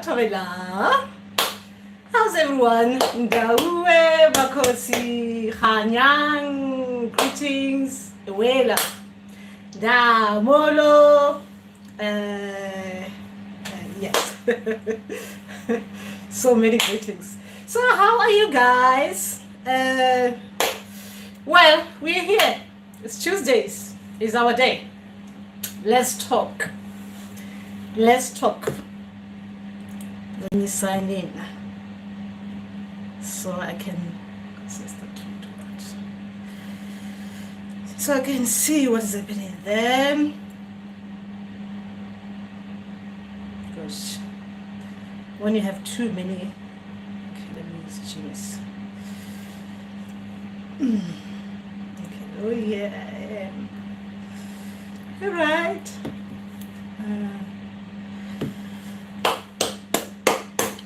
Thobela. How's everyone? Mandawe, Amakhosi, Hanyang, greetings, Ewela, Da, Molo, yes. So many greetings. So how are you guys? Well, we're here. It's Tuesdays. It's our day. Let's talk. Let me sign in so I can see what's happening there. Because when you have too many, okay, let me use Genius. Okay, oh yeah, all right.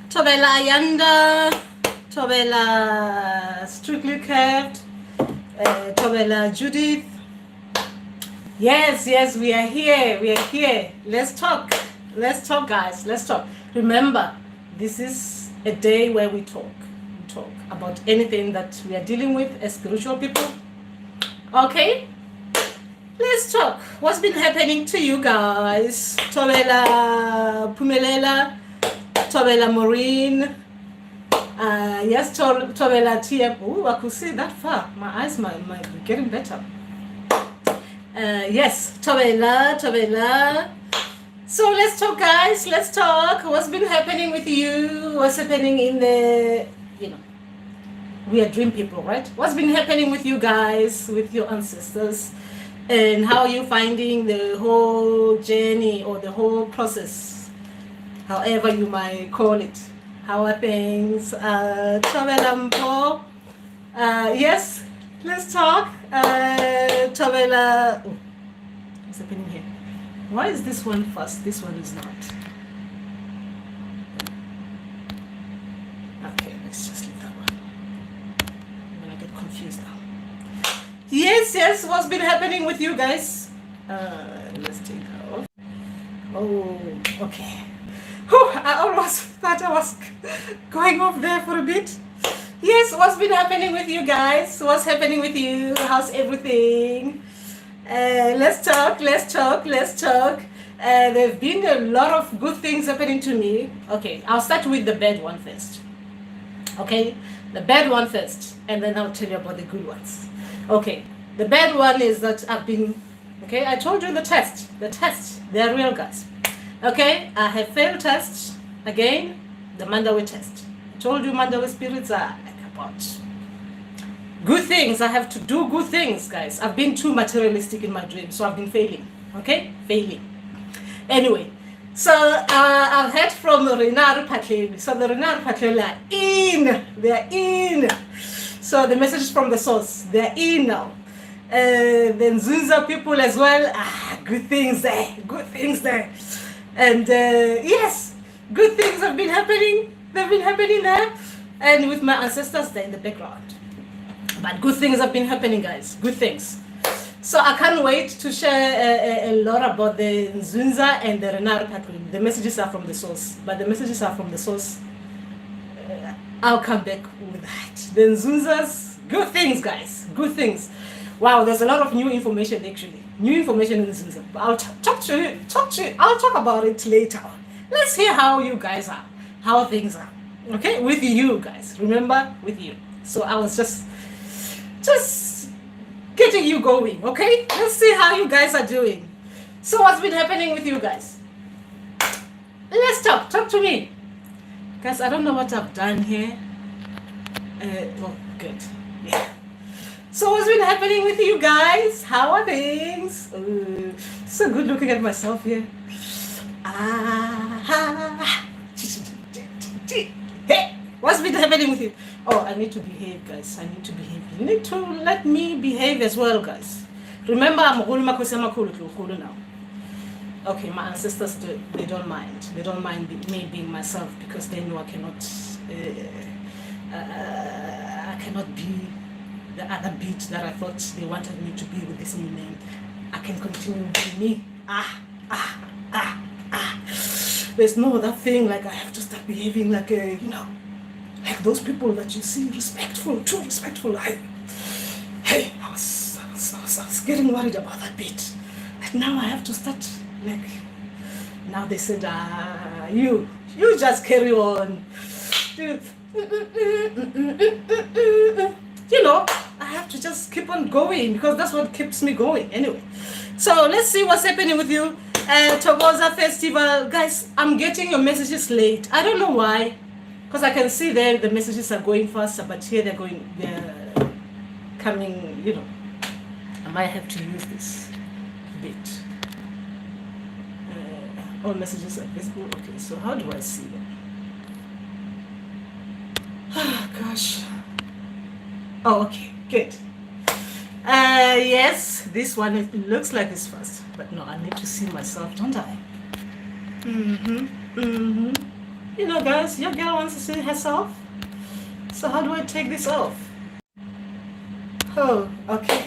Thobela Yanda, Thobela Strictly Curved, Thobela Judith. Yes, we are here. Let's talk, guys. Let's talk. Remember, this is a day where we talk about anything that we are dealing with as spiritual people. Okay? Let's talk. What's been happening to you guys? Thobela Pumelela, Thobela Maureen. Yes, Thobela Tia. Oh, I could see that far. My eyes might be getting better. Yes, Thobela. So let's talk, guys. Let's talk. What's been happening with you? What's happening in the, we are dream people, right? What's been happening with you guys, with your ancestors? And how are you finding the whole journey or the whole process, however you might call it? How are things? Thobela, yes, let's talk. Thobela, what's happening here? Why is this one first? This one is not. Okay, let's just leave that one. I'm gonna get confused now. Yes, what's been happening with you guys? Let's take her off. Oh, okay. I almost thought I was going off there for a bit. Yes, what's been happening with you guys? What's happening with you? How's everything? Let's talk. There have been a lot of good things happening to me. Okay, I'll start with the bad one first. Okay, the bad one first, and then I'll tell you about the good ones. Okay, the bad one is that I've been, okay, I told you the test, they're real, guys. Okay, I have failed tests, again, the Mandawe test. I told you Mandawe spirits are like about good things. I have to do good things, guys. I've been too materialistic in my dreams, so I've been failing, okay, Anyway, so I've heard from Renar Patleli. So the Renar Patleli are in. So the message is from the source. They're in now. The nzunza people as well. Good things there. And yes, good things have been happening. They've been happening there. And with my ancestors, they're in the background. But good things have been happening, guys. Good things. So I can't wait to share a lot about the nzunza and the Renar Patleli. The messages are from the source. I'll come back with that. The nzunzas, good things, guys. Good things. Wow, there's a lot of new information actually. New information in nzunza. I'll talk to you. I'll talk about it later. Let's hear how you guys are. How things are. Okay? With you guys. Remember? With you. So I was just getting you going. Okay? Let's see how you guys are doing. So what's been happening with you guys? Let's talk. Talk to me. Guys, I don't know what I've done here. Well, good. Yeah. So what's been happening with you guys? How are things? So good looking at myself here. Hey, what's been happening with you? Oh, I need to behave, guys. You need to let me behave as well, guys. Remember, I'm Amakhosi now. Okay, my ancestors, they don't mind. They don't mind me being myself because they know I cannot be the other beat that I thought they wanted me to be with this new name. I can continue being me. there's no that thing like I have to start behaving like a, you know, like those people that you see respectful, too respectful. I was getting worried about that bit. Like now I have to start like, now they said, you just carry on. You know, I have to just keep on going because that's what keeps me going anyway. So let's see what's happening with you. Thwasa Festival. Guys, I'm getting your messages late. I don't know why. Because I can see there the messages are going faster, but here they're coming, you know. I might have to use this bit. All messages are visible. Okay, so how do I see them? Oh, gosh. Oh, okay, good. Yes, this one, it looks like it's fast. But no, I need to see myself, don't I? You know, guys, your girl wants to see herself. So how do I take this off? Oh, okay.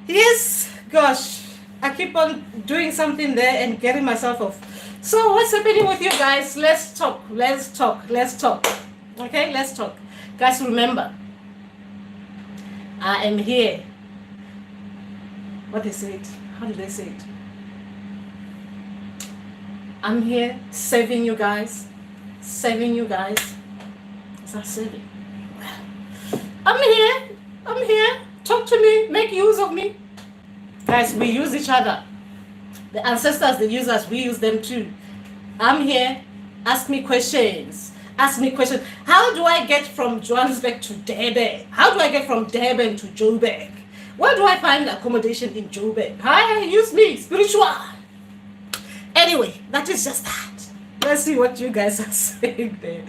Yes, gosh. I keep on doing something there and getting myself off. So what's happening with you guys? Let's talk. Okay, let's talk. Guys, remember, I am here. What they say it? How did they say it? I'm here saving you guys. Saving you guys. Is that saving? I'm here. Talk to me. Make use of me. Guys, we use each other. The ancestors, they use us. We use them too. I'm here. Ask me questions. How do I get from Johannesburg to Durban? How do I get from Durban to Joburg? Where do I find accommodation in Joburg? Hi, use me. Spiritual. Anyway, that is just that. Let's see what you guys are saying there.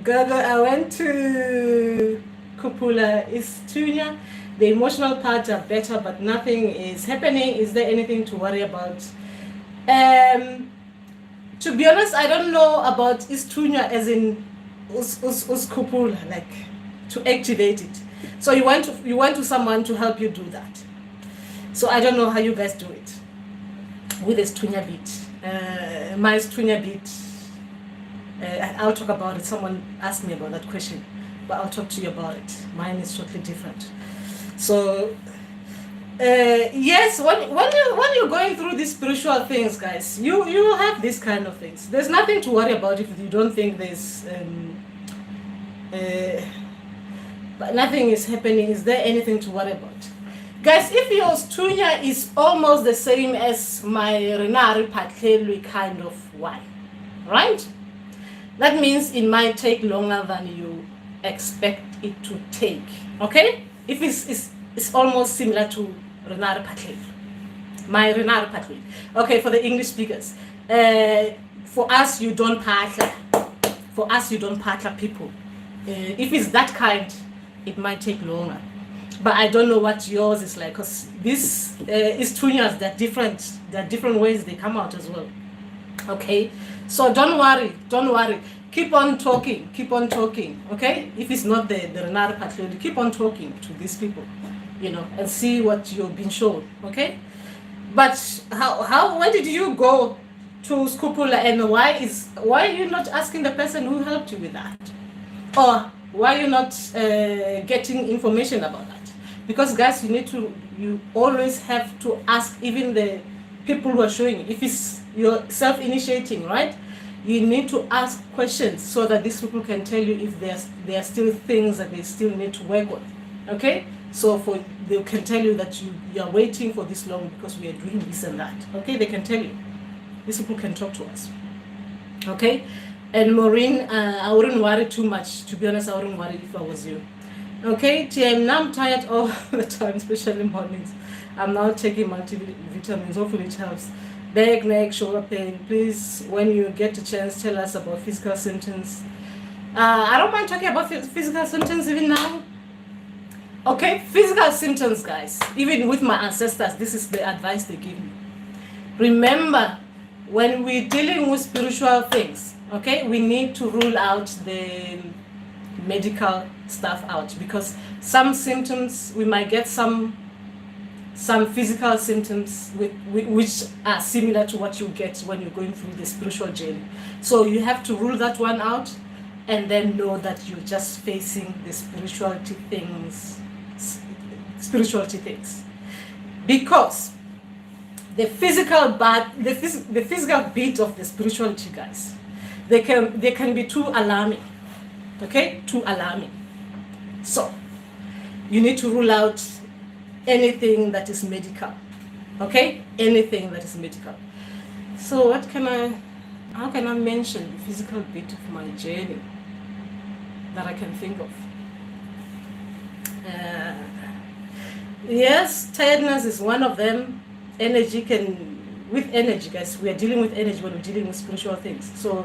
Gaga, I went to Kupula, Isithunywa. The emotional parts are better, but nothing is happening. Is there anything to worry about? To be honest, I don't know about Isithunywa as in Kupula, like to activate it. So you went to someone to help you do that. So I don't know how you guys do it with the Isithunywa bit. My Isithunywa bit, I'll talk about it. Someone asked me about that question, but I'll talk to you about it. Mine is totally different. So yes, when you're going through these spiritual things, guys, you have these kind of things. There's nothing to worry about if you don't think there's but nothing is happening. Is there anything to worry about? Guys, if your Isithunywa is almost the same as my Renari Patlelwi kind of one, right? That means it might take longer than you expect it to take, okay? If it's almost similar to Renari Patlelwi, my Renari Patlelwi. Okay, for the English speakers, for us, you don't patla. For us, you don't patla people. If it's that kind, it might take longer. But I don't know what yours is like, because this Isithunywas, they're different. There are different ways they come out as well. Okay, so don't worry. Keep on talking. Okay, if it's not the Renari Patlelwi, keep on talking to these people, you know, and see what you've been shown. Okay, but when did you go to Skupula, and why are you not asking the person who helped you with that, or why are you not getting information about that? Because guys, you always have to ask even the people who are showing you. If it's you're self-initiating, right? You need to ask questions so that these people can tell you if there are still things that they still need to work on. Okay? So they can tell you that you are waiting for this long because we are doing this and that. Okay? They can tell you. These people can talk to us. Okay? And Maureen, I wouldn't worry too much. To be honest, I wouldn't worry if I was you. Okay, TM, now I'm tired all the time, especially mornings. I'm now taking multivitamins. Hopefully it helps. Back, neck, shoulder pain. Please, when you get a chance, tell us about physical symptoms. I don't mind talking about physical symptoms even now. Okay, physical symptoms, guys. Even with my ancestors, this is the advice they give me. Remember, when we're dealing with spiritual things, okay, we need to rule out the medical stuff out, because some symptoms we might get some some physical symptoms which are similar to what you get when you're going through the spiritual journey. So you have to rule that one out, and then know that you're just facing the spirituality things. Because the physical beat of the spirituality, guys, they can be too alarming. Okay, too alarming. So you need to rule out anything that is medical. Okay, anything that is medical. So how can I mention the physical bit of my journey that I can think of? Yes, tiredness is one of them. With energy, guys, we are dealing with energy when we're dealing with spiritual things. So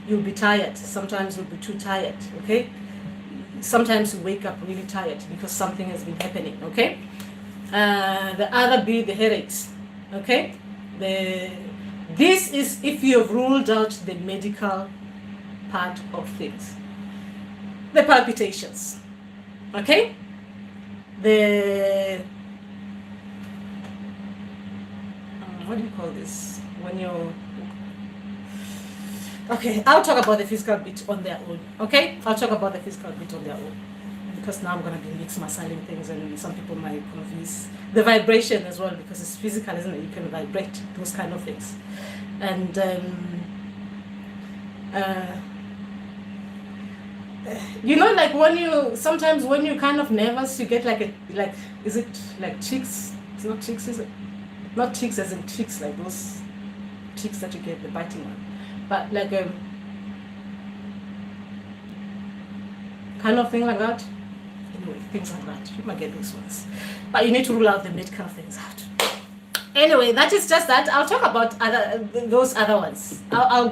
you'll be tired. Sometimes you'll be too tired, okay? Sometimes you wake up really tired because something has been happening, okay? The other be the headaches, okay? This is if you have ruled out the medical part of things. The palpitations, okay? What do you call this? When you're... Okay, I'll talk about the physical bit on their own, okay? I'll talk about the physical bit on their own. Because now I'm going to be mixing things, and some people might confuse the vibration as well, because it's physical, isn't it? You can vibrate, those kind of things. And you know, like sometimes when you're kind of nervous, you get is it like ticks? It's not ticks, is it? Not ticks as in ticks, like those ticks that you get, the biting one. But like kind of thing like that. Anyway, things like that. You might get those ones. But you need to rule out the medical things out. Anyway, that is just that. I'll talk about those other ones. I'll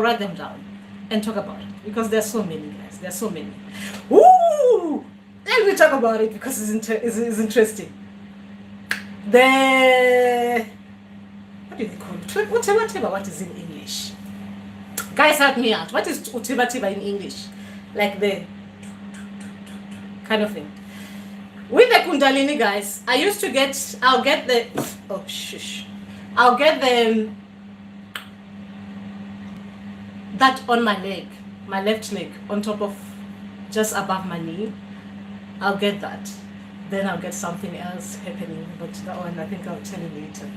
write them down and talk about it, because there's so many, guys. There's so many. Woo! Let me talk about it because it's interesting. What do they call it? What is in English? Guys, help me out. What is utiba in English? Like the kind of thing. With the Kundalini, guys, I'll get the that on my leg, my left leg, on top of, just above my knee. I'll get that. Then I'll get something else happening, but that one I think I'll tell you later.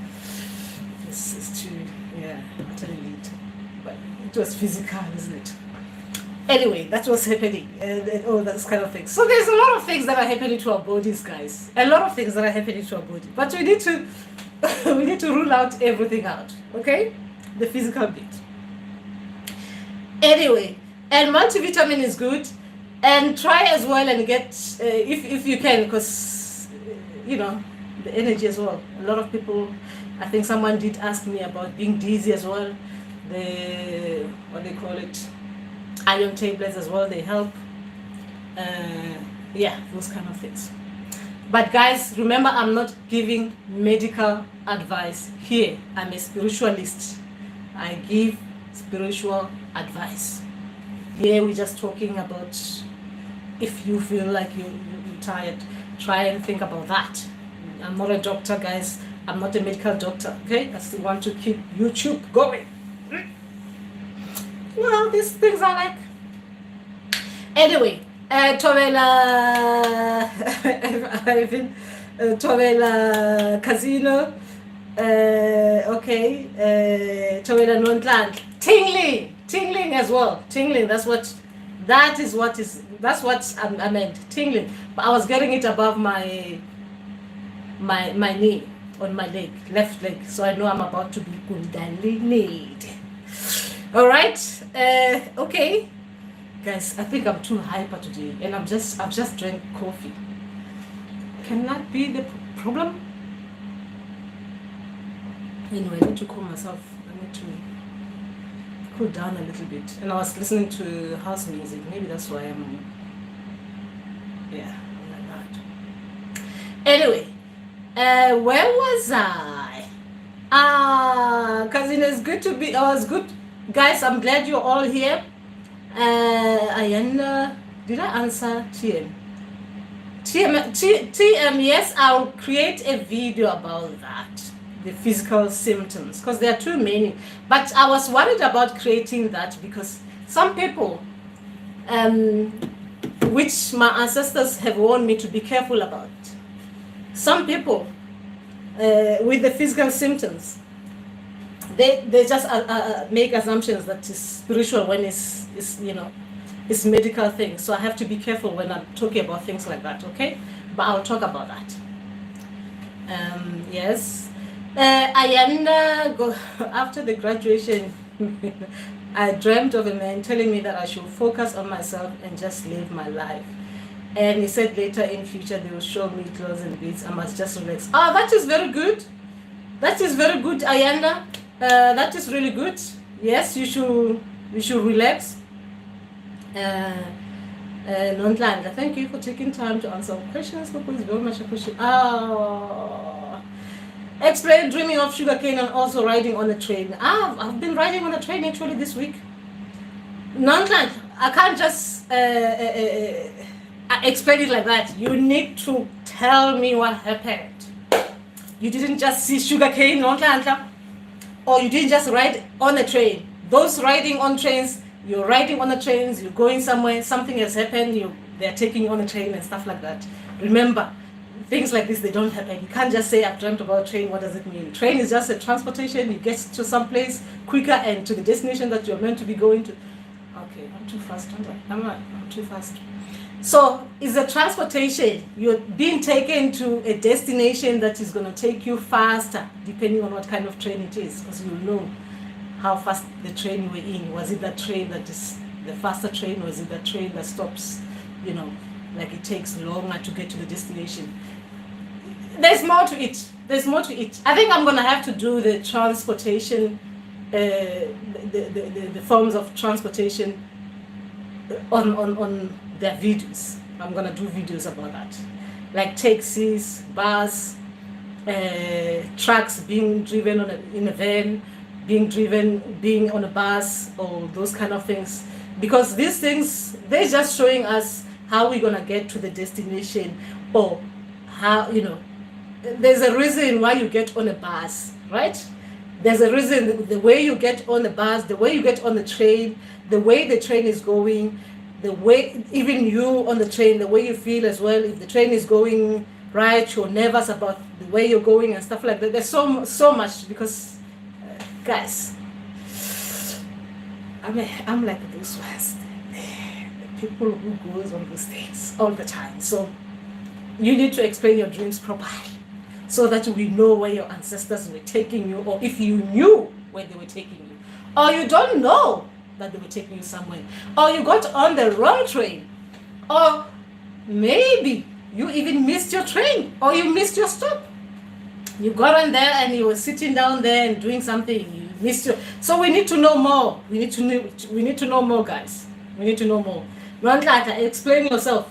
This is too, yeah, I'll tell you later. But it was physical, isn't it? Anyway, that's what's happening, and all that kind of things. So there's a lot of things that are happening to our bodies, guys. A lot of things that are happening to our body. But we need to rule out everything out, okay? The physical bit. Anyway, and multivitamin is good. And try as well and get, if you can, because, you know, the energy as well. A lot of people, I think someone did ask me about being dizzy as well. What they call it, iron tablets as well, they help. Yeah, those kind of things. But guys, remember, I'm not giving medical advice here. I'm a spiritualist. I give spiritual advice. Here we're just talking about, if you feel like you're tired, try and think about that. I'm not a doctor, guys. I'm not a medical doctor, okay? I still want to keep YouTube going. Well, these things are like... Anyway, Tovela Tovela Casino, okay, Tovela Nontland, tingling as well, tingling. That's what I meant, tingling. But I was getting it above my knee, on my leg, left leg. So I know I'm about to be Kundalini'd. All right, okay, guys. I think I'm too hyper today, and I've just drank coffee. Can that be the problem? Anyway, I need to calm myself. I need to cool down a little bit. And I was listening to house music. Maybe that's why I'm like that. Anyway, where was I? Cousin, it's good to be. Oh, it's good, guys. I'm glad you're all here. Ayanda, did I answer TM? yes, I'll create a video about that, the physical symptoms, because there are too many. But I was worried about creating that because some people, which my ancestors have warned me to be careful about, some people with the physical symptoms, they just make assumptions that is spiritual when it's it's medical things. So I have to be careful when I'm talking about things like that, okay? But I'll talk about that. Yes. After the graduation, I dreamt of a man telling me that I should focus on myself and just live my life. And he said later in future they will show me clothes and beads. I must just relax. Oh, that is very good. That is very good, Ayanda. That is really good. Yes, you should relax. Nontlanda, thank you for taking time to answer questions. Very much appreciate. Explain dreaming of sugarcane and also riding on a train. I've been riding on a train actually this week. Nontlanda, I can't just explain it like that. You need to tell me what happened. You didn't just see sugarcane, Nontlanda, or you didn't just ride on a train. Those riding on trains, you're riding on the trains, you're going somewhere, something has happened, they're taking you on a train and stuff like that. Remember, things like this, they don't happen. You can't just say, I've dreamt about a train, what does it mean? Train is just a transportation, you get to some place quicker and to the destination that you're meant to be going to. Okay, I'm too fast, I'm too fast. So, it's a transportation. You're being taken to a destination that is going to take you faster, depending on what kind of train it is, because you'll know how fast the train you were in. Was it that train that is the faster train, or is it that train that stops, like it takes longer to get to the destination? There's more to it. There's more to it. I think I'm going to have to do the transportation, the forms of transportation on their videos. I'm going to do videos about that. Like taxis, bus, trucks being driven in a van, being on a bus, or those kind of things. Because these things, they're just showing us how we're going to get to the destination, or how, there's a reason why you get on a bus, right? There's a reason, the way you get on the bus, the way you get on the train, the way the train is going, the way, even you on the train, the way you feel as well. If the train is going right, you're nervous about the way you're going and stuff like that. There's so much, because guys, I'm like those ones, the people who goes on those things all the time. So you need to explain your dreams properly, so that we know where your ancestors were taking you, or if you knew where they were taking you, or you don't know that they were taking you somewhere, or you got on the wrong train, or maybe you even missed your train, or you missed your stop. You got on there and you were sitting down there and doing something, you missed your... So we need to know more. We need to know more, guys. We need to know more. Mandawe, explain yourself.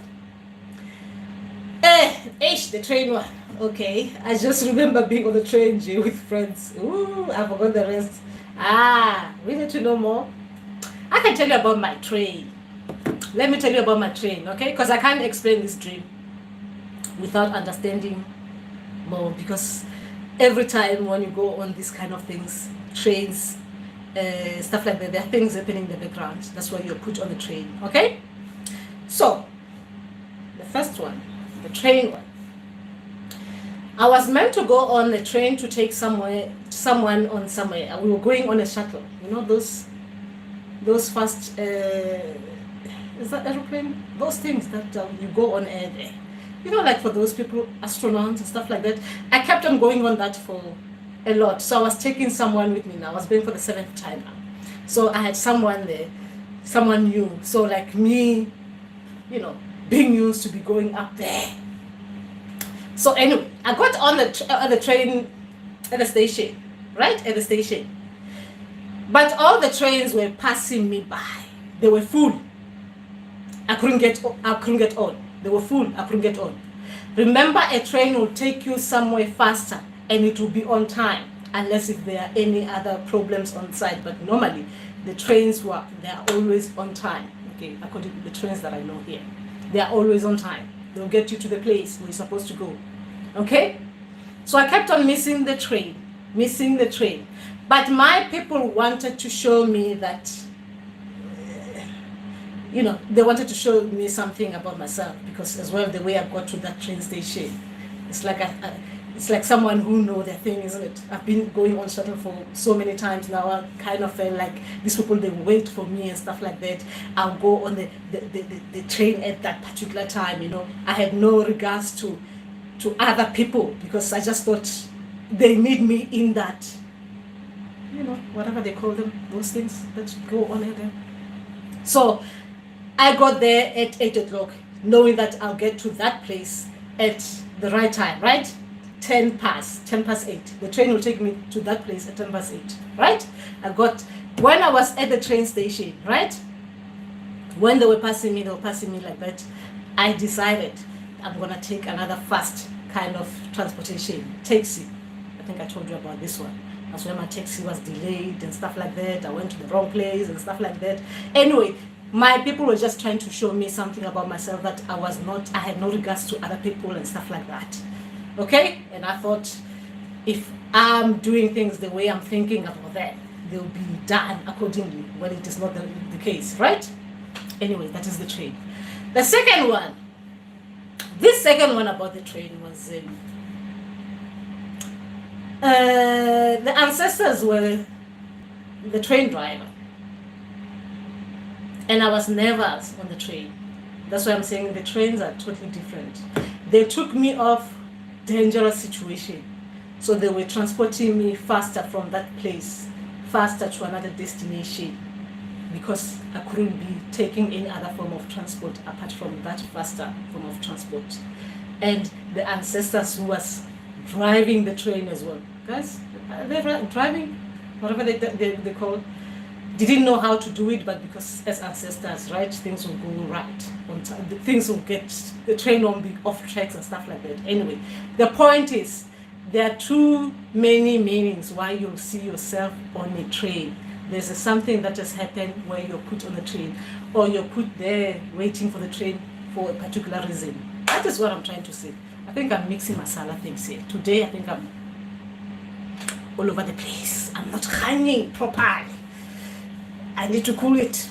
The train one. Okay, I just remember being on the train with friends. Ooh, I forgot the rest. We need to know more. I can tell you about my train. Let me tell you about my train, okay? Because I can't explain this dream without understanding more, because every time when you go on these kind of things, trains, stuff like that, there are things happening in the background. That's why you're put on the train, okay? So, the first one, the train one. I was meant to go on a train to take someone on somewhere. We were going on a shuttle. You know those fast, is that aeroplane? Those things that you go on air there. Like for those people, astronauts and stuff like that. I kept on going on that for a lot. So I was taking someone with me now. I was going for the 7th time now. So I had someone there, someone new. So like me, being used to be going up there. So anyway, I got on the train at the station, right? At the station. But all the trains were passing me by. They were full. I couldn't get on. They were full. I couldn't get on. Remember, a train will take you somewhere faster and it will be on time, unless if there are any other problems on site. But normally, the trains they are always on time. Okay, according to the trains that I know here, they are always on time. They'll get you to the place where you're supposed to go. Okay? So I kept on missing the train. But my people wanted to show me that, they wanted to show me something about myself, because as well, the way I got to that train station, it's like it's like someone who knows their thing, isn't it? I've been going on shuttle for so many times now. I kind of felt like these people, they wait for me and stuff like that. I'll go on the train at that particular time, I had no regards to other people, because I just thought they need me in that, whatever they call them, those things that go on there. So I got there at 8 o'clock, knowing that I'll get to that place at the right time, right? 10 past 8. The train will take me to that place at 10 past 8, right? When I was at the train station, right? When they were passing me like that, I decided I'm going to take another fast kind of transportation, taxi. I think I told you about this one. That's when my taxi was delayed and stuff like that. I went to the wrong place and stuff like that. Anyway, my people were just trying to show me something about myself that I had no regards to other people and stuff like that. Okay? And I thought, if I'm doing things the way I'm thinking about that, they'll be done accordingly, when it is not the case, right? Anyway, that is the train. The second one, this second one about the train was, the ancestors were the train driver. And I was nervous on the train. That's why I'm saying the trains are totally different. They took me off dangerous situation. So they were transporting me faster from that place, faster to another destination, because I couldn't be taking any other form of transport apart from that faster form of transport. And the ancestors who was driving the train as well. Guys, they're driving, whatever they call it. Didn't know how to do it, but because as ancestors, right, things will go right on time. The train won't be off tracks and stuff like that. Anyway, the point is, there are too many meanings why you'll see yourself on a train. There's something that has happened where you're put on the train, or you're put there waiting for the train for a particular reason. That is what I'm trying to say. I think I'm mixing masala things here. Today, I think I'm all over the place. I'm not hanging properly. I need to cool it.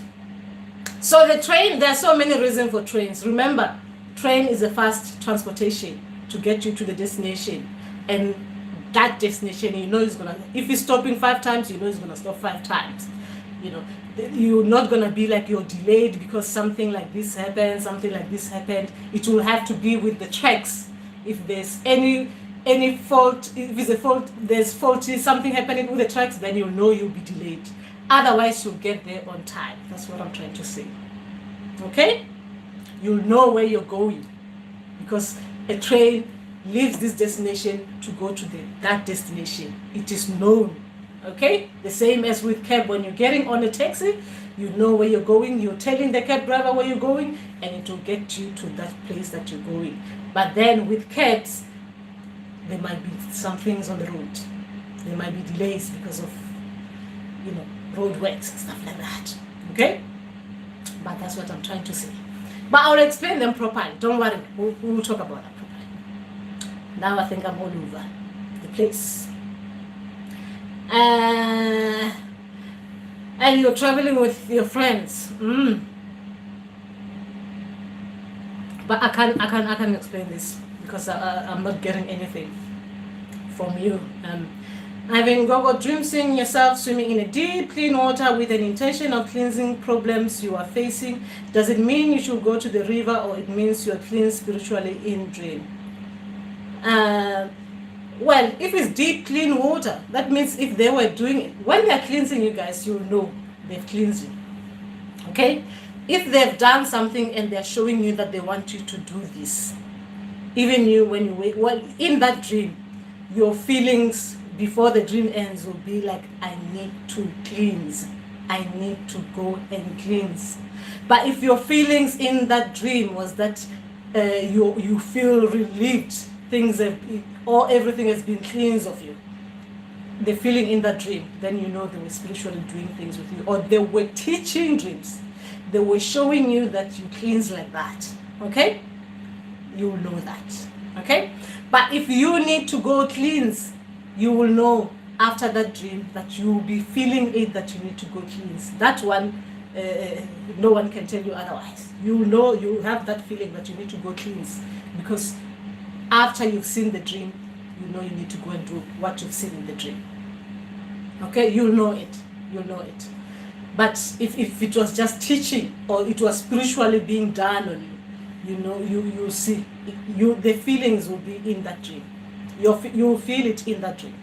So the train, there are so many reasons for trains. Remember, train is a fast transportation to get you to the destination. And that destination, is gonna, if it's stopping 5 times, it's gonna stop 5 times. You're not gonna be like you're delayed because something like this happened, It will have to be with the tracks. If there's any fault, if it's a fault, there's faulty, something happening with the tracks, then you'll know you'll be delayed. Otherwise, you'll get there on time. That's what I'm trying to say. Okay? You'll know where you're going, because a train leaves this destination to go to that destination. It is known. Okay? The same as with cab. When you're getting on a taxi, you know where you're going. You're telling the cab driver where you're going, and it will get you to that place that you're going. But then with cabs, there might be some things on the road. There might be delays because of, road works and stuff like that. Okay? But that's what I'm trying to say. But I'll explain them properly. Don't worry. We'll talk about that properly. Now I think I'm all over the place. And you're traveling with your friends. But I can't explain this, because I'm not getting anything from you. Having got dreams, seeing yourself swimming in a deep, clean water with an intention of cleansing problems you are facing. Does it mean you should go to the river, or it means you are clean spiritually in dream? Well, if it's deep, clean water, that means if they were doing it, when they're cleansing you guys, you'll know they've cleansed you. Okay? If they've done something and they're showing you that they want you to do this, even you, when you wake, well, in that dream, your feelings before the dream ends will be like, I need to cleanse. I need to go and cleanse. But if your feelings in that dream was that you feel relieved, everything has been cleansed of you, the feeling in that dream, then you know they were spiritually doing things with you, or they were teaching dreams. They were showing you that you cleanse like that. Okay? you will know that. Okay? But if you need to go cleanse, you will know after that dream that you will be feeling it, that you need to go cleanse. That one, no one can tell you otherwise. You know, you have that feeling that you need to go cleanse, because after you've seen the dream, you know you need to go and do what you've seen in the dream. Okay, you'll know it. You'll know it. But if it was just teaching, or it was spiritually being done on you, you know, you see, the feelings will be in that dream. You'll feel it in that dream.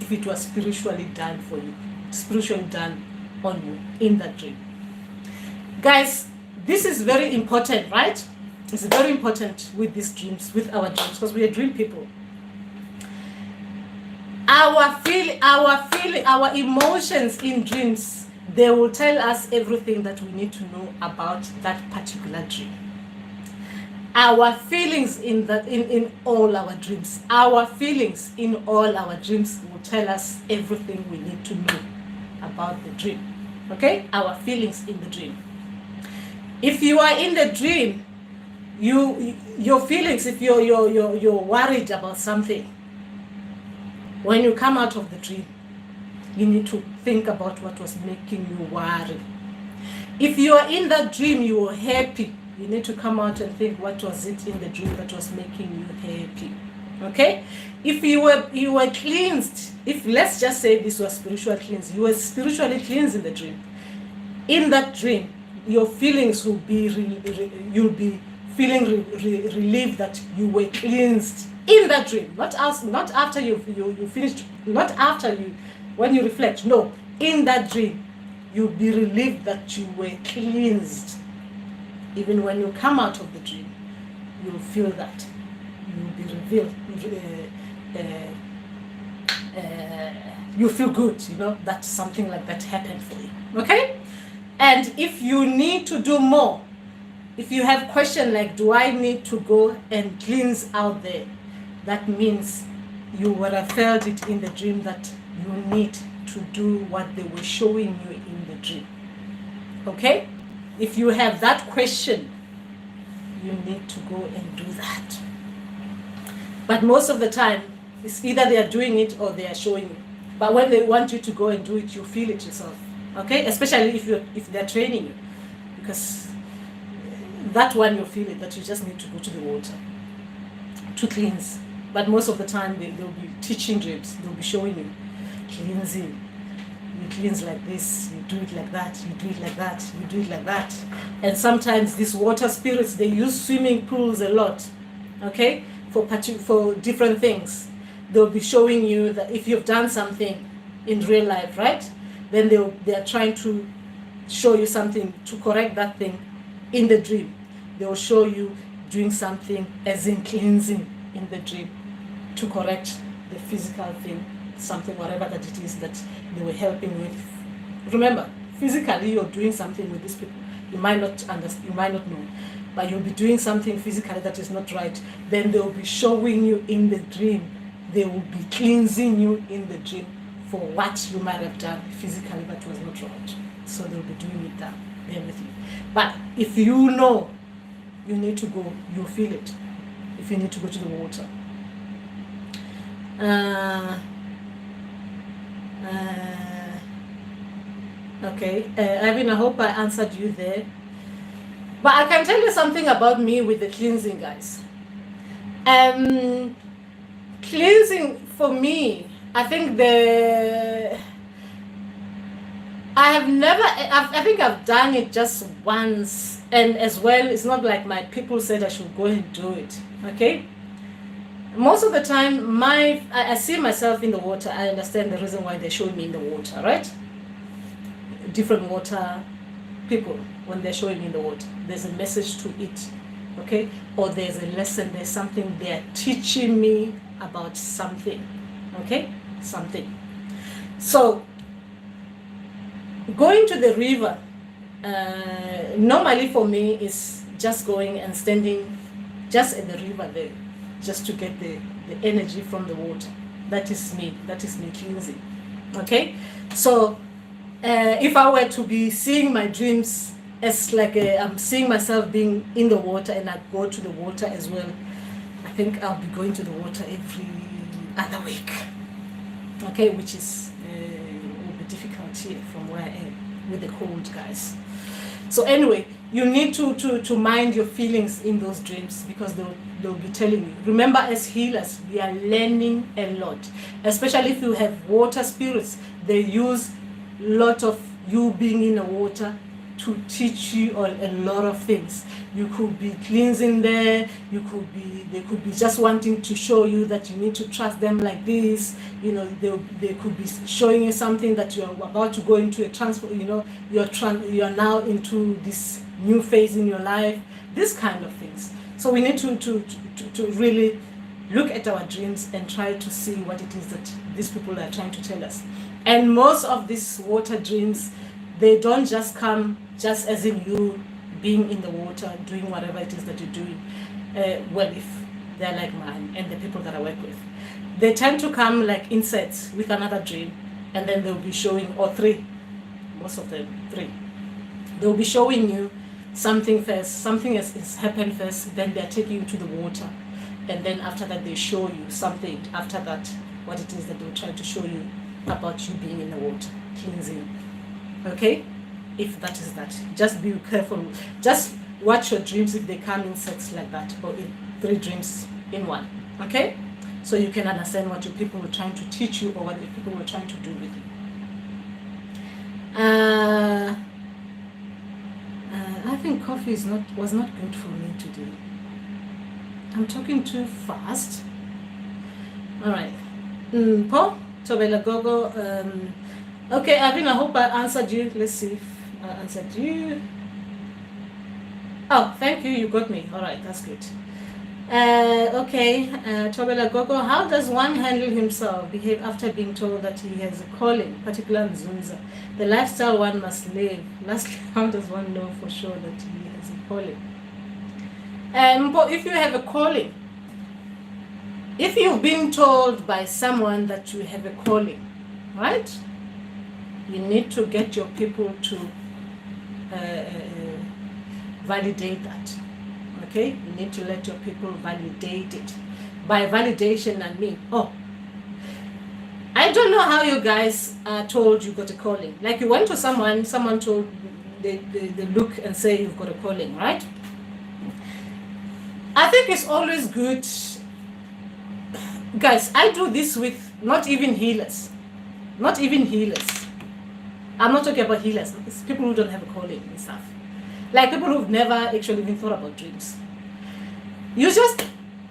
If it was spiritually done for you, spiritually done on you in that dream. Guys, this is very important, right? It's very important with these dreams, with our dreams, because we are dream people. Our emotions in dreams, they will tell us everything that we need to know about that particular dream. Our feelings in all our dreams, our feelings in all our dreams will tell us everything we need to know about the dream. Okay? Our feelings in the dream. If you are in the dream, your feelings, if you're worried about something, when you come out of the dream, you need to think about what was making you worry. If you are in that dream, you were happy, you need to come out and think, what was it in the dream that was making you happy? Okay? If you were cleansed, if let's just say this was spiritual cleanse, you were spiritually cleansed in the dream. In that dream, your feelings will be, you'll be feeling relieved that you were cleansed in that dream. Not after you finished, not after you, when you reflect. No, in that dream, you'll be relieved that you were cleansed. Even when you come out of the dream, you'll feel that. You'll be revealed. You feel good, you know, that something like that happened for you. Okay? And if you need to do more, if you have questions like, do I need to go and cleanse out there? That means you would have felt it in the dream that you need to do what they were showing you in the dream. Okay? If you have that question, you need to go and do that. But most of the time, it's either they are doing it or they are showing you. But when they want you to go and do it, you feel it yourself. Okay? Especially if they're training you. Because that one you'll feel it, that you just need to go to the water to cleanse. But most of the time, they'll be teaching dreams. They'll be showing you cleansing. You cleanse like this, you do it like that, you do it like that, you do it like that. And sometimes these water spirits, they use swimming pools a lot, okay, for different things. They'll be showing you that if you've done something in real life, right, then they are trying to show you something to correct that thing in the dream. They'll show you doing something as in cleansing in the dream to correct the physical thing, something, whatever that it is that they were helping with. Remember, physically you're doing something with these people. You might not understand, you might not know, but you'll be doing something physically that is not right. Then they'll be showing you in the dream. They will be cleansing you in the dream for what you might have done physically that was not right. So they'll be doing it down, everything. But if you know you need to go, you'll feel it. If you need to go to the water. Okay, Ivan, I hope I answered you there. But I can tell you something about me with the cleansing, guys. Cleansing for me, I think I think I've done it just once, and as well, it's not like my people said I should go and do it. Okay. Most of the time, I see myself in the water. I understand the reason why they're showing me in the water, right? Different water people, when they're showing me in the water, there's a message to it, okay? Or there's a lesson, there's something they're teaching me about something, okay? Something. So, going to the river, normally for me is just going and standing just at the river there, just to get the energy from the water. That is me cleansing. Okay? So if I were to be seeing my dreams as like I'm seeing myself being in the water, and I go to the water as well. I think I'll be going to the water every other week. Okay, which is will be difficult here from where I am with the cold, guys. So anyway, you need to mind your feelings in those dreams, because they'll be telling you. Remember, as healers, we are learning a lot, especially if you have water spirits. They use a lot of you being in the water to teach you a lot of things. You could be cleansing there, they could be just wanting to show you that you need to trust them like this. You know, they could be showing you something that you're about to go into a transfer, you know, you're now into this new phase in your life, this kind of things. So we need to really look at our dreams and try to see what it is that these people are trying to tell us. And most of these water dreams, they don't just come just as in you being in the water, doing whatever it is that you're doing. Well, if they're like mine and the people that I work with, they tend to come like insets with another dream, and then they'll be showing, or three, most of them, three. They'll be showing you something first, something has happened first, then they're taking you to the water, and then after that they show you something, after that, what it is that they'll try to show you about you being in the water, cleansing. Okay? If that is that. Just be careful. Just watch your dreams if they come in sets like that, or in three dreams in one. Okay? So you can understand what your people were trying to teach you, or what the people were trying to do with you. I think coffee was not good for me today. I'm talking too fast. All right. Paul, Tobela Gogo. Okay, I hope I answered you. Let's see if I answered you. Oh, thank you. You got me. All right, that's good. Okay, Tobela Gogo. How does one handle himself, behave after being told that he has a calling, particular nzunza, the lifestyle one must live? Lastly, how does one know for sure that he has a calling? But if you have a calling, if you've been told by someone that you have a calling, right? You need to get your people to validate that. Okay? You need to let your people validate it. By validation, I mean, I don't know how you guys are told you got a calling. Like you went to someone told, they look and say you've got a calling, right? I think it's always good. Guys, I do this with not even healers. Not even healers. I'm not talking about healers. It's people who don't have a calling and stuff. Like people who've never actually even thought about dreams. You just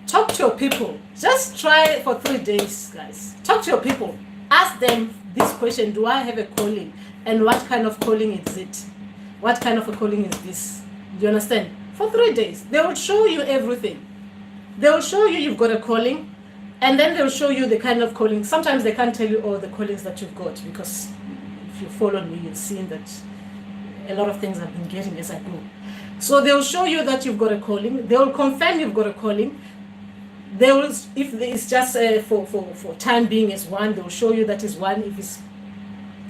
talk to your people. Just try it for 3 days, guys. Talk to your people. Ask them this question: do I have a calling? And what kind of calling is it? What kind of a calling is this? Do you understand? For 3 days. They will show you everything. They will show you you've got a calling. And then they'll show you the kind of calling. Sometimes they can't tell you all the callings that you've got, because if you follow me, you've seen that a lot of things I've been getting as I go. So they'll show you that you've got a calling. They'll confirm you've got a calling. They will, if it's just for time being as one, they'll show you that is one. If it's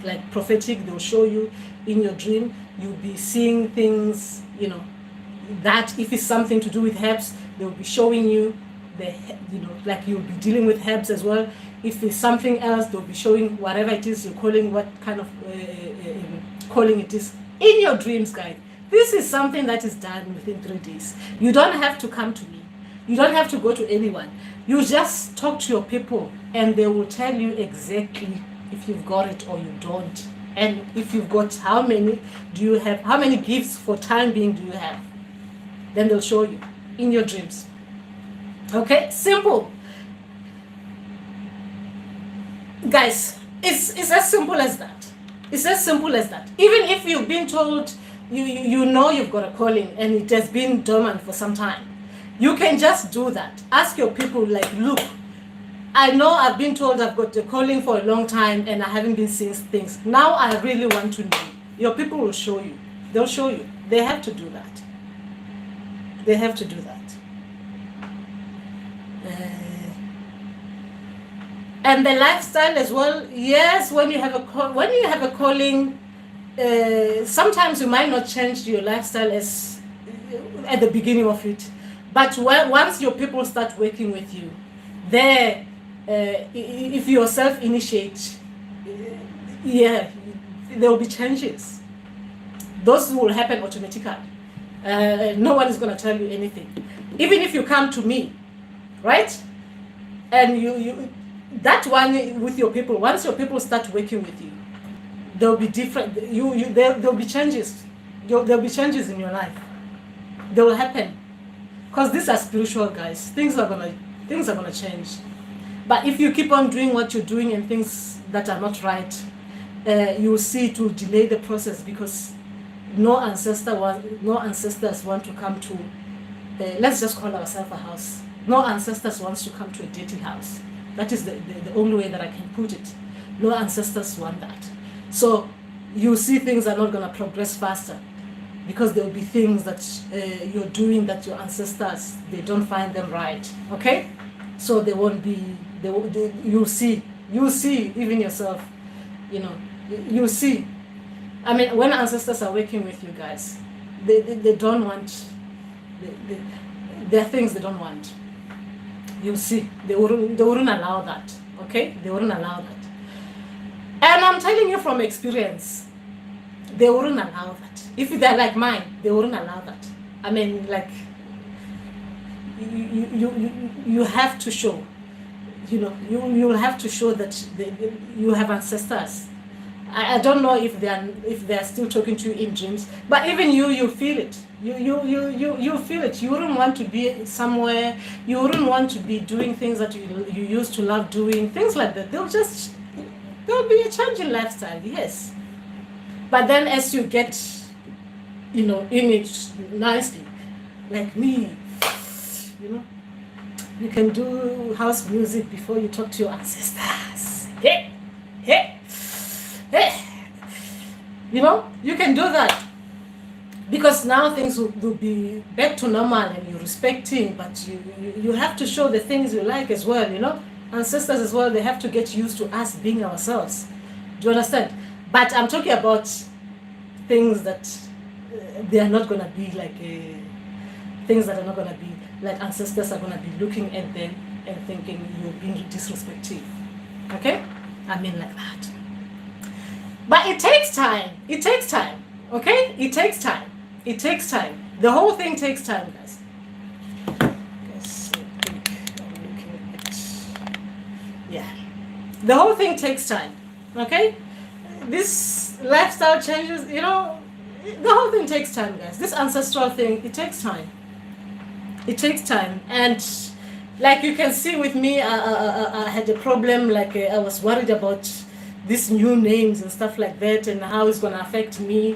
like prophetic, they'll show you in your dream. You'll be seeing things, you know, that if it's something to do with herbs, they'll be showing you like you'll be dealing with herbs as well. If it's something else, they'll be showing whatever it is you're calling, what kind of calling it is in your dreams, guys. This is something that is done within 3 days. You don't have to come to me. You don't have to go to anyone. You just talk to your people, and they will tell you exactly if you've got it or you don't. And if you've got, how many do you have? How many gifts for time being do you have? Then they'll show you in your dreams. Okay, simple. Guys, it's as simple as that. It's as simple as that. Even if you've been told you know you've got a calling and it has been dormant for some time, you can just do that. Ask your people, like, look, I know I've been told I've got a calling for a long time and I haven't been seeing things. Now I really want to know. Your people will show you. They'll show you. They have to do that. They have to do that. And the lifestyle as well. Yes, when you have a calling, sometimes you might not change your lifestyle as at the beginning of it, but once your people start working with you, there, if you yourself initiate, yeah, there will be changes. Those will happen automatically. No one is going to tell you anything. Even if you come to me, right? And you that one with your people, once your people start working with you, there'll be different. There'll be changes. There'll be changes in your life. They will happen, because these are spiritual guys. Things are gonna change. But if you keep on doing what you're doing and things that are not right, you will see it will delay the process, because no ancestors want to come to. Let's just call ourselves a house. No ancestors wants to come to a dirty house. That is the only way that I can put it. No ancestors want that. So you see things are not going to progress faster, because there will be things that you're doing that your ancestors, they don't find them right. Okay? So they won't be, you'll see even yourself, you'll see. I mean, when ancestors are working with you guys, they don't want, there are things they don't want. You'll see, they wouldn't allow that. Okay? They wouldn't allow that. And I'm telling you from experience, they wouldn't allow that. If they're like mine, they wouldn't allow that. I mean, like, you have to show, you will have to show that you have ancestors. I don't know if they're still talking to you in dreams, but even you feel it. You feel it. You wouldn't want to be somewhere. You wouldn't want to be doing things that you used to love doing. Things like that. There'll be a change in lifestyle, yes. But then as you get, in it nicely, like me, you can do house music before you talk to your ancestors. Hey, hey, hey. You can do that. Because now things will be back to normal and you're respecting, but you have to show the things you like as well, Ancestors as well, they have to get used to us being ourselves. Do you understand? But I'm talking about things that they are not going to be like, things that are not going to be like ancestors are going to be looking at them and thinking you're being disrespectful. Okay? I mean like that. But it takes time. It takes time. Okay? It takes time. It takes time. The whole thing takes time, guys. Yes, I think I'm looking at. Yeah. The whole thing takes time. Okay? This lifestyle changes, the whole thing takes time, guys. This ancestral thing, it takes time. It takes time. And like you can see with me, I had a problem, like I was worried about these new names and stuff like that, and how it's going to affect me.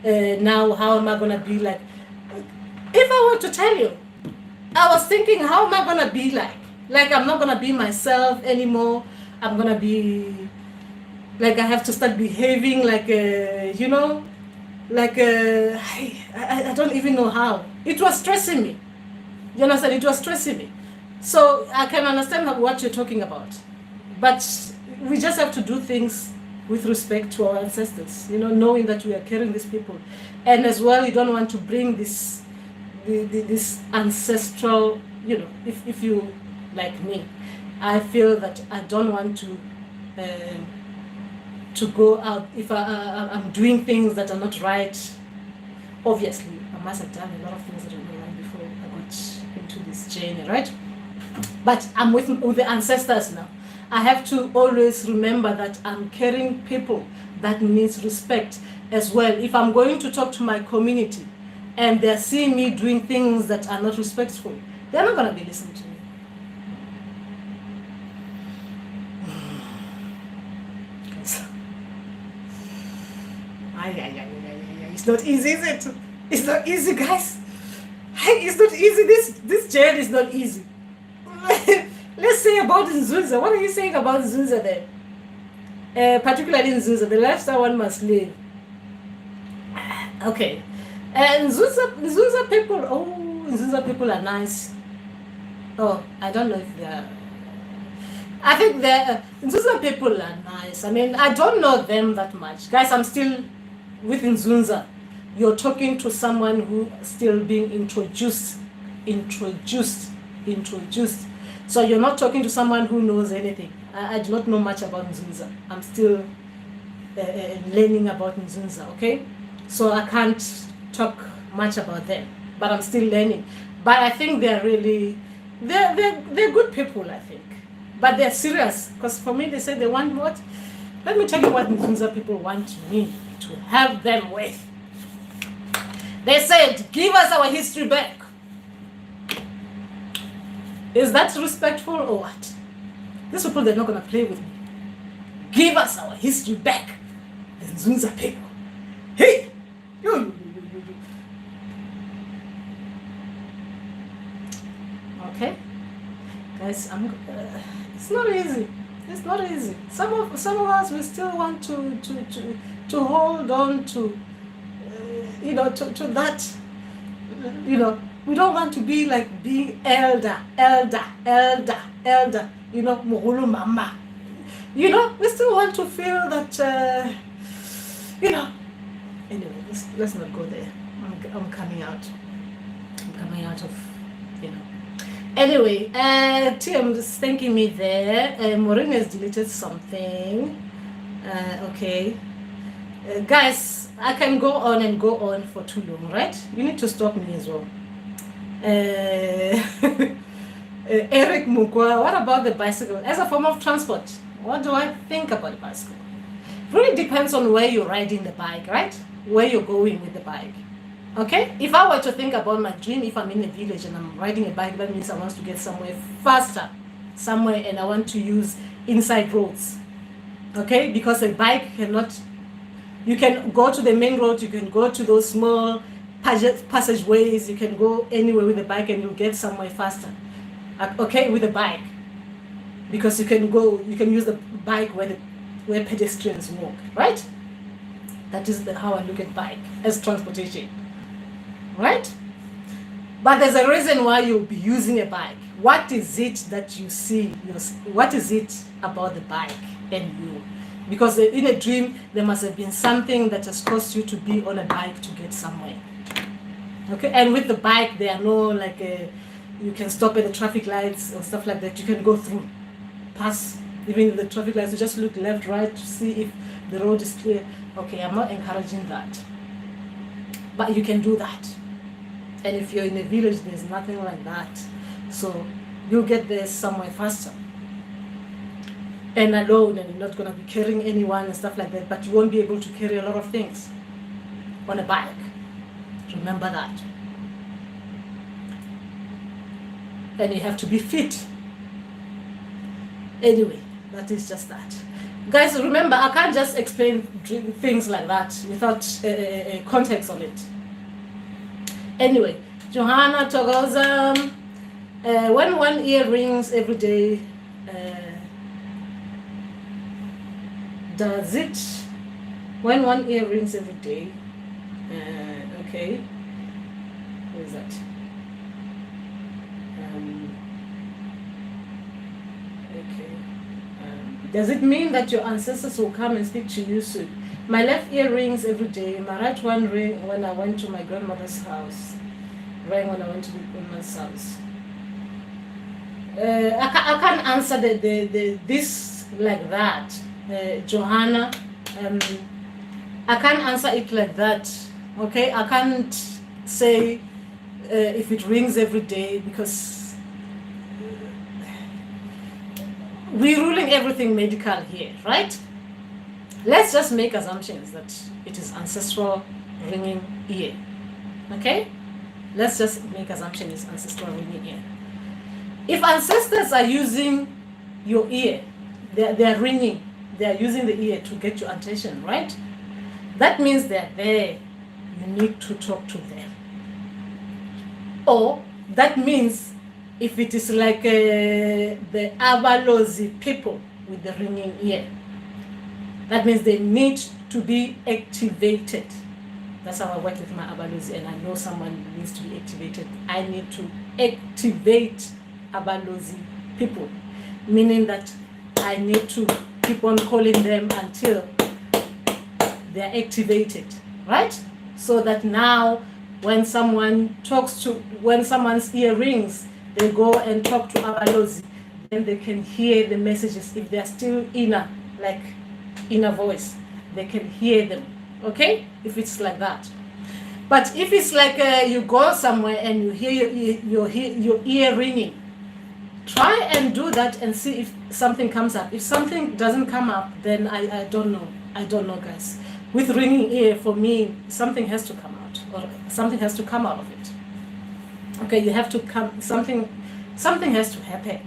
Now, how am I going to be like? If I were to tell you, I was thinking, how am I going to be like? Like, I'm not going to be myself anymore. I'm going to be, like, I have to start behaving like, like, I don't even know how. It was stressing me. You understand? It was stressing me. So I can understand what you're talking about. But we just have to do things with respect to our ancestors, knowing that we are carrying these people. And as well, you don't want to bring this ancestral, if you, like me, I feel that I don't want to go out, if I'm doing things that are not right. Obviously, I must have done a lot of things that are not right before I got into this journey, right? But I'm with the ancestors now. I have to always remember that I'm carrying people that needs respect as well. If I'm going to talk to my community and they're seeing me doing things that are not respectful, they're not going to be listening to me. It's not easy, is it? It's not easy, guys. It's not easy. This journey is not easy. Let's say about nzunza. What are you saying about nzunza then? Particularly nzunza, the lifestyle one must live. Okay. Nzunza people are nice. Oh, I don't know if they're... I think Nzunza people are nice. I mean, I don't know them that much. Guys, I'm still with nzunza, you're talking to someone who still being introduced. So you're not talking to someone who knows anything. I do not know much about nzunza. I'm still learning about nzunza, okay? So I can't talk much about them, but I'm still learning. But I think they're really, they're good people, I think. But they're serious, because for me, they say they want what? Let me tell you what nzunza people want me to have them with. They said, give us our history back. Is that respectful or what? These people, they're not going to play with me. Give us our history back. The nzunza people. Hey! Okay? Guys, it's not easy. It's not easy. Some of us, we still want to hold on to, to that, we don't want to be like being elder, muhulu mama. We still want to feel that, Anyway, let's not go there. I'm coming out. I'm coming out of, Anyway, TM is thanking me there. Maureen has deleted something. Okay. Guys, I can go on and go on for too long, right? You need to stop me as well. Eric Mukwa, what about the bicycle as a form of transport? What do I think about the bicycle? It really depends on where you're riding the bike, right? Where you're going with the bike. Okay? If I were to think about my dream, if I'm in a village and I'm riding a bike, that means I want to get somewhere faster, somewhere, and I want to use inside roads. Okay? Because a bike cannot, you can go to the main road, you can go to those small passageways, you can go anywhere with the bike and you'll get somewhere faster. Okay, with the bike. Because you can use the bike where pedestrians walk, right? That is how I look at bike, as transportation. Right? But there's a reason why you'll be using a bike. What is it that you see? What is it about the bike and you? Because in a dream, there must have been something that has caused you to be on a bike to get somewhere. Okay, and with the bike, there are no you can stop at the traffic lights or stuff like that. You can go through, pass even the traffic lights. You just look left, right to see if the road is clear. Okay, I'm not encouraging that, but you can do that. And if you're in a village, there's nothing like that. So you'll get there somewhere faster. And alone, and you're not going to be carrying anyone and stuff like that, but you won't be able to carry a lot of things on a bike. Remember that. And you have to be fit. Anyway, that is just that. Guys, remember, I can't just explain things like that without context on it. Anyway, Johanna Togoza, when one ear rings every day, does it? When one ear rings every day, okay, what is that? Does it mean that your ancestors will come and speak to you soon? My left ear rings every day. My right one rang when I went to my grandmother's house. Rang when I went to my grandmother's house. I can't answer this like that, Johanna. I can't answer it like that. Okay, I can't say if it rings every day because we're ruling everything medical here, right? Let's just make assumptions that it is ancestral ringing ear. Okay? Let's just make assumption it's ancestral ringing ear. If ancestors are using your ear, they're ringing, they're using the ear to get your attention, right? That means they're there. You need to talk to them. Or that means if it is like the Amadlozi people with the ringing ear, that means they need to be activated. That's how I work with my Amadlozi, and I know someone needs to be activated. I need to activate Amadlozi people, meaning that I need to keep on calling them until they're activated. right? So that now when someone's ear rings, they go and talk to Amadlozi, then they can hear the messages. If they're still inner voice, they can hear them, okay? If it's like that. But if it's like you go somewhere and you hear your ear ringing, try and do that and see if something comes up. If something doesn't come up, then I don't know. I don't know, guys. With ringing ear, for me, something has to come out, or something has to come out of it. Okay, you have to come, something has to happen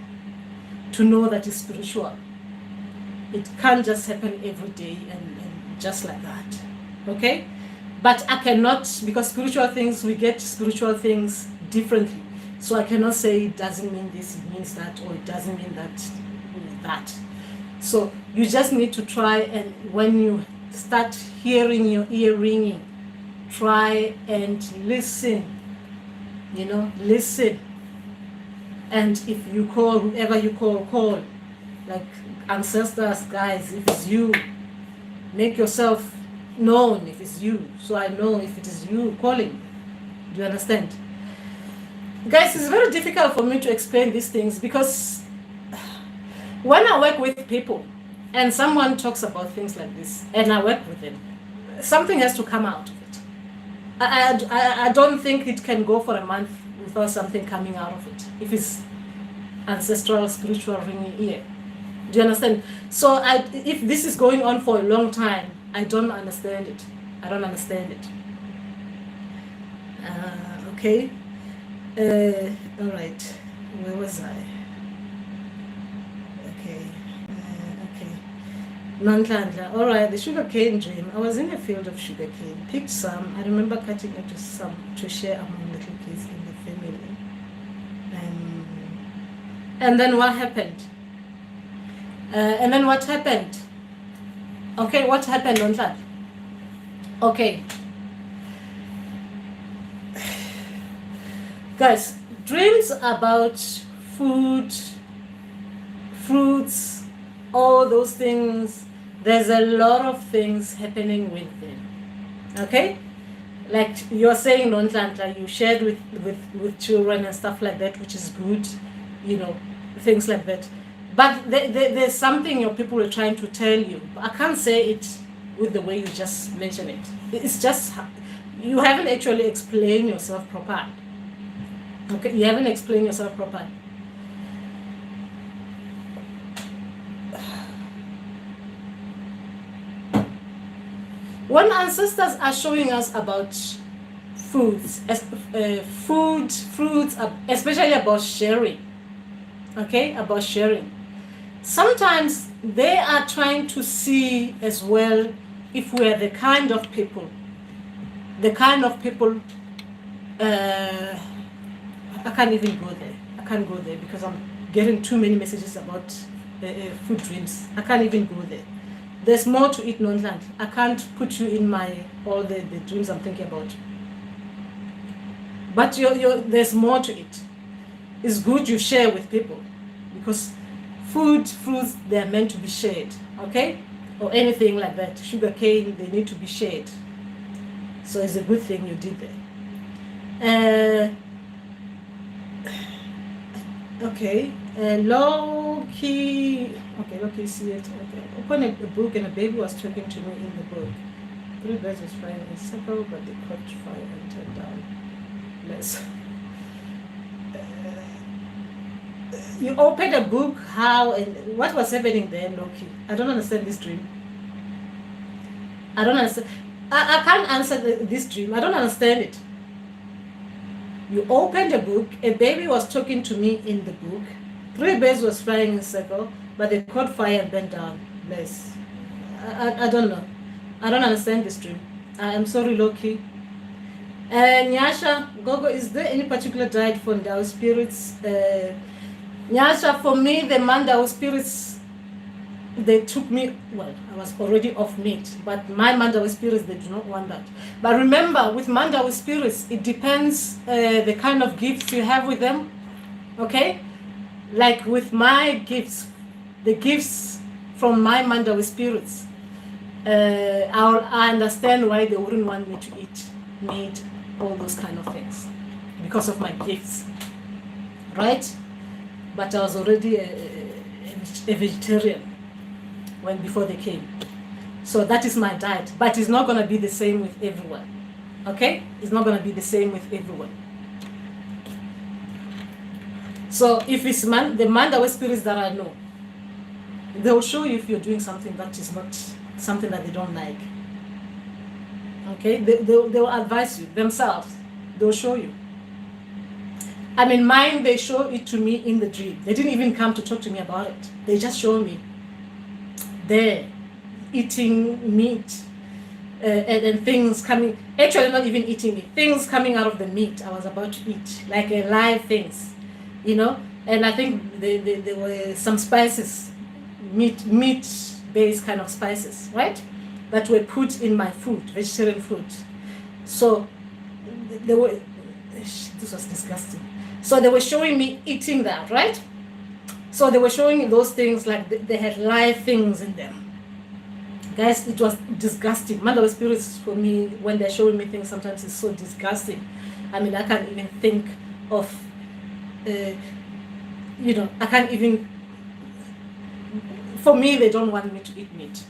to know that it's spiritual. It can't just happen every day and just like that. Okay? But I cannot, because spiritual things, we get spiritual things differently. So I cannot say it doesn't mean this, it means that, or it doesn't mean that. So you just need to try, and when you start hearing your ear ringing, try and listen, listen. And if you call, whoever you call, like ancestors, guys, if it's you, make yourself known if it's you, so I know if it is you calling. Do you understand? Guys, it's very difficult for me to explain these things, because when I work with people and someone talks about things like this and I work with them, something has to come out of it. I don't think it can go for a month without something coming out of it, if it's ancestral, spiritual ringing ear. Do you understand? So if this is going on for a long time, I don't understand it. Okay. All right. Where was I? Okay. Nantlandla. All right. The sugarcane dream. I was in a field of sugarcane. Picked some. I remember cutting into some to share among little kids in the family. And then what happened? Okay, what happened on that? Okay. Guys, dreams about food, fruits, all those things, there's a lot of things happening with them. Okay? Like you're saying, Nontlanta, you shared with children and stuff like that, which is good, things like that. But there's something your people are trying to tell you. I can't say it with the way you just mention it. It's just, you haven't actually explained yourself properly. Okay, you haven't explained yourself properly. When ancestors are showing us about fruits, especially about sharing, okay, about sharing, sometimes they are trying to see as well if we are the kind of people, I can't even go there. I can't go there because I'm getting too many messages about food dreams. I can't even go there. There's more to it, Nonland. I can't put you in all the dreams I'm thinking about. But there's more to it. It's good you share with people, because fruits, they're meant to be shared, okay? Or anything like that. Sugarcane, they need to be shared. So it's a good thing you did there. Okay, low-key, see it, okay. Open a book and a baby was talking to me in the book. 3 birds was flying in a circle, but they caught fire and turned down. Less. You opened a book, how, and what was happening there, Loki? I don't understand this dream. I don't understand. I can't answer this dream. I don't understand it. You opened a book, a baby was talking to me in the book, 3 birds was flying in a circle, but they caught fire and burned down. Less. I don't know. I don't understand this dream. I am sorry, Loki. Nyasha, Gogo, is there any particular diet for Mandawe spirits? Nyasha, for me, the Mandawe spirits, they took me, well, I was already off meat, but my Mandawe spirits, they do not want that. But remember, with Mandawe spirits, it depends the kind of gifts you have with them, okay? Like with my gifts, the gifts from my Mandawe spirits, I understand why they wouldn't want me to eat meat, all those kind of things, because of my gifts, right? But I was already a vegetarian before they came. So that is my diet, but it's not going to be the same with everyone. Okay? It's not going to be the same with everyone. So if it's the Mandawe spirits that I know, they'll show you if you're doing something that is not something that they don't like. Okay? They'll advise you themselves. They'll show you. I mean, mine, they show it to me in the dream. They didn't even come to talk to me about it. They just show me. There. Eating meat and things coming, actually not even eating it, things coming out of the meat I was about to eat, like live things, you know. And I think there were some spices, meat-based kind of spices, right, that were put in my food, vegetarian food. So they were, this was disgusting. So they were showing me eating that, right? So they were showing me those things like they had live things in them. Guys, it was disgusting. Mandawe spirits, for me, when they're showing me things, sometimes it's so disgusting. I mean, I can't even think of, I can't even, for me, they don't want me to eat meat.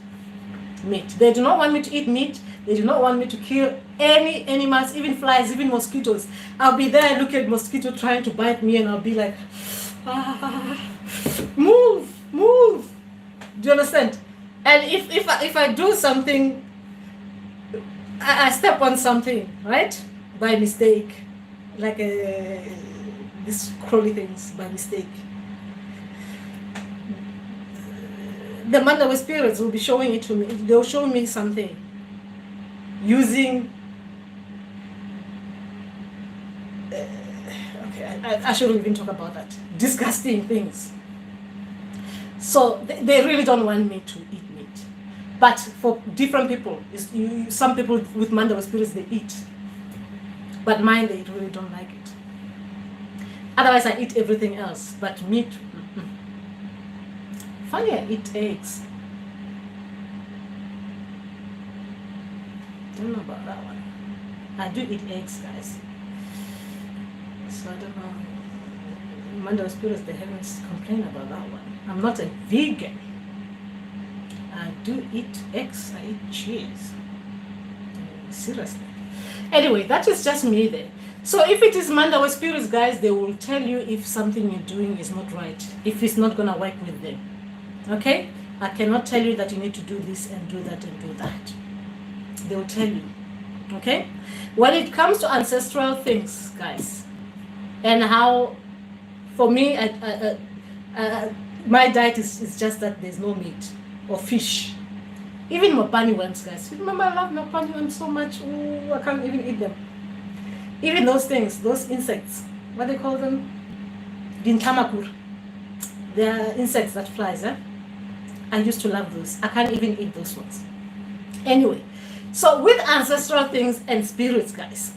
They do not want me to eat meat. They do not want me to kill any animals, even flies, even mosquitoes. I'll be there, look at mosquito trying to bite me, and I'll be like, move. Do you understand? And if I do something, I step on something, right, by mistake, like these crawly things by mistake, the Mandawe spirits will be showing it to me. They'll show me something using. I shouldn't even talk about that. Disgusting things. So they really don't want me to eat. But for different people, some people with Mandawe spirits, they eat. But mine, they really don't like it. Otherwise, I eat everything else. But meat, funny, I eat eggs. Don't know about that one. I do eat eggs, guys. So I don't know. Mandawe spirits, they haven't complained about that one. I'm not a vegan. I do eat eggs, I eat cheese. Seriously. Anyway, that is just me there. So if it is Mandawe spirits, guys, they will tell you if something you're doing is not right, if it's not going to work with them. Okay? I cannot tell you that you need to do this and do that and do that. They will tell you. Okay? When it comes to ancestral things, guys, and how, for me, my diet is just that there's no meat or fish. Even mopani worms, guys. Remember, I love mopani worms so much. Ooh, I can't even eat them. Even those things, those insects, what they call them? Dintamakur. They are insects that flies, eh? I used to love those. I can't even eat those ones. Anyway, so with ancestral things and spirits, guys,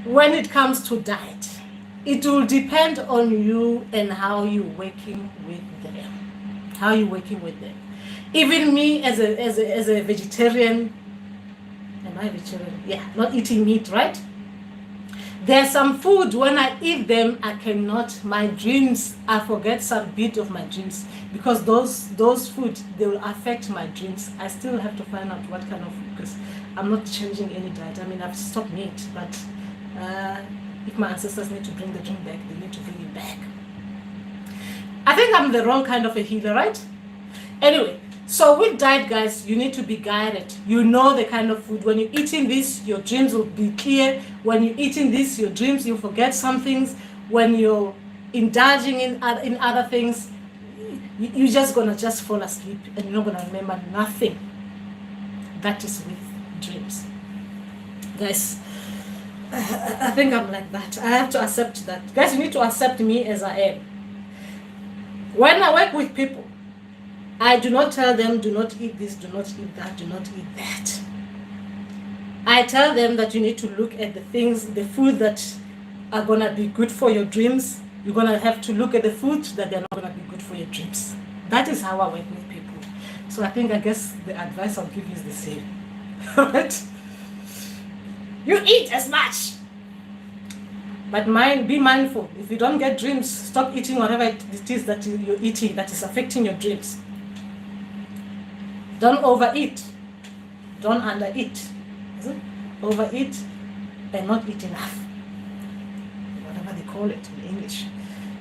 when it comes to diet, it will depend on you and how you're working with them. How you're working with them. Even me as a vegetarian, am I vegetarian? Yeah, not eating meat, right? There's some food, when I eat them, I cannot, my dreams, I forget some bit of my dreams, because those food, they will affect my dreams. I still have to find out what kind of food, because I'm not changing any diet. I mean, I've stopped meat, but if my ancestors need to bring the dream back, they need to bring it back. I think I'm the wrong kind of a healer, right? Anyway, so with diet, guys, you need to be guided. You know the kind of food. When you're eating this, your dreams will be clear. When you're eating this, your dreams, you forget some things. When you're indulging in other things, you're just going to just fall asleep and you're not going to remember nothing. That is with dreams. Guys, I think I'm like that. I have to accept that. Guys, you need to accept me as I am. When I work with people, I do not tell them, do not eat this, do not eat that, do not eat that. I tell them that you need to look at the things, the food that are going to be good for your dreams. You're going to have to look at the food that they're not going to be good for your dreams. That is how I work with people. So I guess the advice I'll give you is the same. Right? You eat as much. But be mindful. If you don't get dreams, stop eating whatever it is that you're eating that is affecting your dreams. Don't overeat. Don't undereat. Overeat and not eat enough. Whatever they call it in English.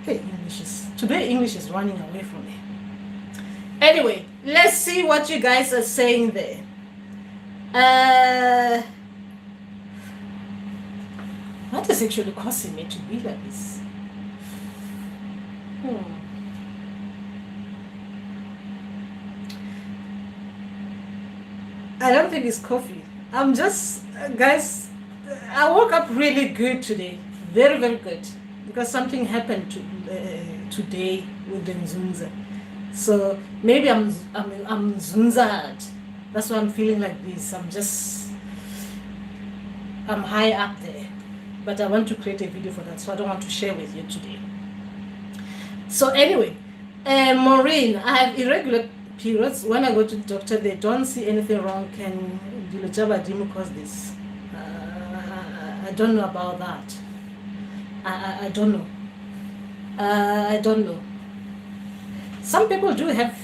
Hey, today English is running away from me. Anyway, let's see what you guys are saying there. What is actually causing me to be like this? I don't think it's coffee. I'm just, guys, I woke up really good today. Very, very good. Because something happened today with the nzunza. So maybe I'm nzunza'd. That's why I'm feeling like this. I'm high up there. But I want to create a video for that, so I don't want to share with you today. So anyway, Maureen, I have irregular periods. When I go to the doctor, they don't see anything wrong. Can Dilojaba cause this? I don't know about that. I don't know. I don't know. Some people do have,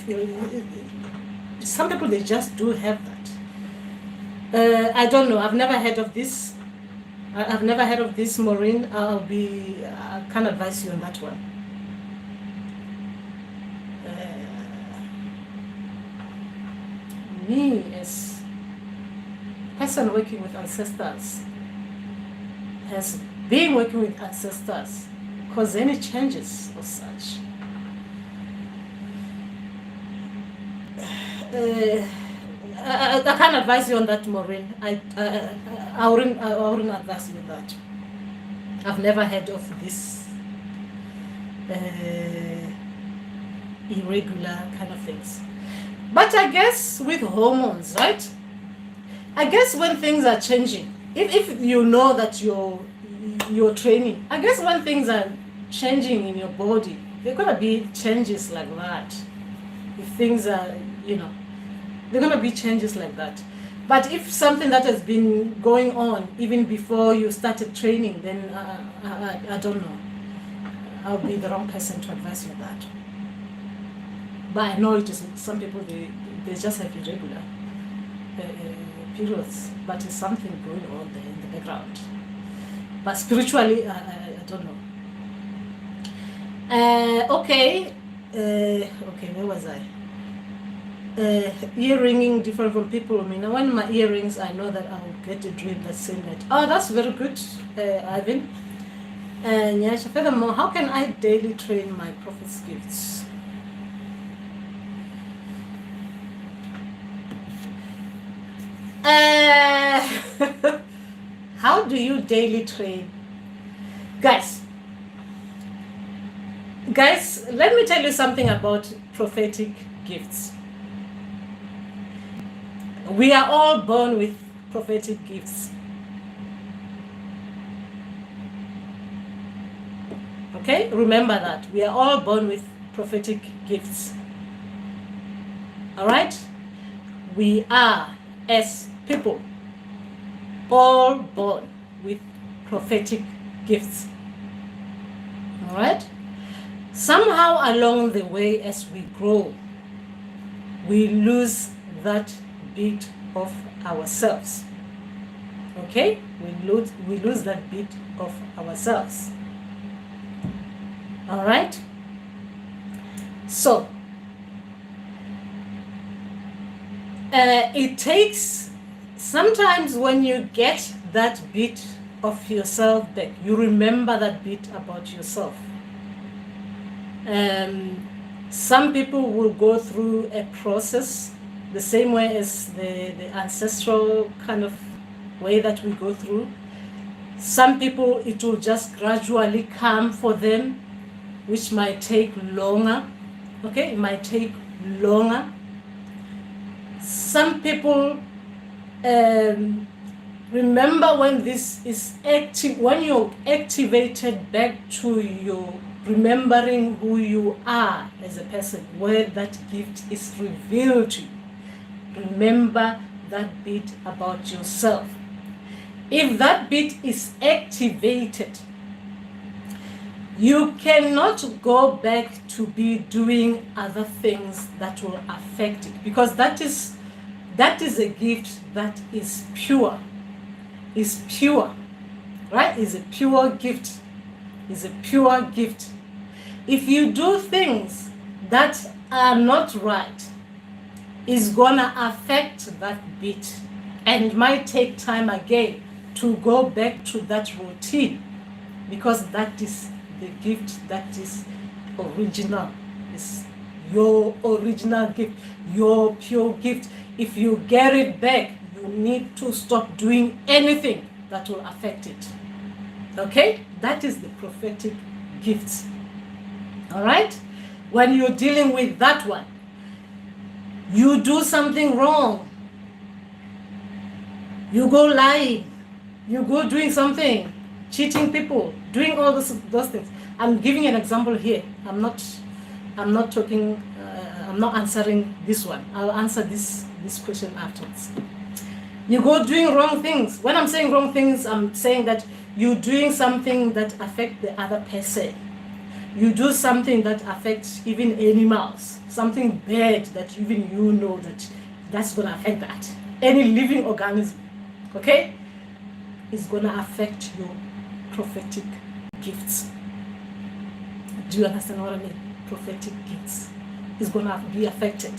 some people they just do have that. I don't know. I've never heard of this. I've never heard of this, Maureen. I can't advise you on that one. Me as person working with ancestors has been working with ancestors cause any changes or such. I can't advise you on that, Maureen. I wouldn't advise you that. I've never heard of this irregular kind of things. But I guess with hormones, right? I guess when things are changing, if you know that you're training, I guess when things are changing in your body, there are gonna be changes like that. If things are, there are gonna be changes like that. But if something that has been going on even before you started training, then I don't know. I'll be the wrong person to advise you that. But I know it is some people they just have irregular periods, but it's something going on there in the background. But spiritually, I don't know. Okay, where was I? Ear ringing different from people. I mean, when my earrings, I know that I will get a dream that same night. Oh, that's very good, Ivan. And furthermore, how can I daily train my prophet's gifts? How do you daily train? Guys, let me tell you something about prophetic gifts. We are all born with prophetic gifts. Okay? Remember that. We are all born with prophetic gifts. Alright? We are, as people, all born with prophetic gifts. Alright? Somehow along the way, as we grow, we lose that bit of ourselves. Okay? We lose that bit of ourselves. Alright? So, it takes, sometimes when you get that bit of yourself back, you remember that bit about yourself. Some people will go through a process the same way as the ancestral kind of way that we go through. Some people, it will just gradually come for them, which might take longer. Okay, it might take longer. Some people remember when this is active, when you're activated back to your remembering who you are as a person, where that gift is revealed to you. Remember that bit about yourself. If that bit is activated, you cannot go back to be doing other things that will affect it, because that is a gift that is pure. Is pure, right? Is a pure gift. Is a pure gift. If you do things that are not right, it's gonna affect that bit, and it might take time again to go back to that routine, because that is the gift that is original. It's your original gift, your pure gift. If you get it back, you need to stop doing anything that will affect it. Okay? That is the prophetic gifts. All right? When you're dealing with that one, you do something wrong, you go lying, you go doing something, cheating people, doing all those things. I'm giving an example here. I'm not talking. I'm not answering this one. I'll answer this question afterwards. You go doing wrong things. When I'm saying wrong things, I'm saying that you're doing something that affects the other person. You do something that affects even animals. Something bad that even you know that that's gonna affect that. Any living organism, okay, is gonna affect your prophetic gifts. Do you understand what I mean? Prophetic gifts is gonna be affected.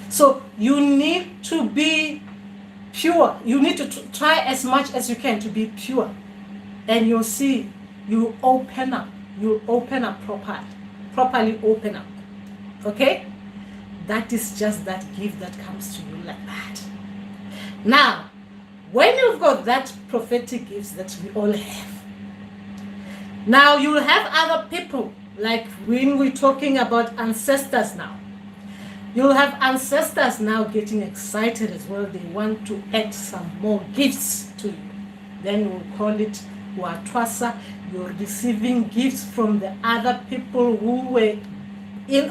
So you need to be pure. You need to try as much as you can to be pure, and you'll see you open up. You open up properly open up. Okay? That is just that gift that comes to you like that. Now, when you've got that prophetic gifts that we all have, now you'll have other people, like when we're talking about ancestors now. You'll have ancestors now getting excited as well. They want to add some more gifts to you. Then we'll call it thwasa. You're receiving gifts from the other people who were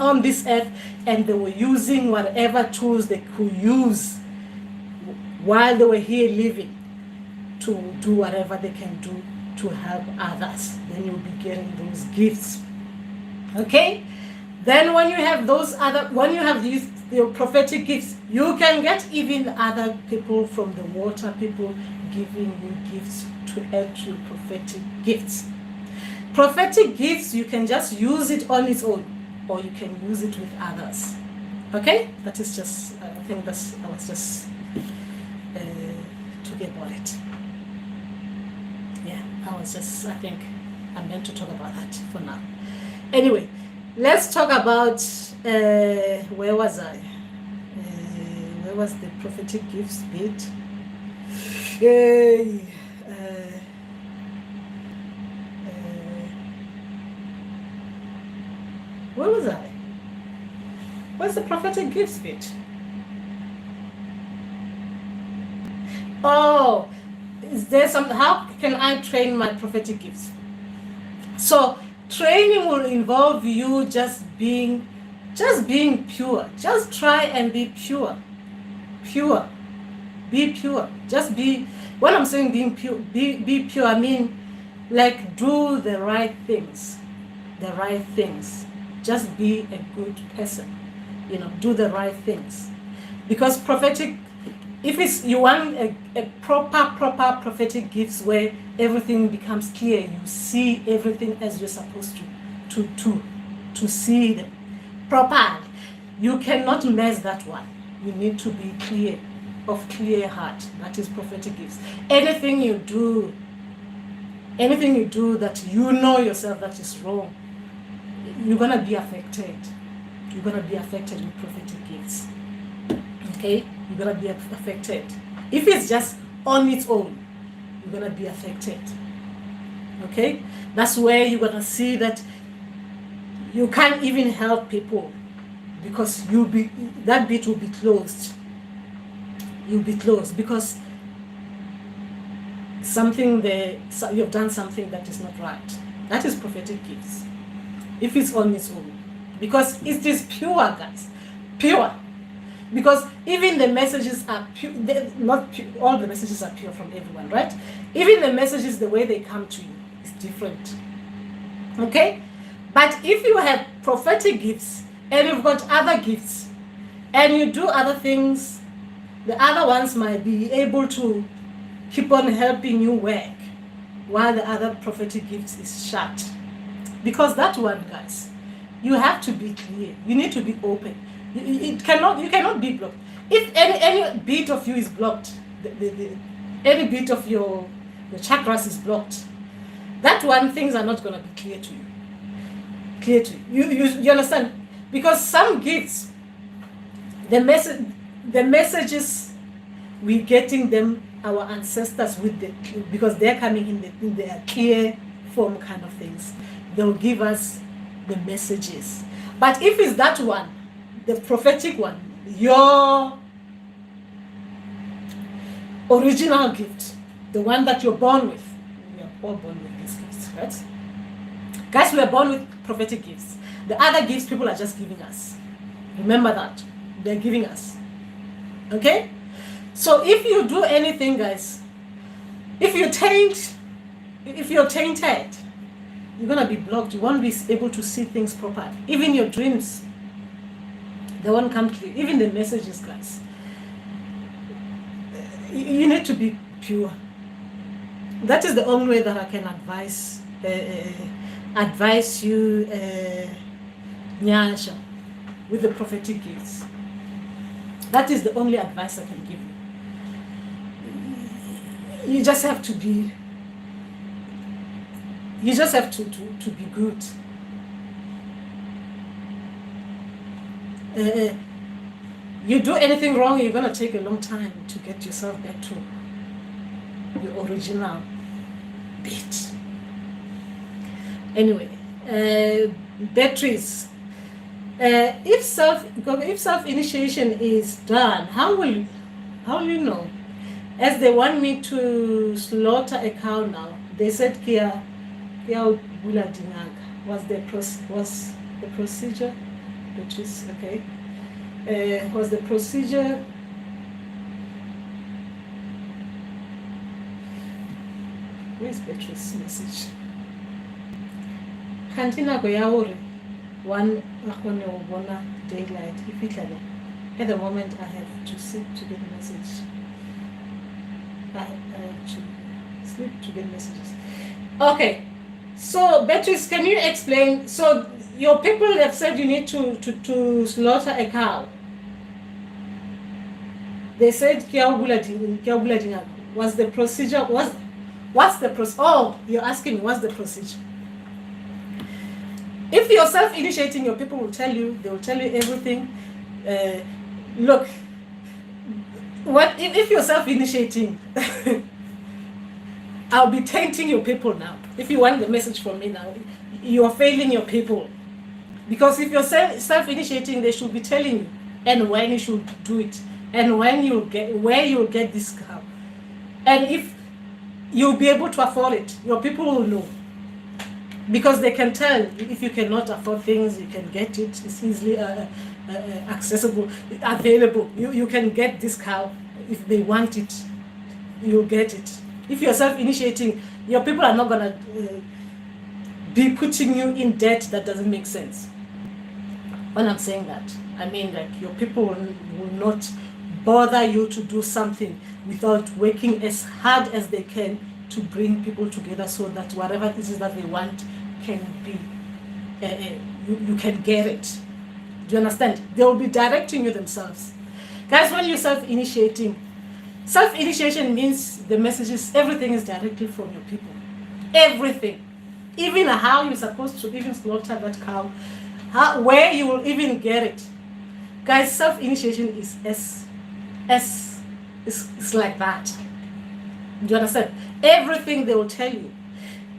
on this earth, and they were using whatever tools they could use while they were here living to do whatever they can do to help others. Then you'll be getting those gifts. Okay? Then when you have these prophetic gifts, you can get even other people from the water, people giving you gifts to add to your prophetic gifts. Prophetic gifts, you can just use it on its own, or you can use it with others. Okay? That is just, I think I was just talking about it. Yeah, I think I meant to talk about that for now. Anyway, let's talk about, where was I? Where was the prophetic gifts bit? Where was I? Where's the prophetic gifts bit? Oh, is there something? How can I train my prophetic gifts? So training will involve you just being pure. Just try and be pure. Pure. Be pure. Just be. When I'm saying being pure, be pure, I mean like do the right things. The right things. Just be a good person. Do the right things. Because prophetic, if you want a proper prophetic gifts where everything becomes clear, you see everything as you're supposed to see them properly. You cannot mess that one. You need to be clear, of clear heart. That is prophetic gifts. Anything you do that you know yourself that is wrong, you're gonna be affected. You're gonna be affected with prophetic gifts. Okay? You're gonna be affected. If it's just on its own, you're gonna be affected. Okay? That's where you're gonna see that you can't even help people, because that bit will be closed. You'll be closed because you've done something that is not right. That is prophetic gifts. if it's on its own, because it is pure, guys, pure. Because even the messages are pure, not pure, all the messages are pure from everyone, right? Even the messages, the way they come to you is different. Okay? But if you have prophetic gifts and you've got other gifts and you do other things, the other ones might be able to keep on helping you work while the other prophetic gifts is shut. Because that one, guys, you have to be clear. You need to be open. You cannot be blocked. If any bit of you is blocked, any bit of your chakras is blocked, that one, things are not going to be clear to you. Clear to you. You understand? Because some gifts, the messages, we're getting them, our ancestors, because they're coming in their clear form kind of things. They'll give us the messages. But if it's that one, the prophetic one, your original gift, the one that you're born with, we are all born with these gifts, right? Guys, we are born with prophetic gifts. The other gifts people are just giving us. Remember that. They're giving us. Okay? So if you do anything, guys, if you're tainted, you're going to be blocked. You won't be able to see things properly. Even your dreams, they won't come clear. Even the messages, guys. You need to be pure. That is the only way that I can advise you, Nyasha, with the prophetic gifts. That is the only advice I can give you. You just have to be. You just have to be good. You do anything wrong, you're going to take a long time to get yourself back to your original bit. Anyway, batteries. If self-initiation is done, how will you know? As they want me to slaughter a cow now, they said Kia Bula Dinaga was the procedure, which is okay. Was the procedure where's Beatrice's message? Cantina Goyauri one Bona daylight. If it at the moment I have to sleep to get message. I have to sleep to get messages. Okay. So Beatrice, can you explain? So your people have said you need to slaughter a cow. They said was the procedure, what's the procedure? Oh, you're asking what's the procedure? If you're self-initiating, your people will tell you, they will tell you everything. Look, what if you're self-initiating? I'll be tainting your people now. If you want the message from me now, you are failing your people. Because if you're self-initiating, they should be telling you and when you should do it and where you'll get this cow. And if you'll be able to afford it, your people will know. Because they can tell if you cannot afford things, you can get it. It's easily accessible, available. You can get this cow. If they want it, you'll get it. If you're self-initiating, your people are not going to be putting you in debt that doesn't make sense. When I'm saying that, I mean like your people will not bother you to do something without working as hard as they can to bring people together so that whatever it is that they want can be, you can get it. Do you understand? They will be directing you themselves. Guys, when you're self-initiation means the messages, everything is directly from your people. Everything. Even how you're supposed to even slaughter that cow, where you will even get it. Guys, self-initiation is it's like that. Do you understand? Everything they will tell you,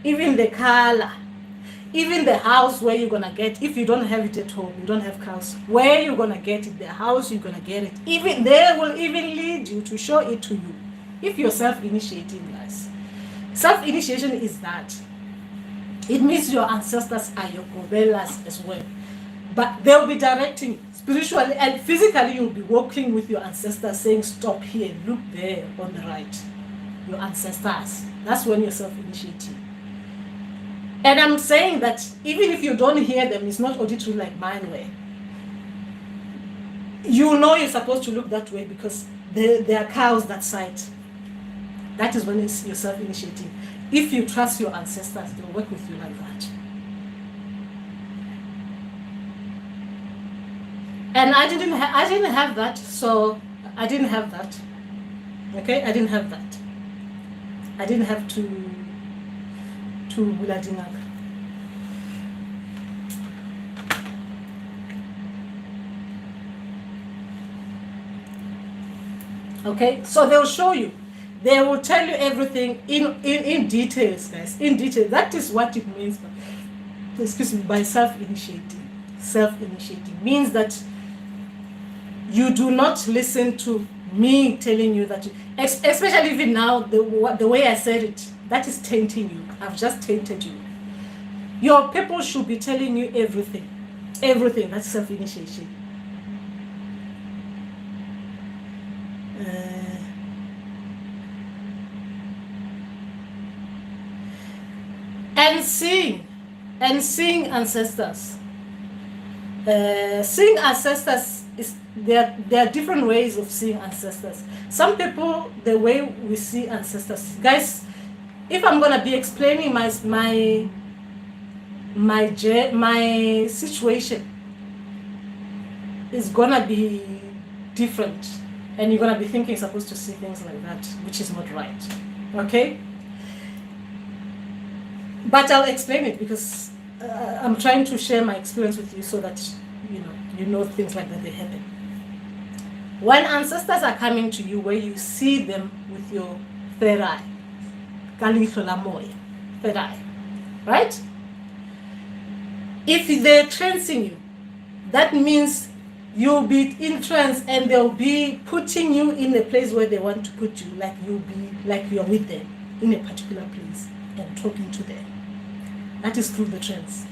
even the color, even the house where you're gonna get. If you don't have it at home, you don't have cows, where you're gonna get it, the house you're gonna get it. Even they will even lead you to show it to you. If you're self-initiating, guys, self-initiation is that. It means your ancestors are your gobelas as well. But they'll be directing spiritually and physically. You'll be walking with your ancestors saying, stop here, look there on the right. Your ancestors. That's when you're self-initiating. And I'm saying that even if you don't hear them, it's not auditory like mine way. You know you're supposed to look that way because there are cows that side. That is when you're self-initiating. If you trust your ancestors, they'll work with you like that. And I didn't have that, so I didn't have that. Okay, I didn't have that. I didn't have to buladinaga. Okay, so they'll show you. They will tell you everything in details, guys. In detail. That is what it means by self-initiating. Self-initiating means that you do not listen to me telling you that, especially even now, the way I said it, that is tainting you. I've just tainted you. Your people should be telling you everything. Everything. That's self-initiation. And seeing ancestors. Seeing ancestors there are different ways of seeing ancestors. Some people, the way we see ancestors, guys, if I'm gonna be explaining my situation, is gonna be different, and you're gonna be thinking you're supposed to see things like that, which is not right. Okay. But I'll explain it because I'm trying to share my experience with you so that you know things like that they happen. When ancestors are coming to you, where you see them with your third eye, third eye, right? If they're trancing you, that means you'll be in trance and they'll be putting you in a place where they want to put you, like you're with them in a particular place and talking to them. That is through the trance.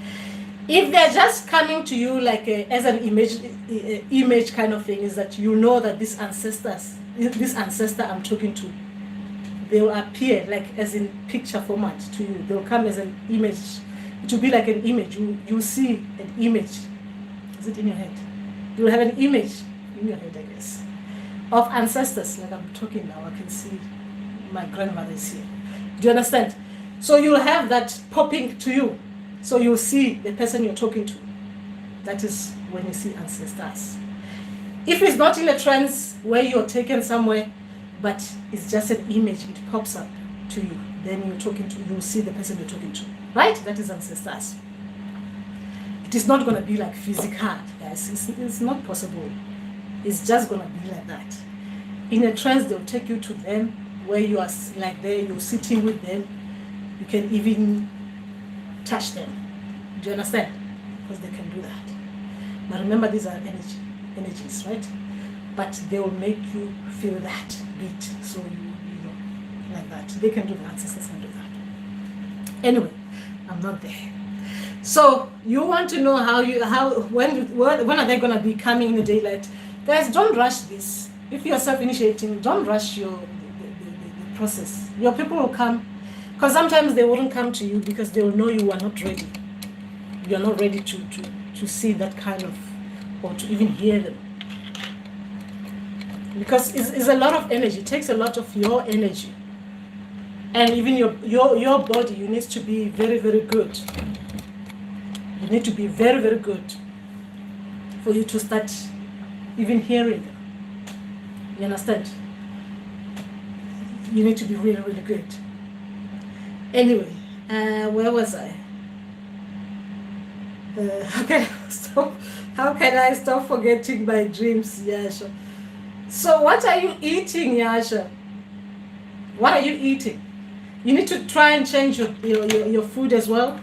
If they're just coming to you like as an image kind of thing, is that you know that this ancestor I'm talking to, they will appear like as in picture format to you. They'll come as an image. It will be like an image. You see an image. Is it in your head? You will have an image in your head, I guess, of ancestors. Like I'm talking now, I can see my grandmother is here. Do you understand? So you'll have that popping to you. So you'll see the person you're talking to. That is when you see ancestors. If it's not in a trance where you're taken somewhere, but it's just an image, it pops up to you. Then you'll see the person you're talking to. Right? That is ancestors. It is not going to be like physical, guys. It's not possible. It's just going to be like that. In a trance, they'll take you to them where you are like there, you're sitting with them. You can even touch them. Do you understand? Because they can do that. But remember, these are energies, right? But they will make you feel that beat. So you know, like that. They can do that. Ancestors can do that. Anyway, I'm not there. So you want to know when are they gonna be coming in the daylight? Guys, don't rush this. If you're self-initiating, don't rush the process. Your people will come. Because sometimes they wouldn't come to you because they will know you are not ready. You are not ready to see that kind of, or to even hear them. Because it's a lot of energy. It takes a lot of your energy. And even your body, you need to be very, very good. You need to be very, very good for you to start even hearing them. You understand? You need to be really, really good. Anyway, where was I? How can I stop forgetting my dreams, Yasha? So what are you eating, Yasha? What are you eating? You need to try and change your food as well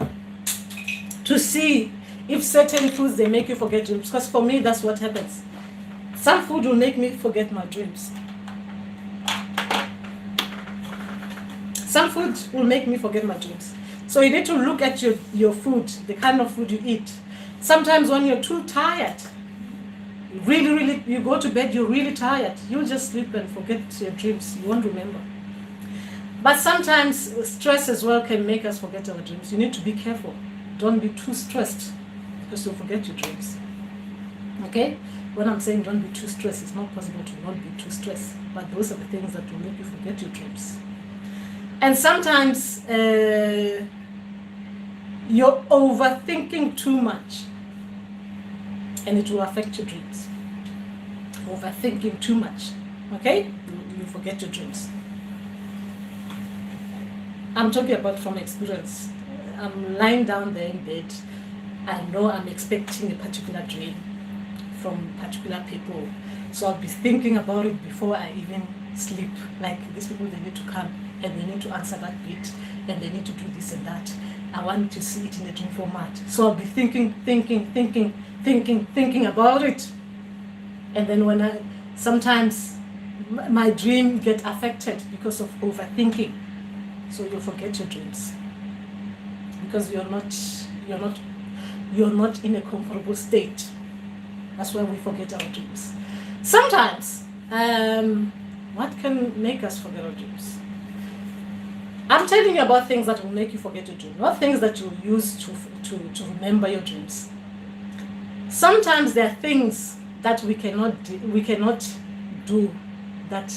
to see if certain foods, they make you forget dreams. Because for me, that's what happens. Some food will make me forget my dreams. Some food will make me forget my dreams. So you need to look at your food, the kind of food you eat. Sometimes when you're too tired, really, you go to bed, you're really tired, you'll just sleep and forget your dreams. You won't remember. But sometimes stress as well can make us forget our dreams. You need to be careful. Don't be too stressed because you'll forget your dreams. Okay? When I'm saying don't be too stressed, it's not possible to not be too stressed. But those are the things that will make you forget your dreams. And sometimes you're overthinking too much and it will affect your dreams. Overthinking too much. Okay? You forget your dreams. I'm talking about from experience. I'm lying down there in bed. I know I'm expecting a particular dream from particular people. So I'll be thinking about it before I even sleep. Like, these people, they need to come and they need to answer that bit and they need to do this and that. I want to see it in a dream format. So I'll be thinking about it. And then when sometimes my dream get affected because of overthinking. So you'll forget your dreams because you're not in a comfortable state. That's why we forget our dreams. Sometimes, what can make us forget our dreams? I'm telling you about things that will make you forget your dream, not things that you'll use to remember your dreams. Sometimes there are things that we cannot do that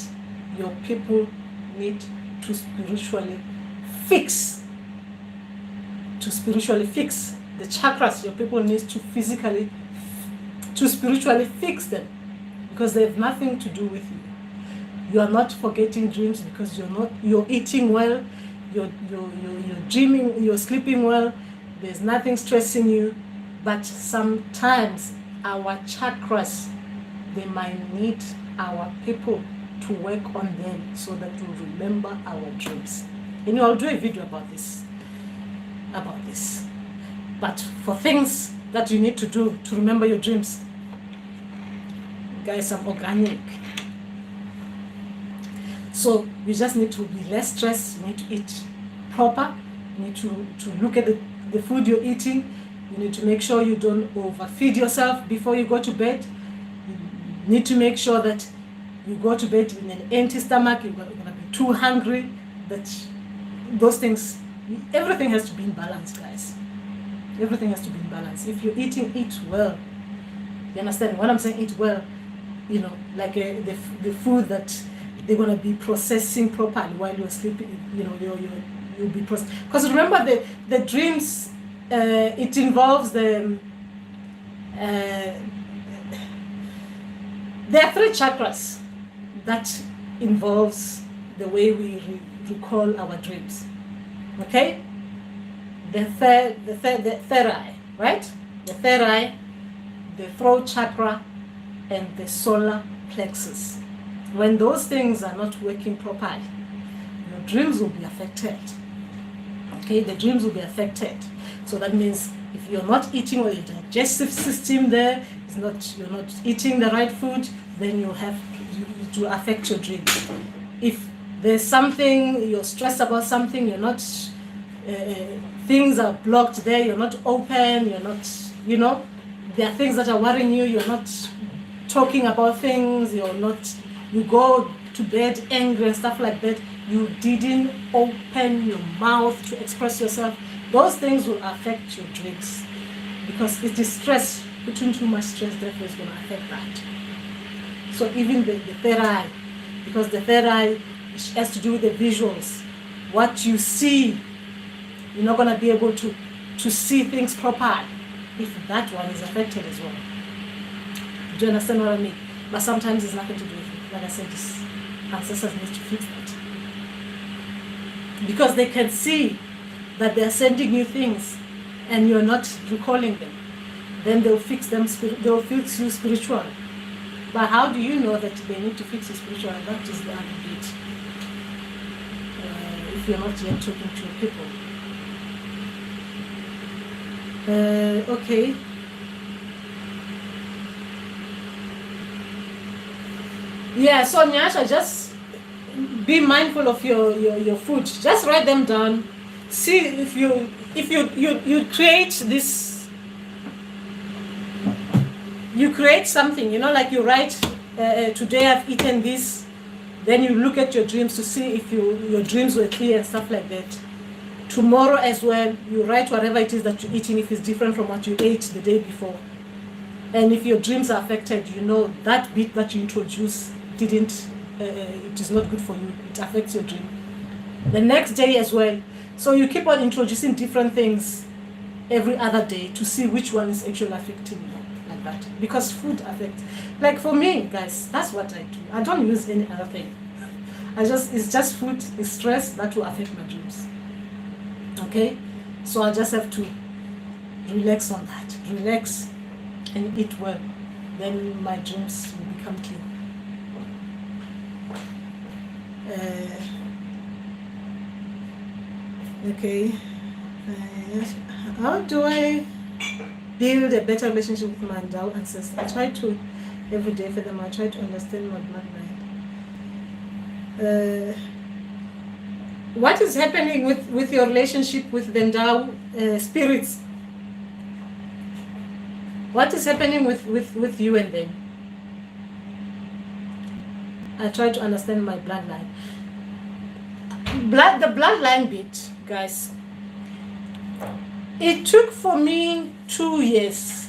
your people need to spiritually fix. To spiritually fix the chakras, your people need to spiritually fix them because they have nothing to do with you. You are not forgetting dreams because you're eating well, you're dreaming, you're sleeping well, there's nothing stressing you. But sometimes our chakras, they might need our people to work on them so that we remember our dreams. You know, I'll do a video about this. But for things that you need to do to remember your dreams, guys, I'm organic. So you just need to be less stressed. You need to eat proper. You need to look at the food you're eating. You need to make sure you don't overfeed yourself before you go to bed. You need to make sure that you go to bed with an empty stomach. You're going to be too hungry. Those things, everything has to be in balance, guys. Everything has to be in balance. If you're eating, eat well. You understand? When I'm saying eat well, you know, like the food that they're going to be processing properly while you're sleeping, you know, you'll be processing. Because remember, the dreams, it involves there are 3 chakras that involves the way we recall our dreams. Okay? The third eye, right? The third eye, the throat chakra, and the solar plexus. When those things are not working properly, your dreams will be affected. Okay, the dreams will be affected. So that means if you're not eating well, your digestive system there is not, you're not eating the right food, then you have to affect your dreams. If there's something, you're stressed about something, you're not, things are blocked there, you're not open, you're not, you know, there are things that are worrying you, you're not talking about things, you go to bed angry and stuff like that, you didn't open your mouth to express yourself, those things will affect your dreams because it is stress, putting too much stress, therefore is going to affect that. So even the third eye, because the third eye has to do with the visuals, what you see, you're not going to be able to see things properly if that one is affected as well. Do you understand what I mean? But sometimes it's nothing to do with it. Like I said, ancestors need to fix that. Because they can see that they're sending you things and you're not recalling them. Then they'll fix them, they'll fix you spiritually. But how do you know that they need to fix you spiritually? That is the other bit. If you're not yet talking to your people. Okay. Yeah, so Nyasha, just be mindful of your food. Just write them down. see if you create this, you create something, you know, like you write, today I've eaten this, then you look at your dreams to see if your dreams were clear and stuff like that. Tomorrow as well, you write whatever it is that you're eating, if it's different from what you ate the day before. And if your dreams are affected, you know that bit that you introduce didn't, it is not good for you. It affects your dream. The next day as well. So you keep on introducing different things every other day to see which one is actually affecting you, like that. Because food affects. Like for me, guys, that's what I do. I don't use any other thing. It's just food, it's stress that will affect my dreams. Okay? So I just have to relax on that. Relax and eat well. Then my dreams will become clear. Okay. How do I build a better relationship with my Mandawe ancestors? I try to every day for them. I try to understand my bloodline. What is happening with your relationship with the Mandawe spirits? What is happening with you and them? I try to understand my bloodline. The bloodline bit, guys. It took for me 2 years.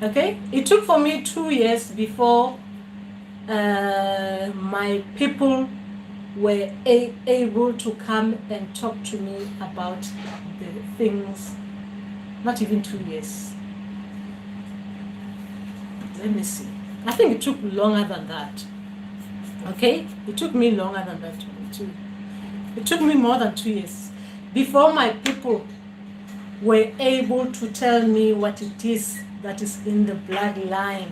Okay? It took for me 2 years before my people were able to come and talk to me about the things. Not even 2 years. Let me see. I think it took longer than that. Okay? It took me longer than that too. It took me more than 2 years before my people were able to tell me what it is that is in the bloodline,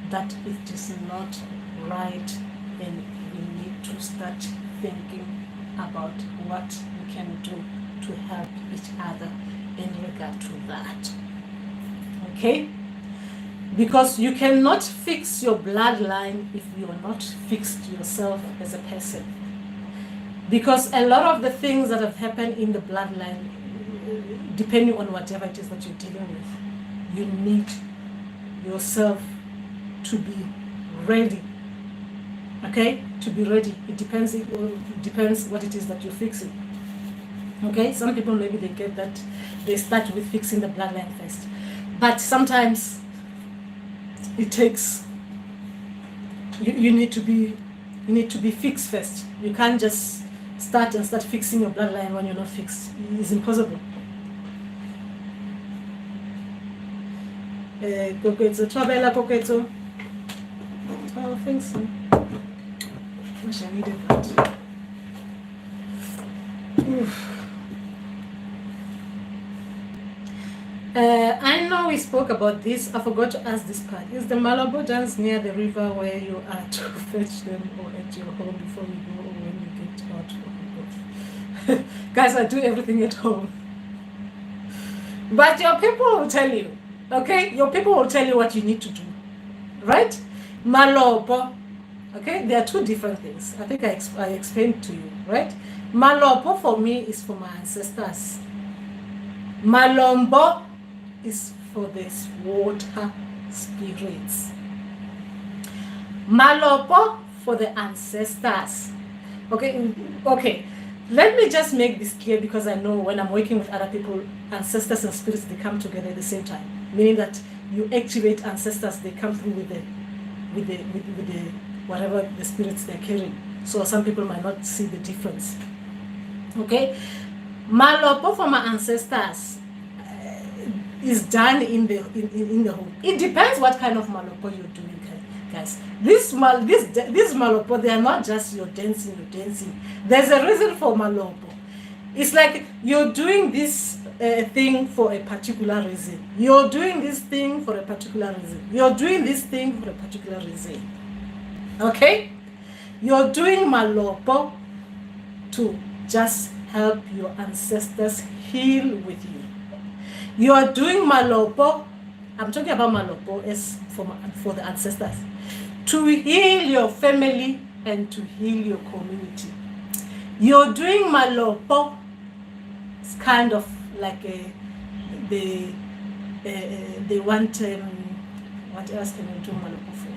that it is not right, and we need to start thinking about what we can do to help each other in regard to that. Okay? Because you cannot fix your bloodline if you are not fixed yourself as a person. Because a lot of the things that have happened in the bloodline, depending on whatever it is that you're dealing with, you need yourself to be ready. Okay? To be ready. It depends what it is that you're fixing. Okay? Some people maybe they get that, they start with fixing the bloodline first. But sometimes it takes, you need to be fixed first. You can't just start fixing your bloodline when you're not fixed. It's impossible. Koketso, Trabela Koketso. Oh, thanks. Wish I needed that. I know we spoke about this. I forgot to ask this part. Is the malopo dance near the river where you are to fetch them, or at your home before you go, or when you get out from the boat? Guys, I do everything at home. But your people will tell you, okay? Your people will tell you what you need to do, right? Malopo, okay? There are two different things. I think I explained to you, right? Malopo for me is for my ancestors. Malombo is for the water spirits. Malopo for the ancestors. Okay. Let me just make this clear, because I know when I'm working with other people, ancestors and spirits, they come together at the same time. Meaning that you activate ancestors, they come through with the whatever the spirits they're carrying. So some people might not see the difference. Okay? Malopo for my ancestors is done in the home. It depends what kind of malopo you're doing, guys. This malopo, they are not just you're dancing. There's a reason for malopo. It's like you're doing this thing for a particular reason. You're doing this thing for a particular reason. You're doing this thing for a particular reason. Okay? You're doing malopo to just help your ancestors heal with you. You are doing malopo, I'm talking about malopo as for the ancestors, to heal your family and to heal your community. You're doing malopo it's kind of like they want, what else can we do malopo for?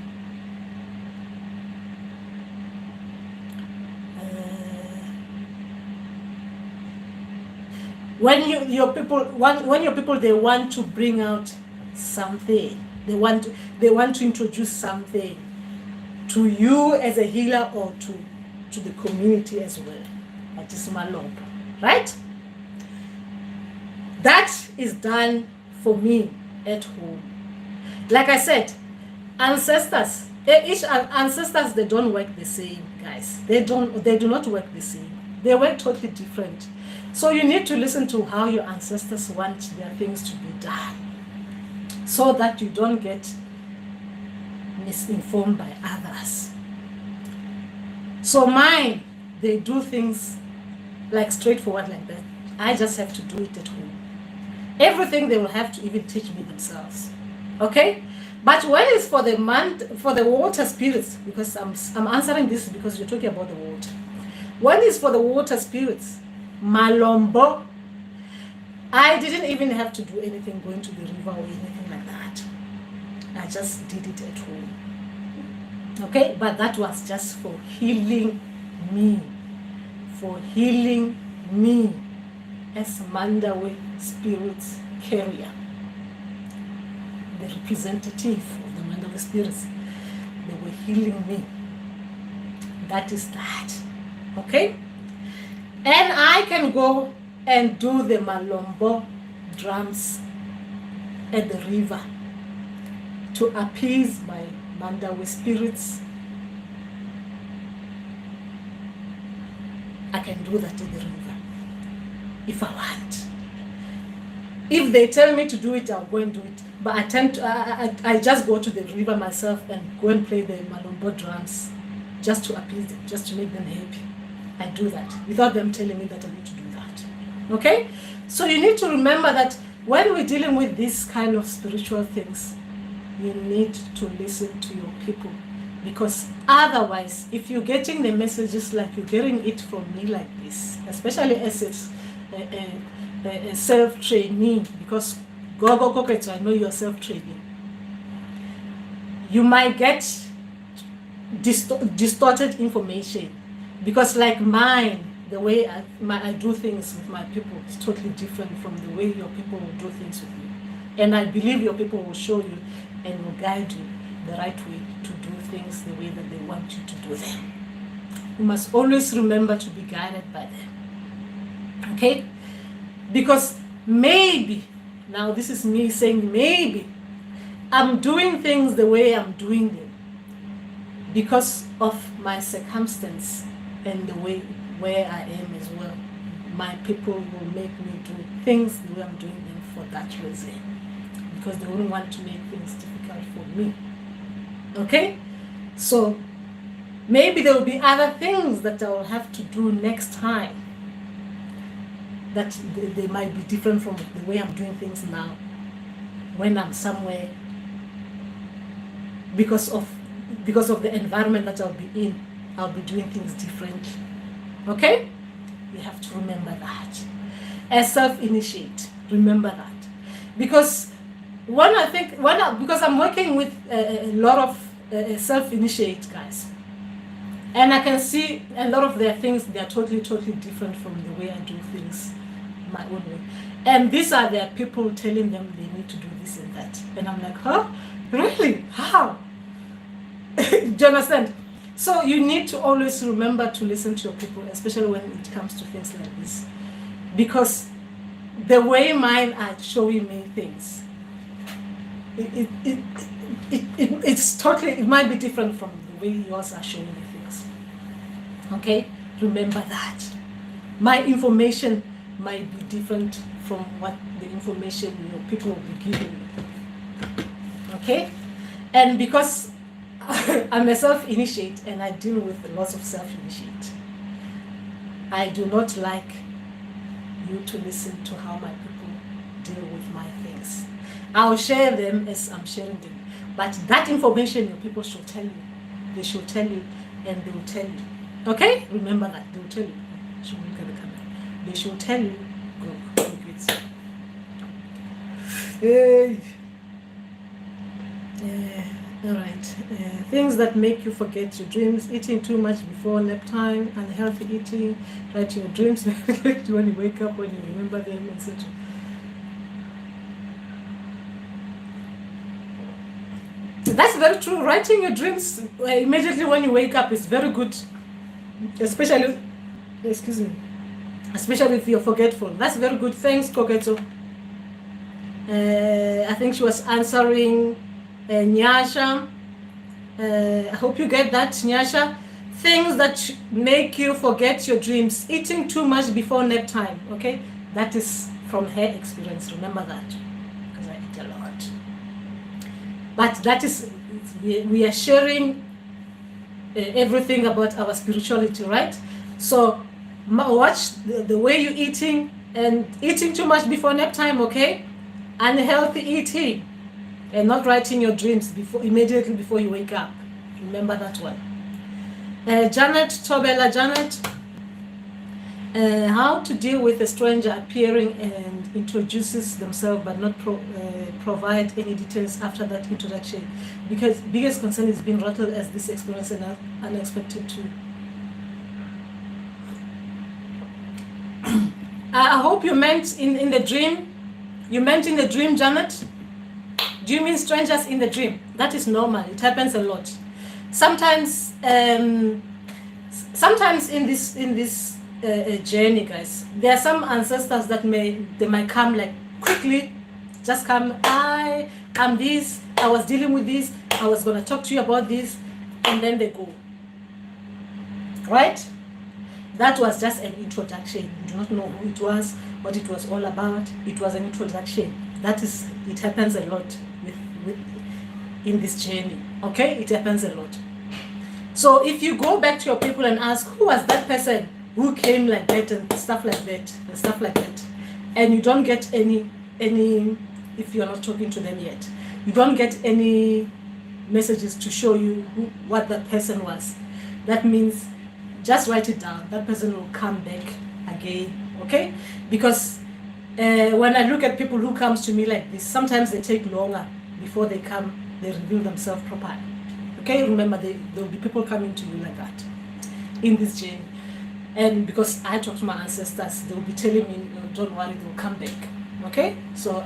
When your people they want to bring out something, they want to introduce something to you as a healer or to the community as well. That is malopo, right? That is done for me at home. Like I said, ancestors, each ancestors, they don't work the same, guys. They do not work the same. They work totally different. So you need to listen to how your ancestors want their things to be done, so that you don't get misinformed by others. So mine, they do things like straightforward like that. I just have to do it at home. Everything they will have to even teach me themselves. Okay? But when it's for the water spirits, because I'm answering this because you're talking about the water. When it's for the water spirits, malombo, I didn't even have to do anything going to the river or anything like that. I just did it at home. Okay? But that was just for healing me. For healing me as Mandawe spirits carrier. The representative of the Mandawe spirits. They were healing me. That is that. Okay? And I can go and do the malombo drums at the river to appease my Mandawe spirits. I can do that in the river if I want. If they tell me to do it, I'll go and do it. But I just go to the river myself and go and play the malombo drums just to appease them, just to make them happy. I do that without them telling me that I need to do that. Okay? So you need to remember that when we're dealing with these kind of spiritual things, you need to listen to your people. Because otherwise, if you're getting the messages like you're getting it from me like this, especially as a self-training, because go, I know you're self-training, you might get distorted information. Because like mine, the way I do things with my people is totally different from the way your people will do things with you. And I believe your people will show you and will guide you the right way to do things the way that they want you to do them. You must always remember to be guided by them. Okay? Because maybe, now this is me saying maybe, I'm doing things the way I'm doing them because of my circumstance and the way where I am as well. My people will make me do things the way I'm doing them for that reason. Because they wouldn't want to make things difficult for me. Okay? So maybe there will be other things that I will have to do next time that they might be different from the way I'm doing things now when I'm somewhere because of the environment that I'll be in. I'll be doing things differently. Okay? You have to remember that. As self-initiate, remember that. Because because I'm working with a lot of self-initiate guys, and I can see a lot of their things, they are totally different from the way I do things my own way. And these are their people telling them they need to do this and that. And I'm like, huh? Really? How? Do you understand? So you need to always remember to listen to your people, especially when it comes to things like this. Because the way mine are showing me things, it's totally, it might be different from the way yours are showing me things. Okay? Remember that. My information might be different from what the information your people will be giving you. Okay? And because I'm a self-initiate and I deal with lots of self-initiate, I do not like you to listen to how my people deal with my things. I'll share them as I'm sharing them. But that information your people should tell you. They should tell you and they will tell you. Okay? Remember that. They will tell you. They should tell you. Go. Hey. All right. Things that make you forget your dreams: eating too much before nap time, unhealthy eating, writing your dreams when you wake up, when you remember them, etc. That's very true. Writing your dreams immediately when you wake up is very good, especially, excuse me, especially if you're forgetful. That's very good. Thanks, Koketo. I think she was answering Nyasha. I hope you get that, Nyasha. Things that make you forget your dreams: eating too much before nap time. Okay, that is from her experience. Remember that, because I eat a lot. But that is, we are sharing everything about our spirituality, right? So watch the way you're eating, and eating too much before nap time. Okay, unhealthy eating, and not writing your dreams immediately before you wake up. Remember that one. Janet Tobela, Janet, how to deal with a stranger appearing and introduces themselves but not provide any details after that introduction, because biggest concern is being rattled as this experience and unexpected too. I hope you meant in the dream. You meant in the dream, Janet? Do you mean strangers in the dream? That is normal. It happens a lot. Sometimes in this journey, guys, there are some ancestors that might come like quickly, just come. I'm this. I was dealing with this. I was gonna talk to you about this, and then they go. Right? That was just an introduction. You do not know who it was, what it was all about. It was an introduction. It happens a lot with in this journey. Okay, it happens a lot. So if you go back to your people and ask, who was that person who came like that and stuff like that, and you don't get any, if you're not talking to them yet, you don't get any messages to show you what that person was, that means just write it down. That person will come back again. Okay, because when I look at people who comes to me like this, sometimes they take longer before they come, they reveal themselves properly. Okay, remember, there will be people coming to you like that in this journey. And because I talk to my ancestors, they will be telling me, don't worry, they will come back. Okay, so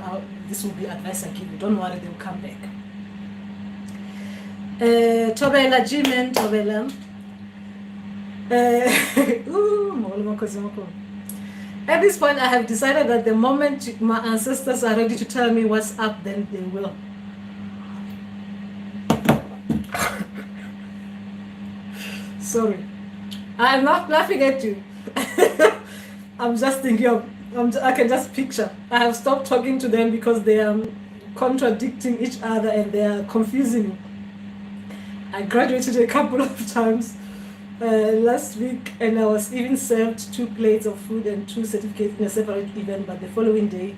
this will be advice I give you. Don't worry, they will come back. Tobela Jimen, Tobela. At this point, I have decided that the moment my ancestors are ready to tell me what's up, then they will. Sorry, I'm not laughing at you. I'm just thinking I can just picture. I have stopped talking to them because they are contradicting each other and they are confusing me. I graduated a couple of times last week, and I was even served 2 plates of food and 2 certificates in a separate event, but the following day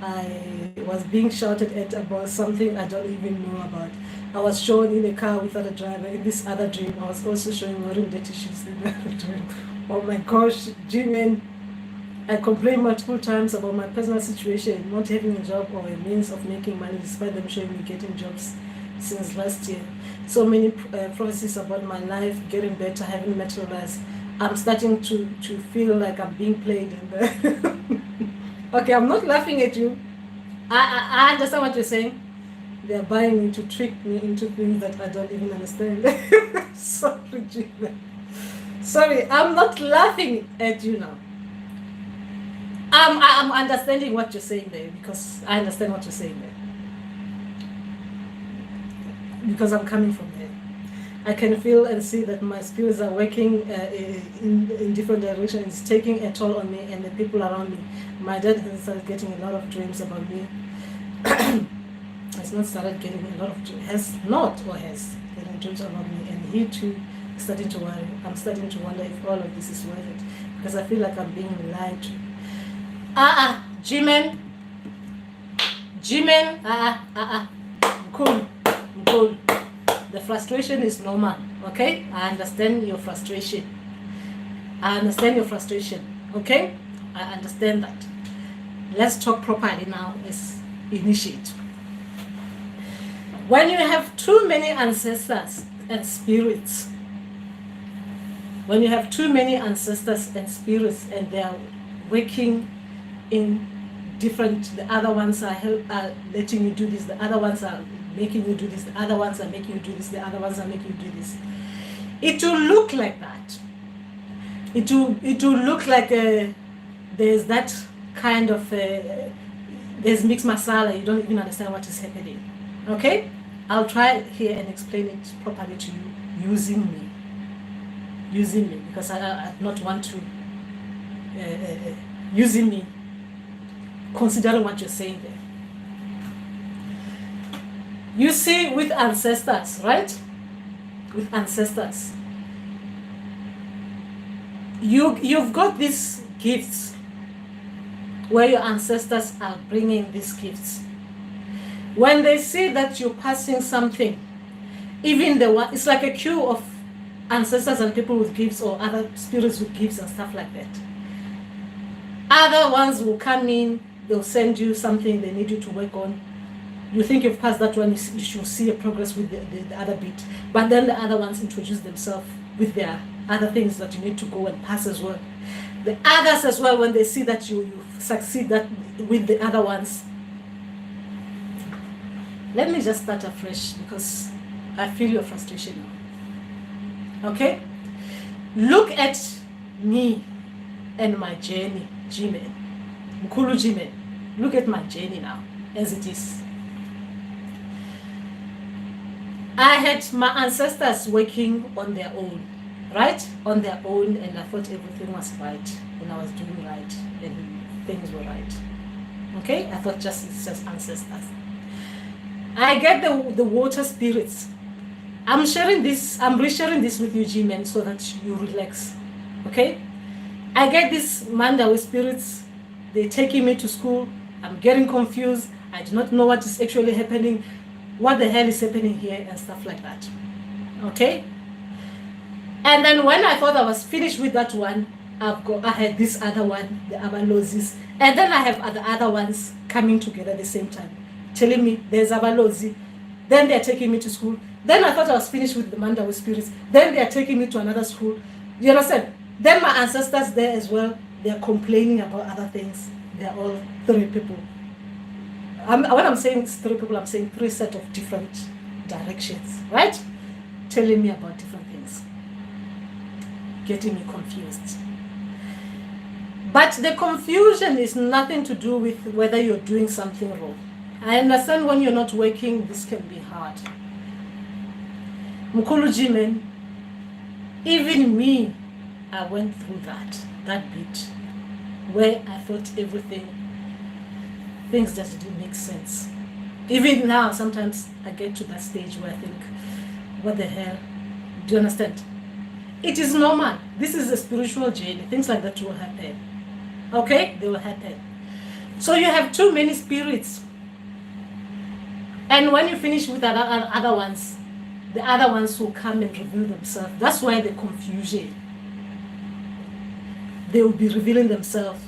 I was being shouted at about something I don't even know about. I was shown in a car without a driver. In this other dream, I was also showing wearing dirty shoes in the other dream. Oh my gosh, Jimin, I complained multiple times about my personal situation, not having a job or a means of making money, despite them showing me getting jobs since last year. So many prophecies about my life getting better, having materialized. I'm starting to feel like I'm being played. Okay, I'm not laughing at you. I understand what you're saying. They're buying me to trick me into things that I don't even understand. Sorry, Gina. Sorry, I'm not laughing at you now. I'm understanding what you're saying there, because I understand what you're saying there. Because I'm coming from there. I can feel and see that my spirits are working in different directions. It's taking a toll on me and the people around me. My dad has started getting a lot of dreams about me. Has not started getting a lot of dreams. Has getting dreams about me, and he too is starting to worry. I'm starting to wonder if all of this is worth it, because I feel like I'm being lied to. Jimen, cool. The frustration is normal, okay? I understand your frustration. Okay? I understand that. Let's talk properly now. initiate. When you have too many ancestors and spirits, when you have too many ancestors and spirits and they are working in different, the other ones are letting you do this, the other ones are making you do this, the other ones are making you do this, the other ones are making you do this. It will look like that. It will look like there's that kind of, there's mixed masala, you don't even understand what is happening. Okay? I'll try here and explain it properly to you using me, because I do not want to, using me, considering what you're saying there. You see, with ancestors, right? With ancestors, you've got these gifts where your ancestors are bringing these gifts. When they see that you're passing something, even the one, it's like a queue of ancestors and people with gifts or other spirits with gifts and stuff like that. Other ones will come in, they'll send you something they need you to work on. You think you've passed that one, you should see a progress with the other bit. But then the other ones introduce themselves with their other things that you need to go and pass as well. The others as well, when they see that you succeed that with the other ones. Let me just start afresh because I feel your frustration now. Okay? Look at me and my journey, G-Man. Mkulu G-Man. Look at my journey now, as it is. I had my ancestors working on their own, right? On their own, and I thought everything was right, and I was doing right, and things were right. Okay? I thought it's just ancestors. I get the water spirits. I'm resharing this with you, G-Man, so that you relax. Okay? I get these Mandawe spirits. They're taking me to school. I'm getting confused. I do not know what is actually happening. What the hell is happening here and stuff like that. Okay? And then when I thought I was finished with that one, I had this other one, the Amadlozis. And then I have the other ones coming together at the same time, telling me there's Amadlozi. Then they're taking me to school. Then I thought I was finished with the Mandawe spirits. Then they're taking me to another school. You understand? Then my ancestors there as well, they're complaining about other things. They're all three people. When I'm saying three people, I'm saying three sets of different directions, right? Telling me about different things. Getting me confused. But the confusion is nothing to do with whether you're doing something wrong. I understand when you're not working, this can be hard. Mkulu G-Man, even me, I went through that bit where I thought things just didn't make sense. Even now, sometimes I get to that stage where I think, what the hell? Do you understand? It is normal. This is a spiritual journey. Things like that will happen. Okay? They will happen. So you have too many spirits. And when you finish with other ones, the other ones will come and reveal themselves. That's why the confusion. They will be revealing themselves.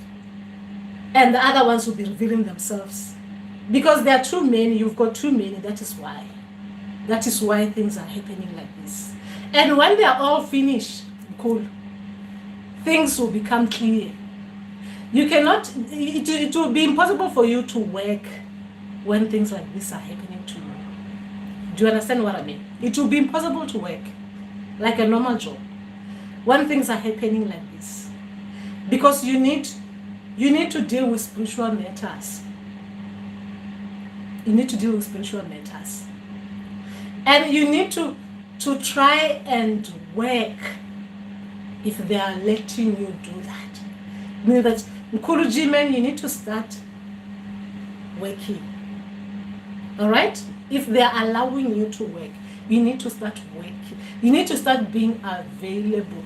And the other ones will be revealing themselves. Because there are too many, you've got too many, that is why. That is why things are happening like this. And when they are all finished, cool, things will become clear. You cannot, it will be impossible for you to work when things like this are happening to you. Do you understand what I mean? It will be impossible to work like a normal job when things are happening like this. Because you need to deal with spiritual matters. You need to deal with spiritual matters. And you need to try and work if they are letting you do that. Meaning that, Mkulu G-Man, you need to start working. Alright? If they are allowing you to work, you need to start working. You need to start being available.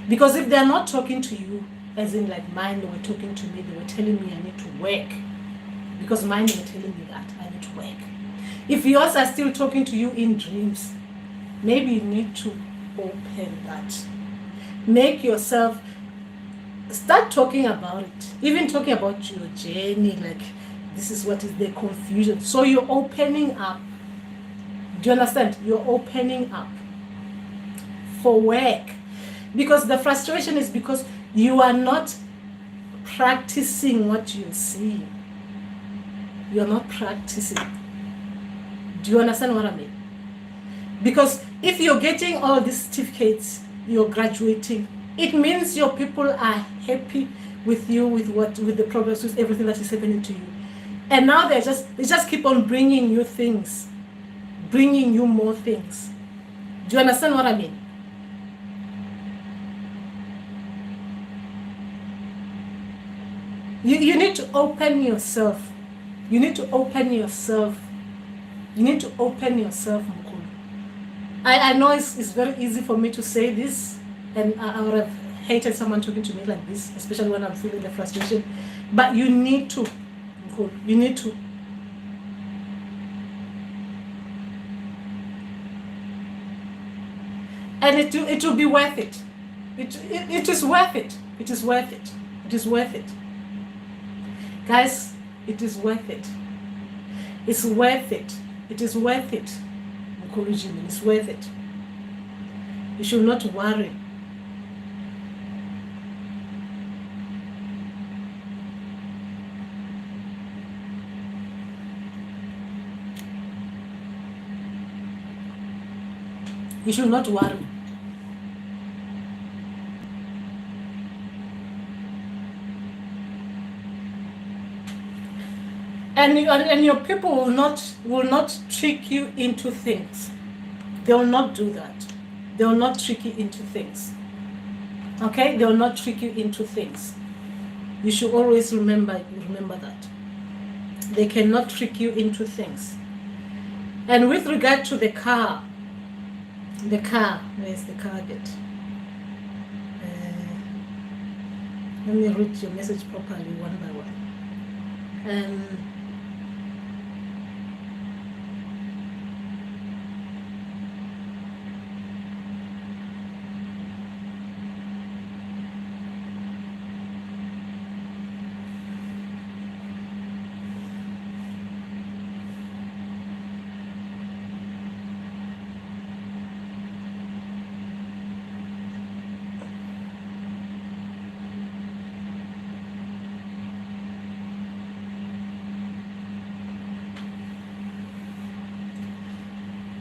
Because if they're not talking to you, as in like mine, they were talking to me, they were telling me I need to work. Because mine were telling me that I need to work. If yours are still talking to you in dreams, maybe you need to open that. Make yourself start talking about it. Even talking about your journey, like this is what is the confusion. So you're opening up. Do you understand? You're opening up for work. Because the frustration is because you are not practicing what you see. You're not practicing. Do you understand what I mean? Because if you're getting all these certificates, you're graduating, it means your people are happy with you, with the progress, with everything that is happening to you. And now they just keep on bringing you things, bringing you more things. Do you understand what I mean? You need to open yourself. You need to open yourself. You need to open yourself, Mukulu. I know it's very easy for me to say this, and I would have hated someone talking to me like this, especially when I'm feeling the frustration. But you need to, Mukulu, you need to. And it will be worth it. It is worth it. It is worth it. It is worth it. Guys, it is worth it. It's worth it. It is worth it. It's worth it. You should not worry. You should not worry. And your people will not trick you into things. They will not do that. They will not trick you into things. Okay? They will not trick you into things. You should always remember that. They cannot trick you into things. And with regard to the car, where's the car get? Let me read your message properly one by one.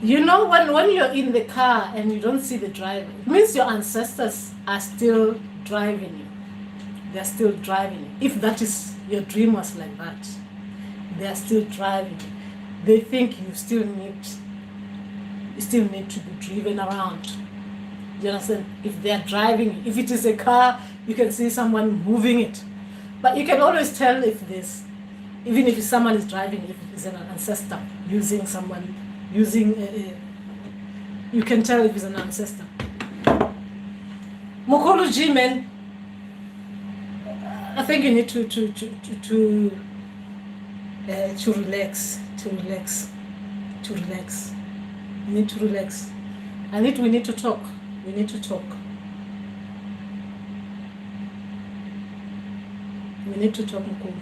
You know, when you're in the car and you don't see the driver, it means your ancestors are still driving you. They're still driving you. If that is your dream was like that, they are still driving you. They think you still need to be driven around. You understand? If they are driving you, if it is a car, you can see someone moving it. But you can always tell even if someone is driving, if it's an ancestor you can tell if it's an ancestor. Mokology, man, I think you need to relax. You need to relax. We need to talk. We need to talk. We need to talk, Mokolo.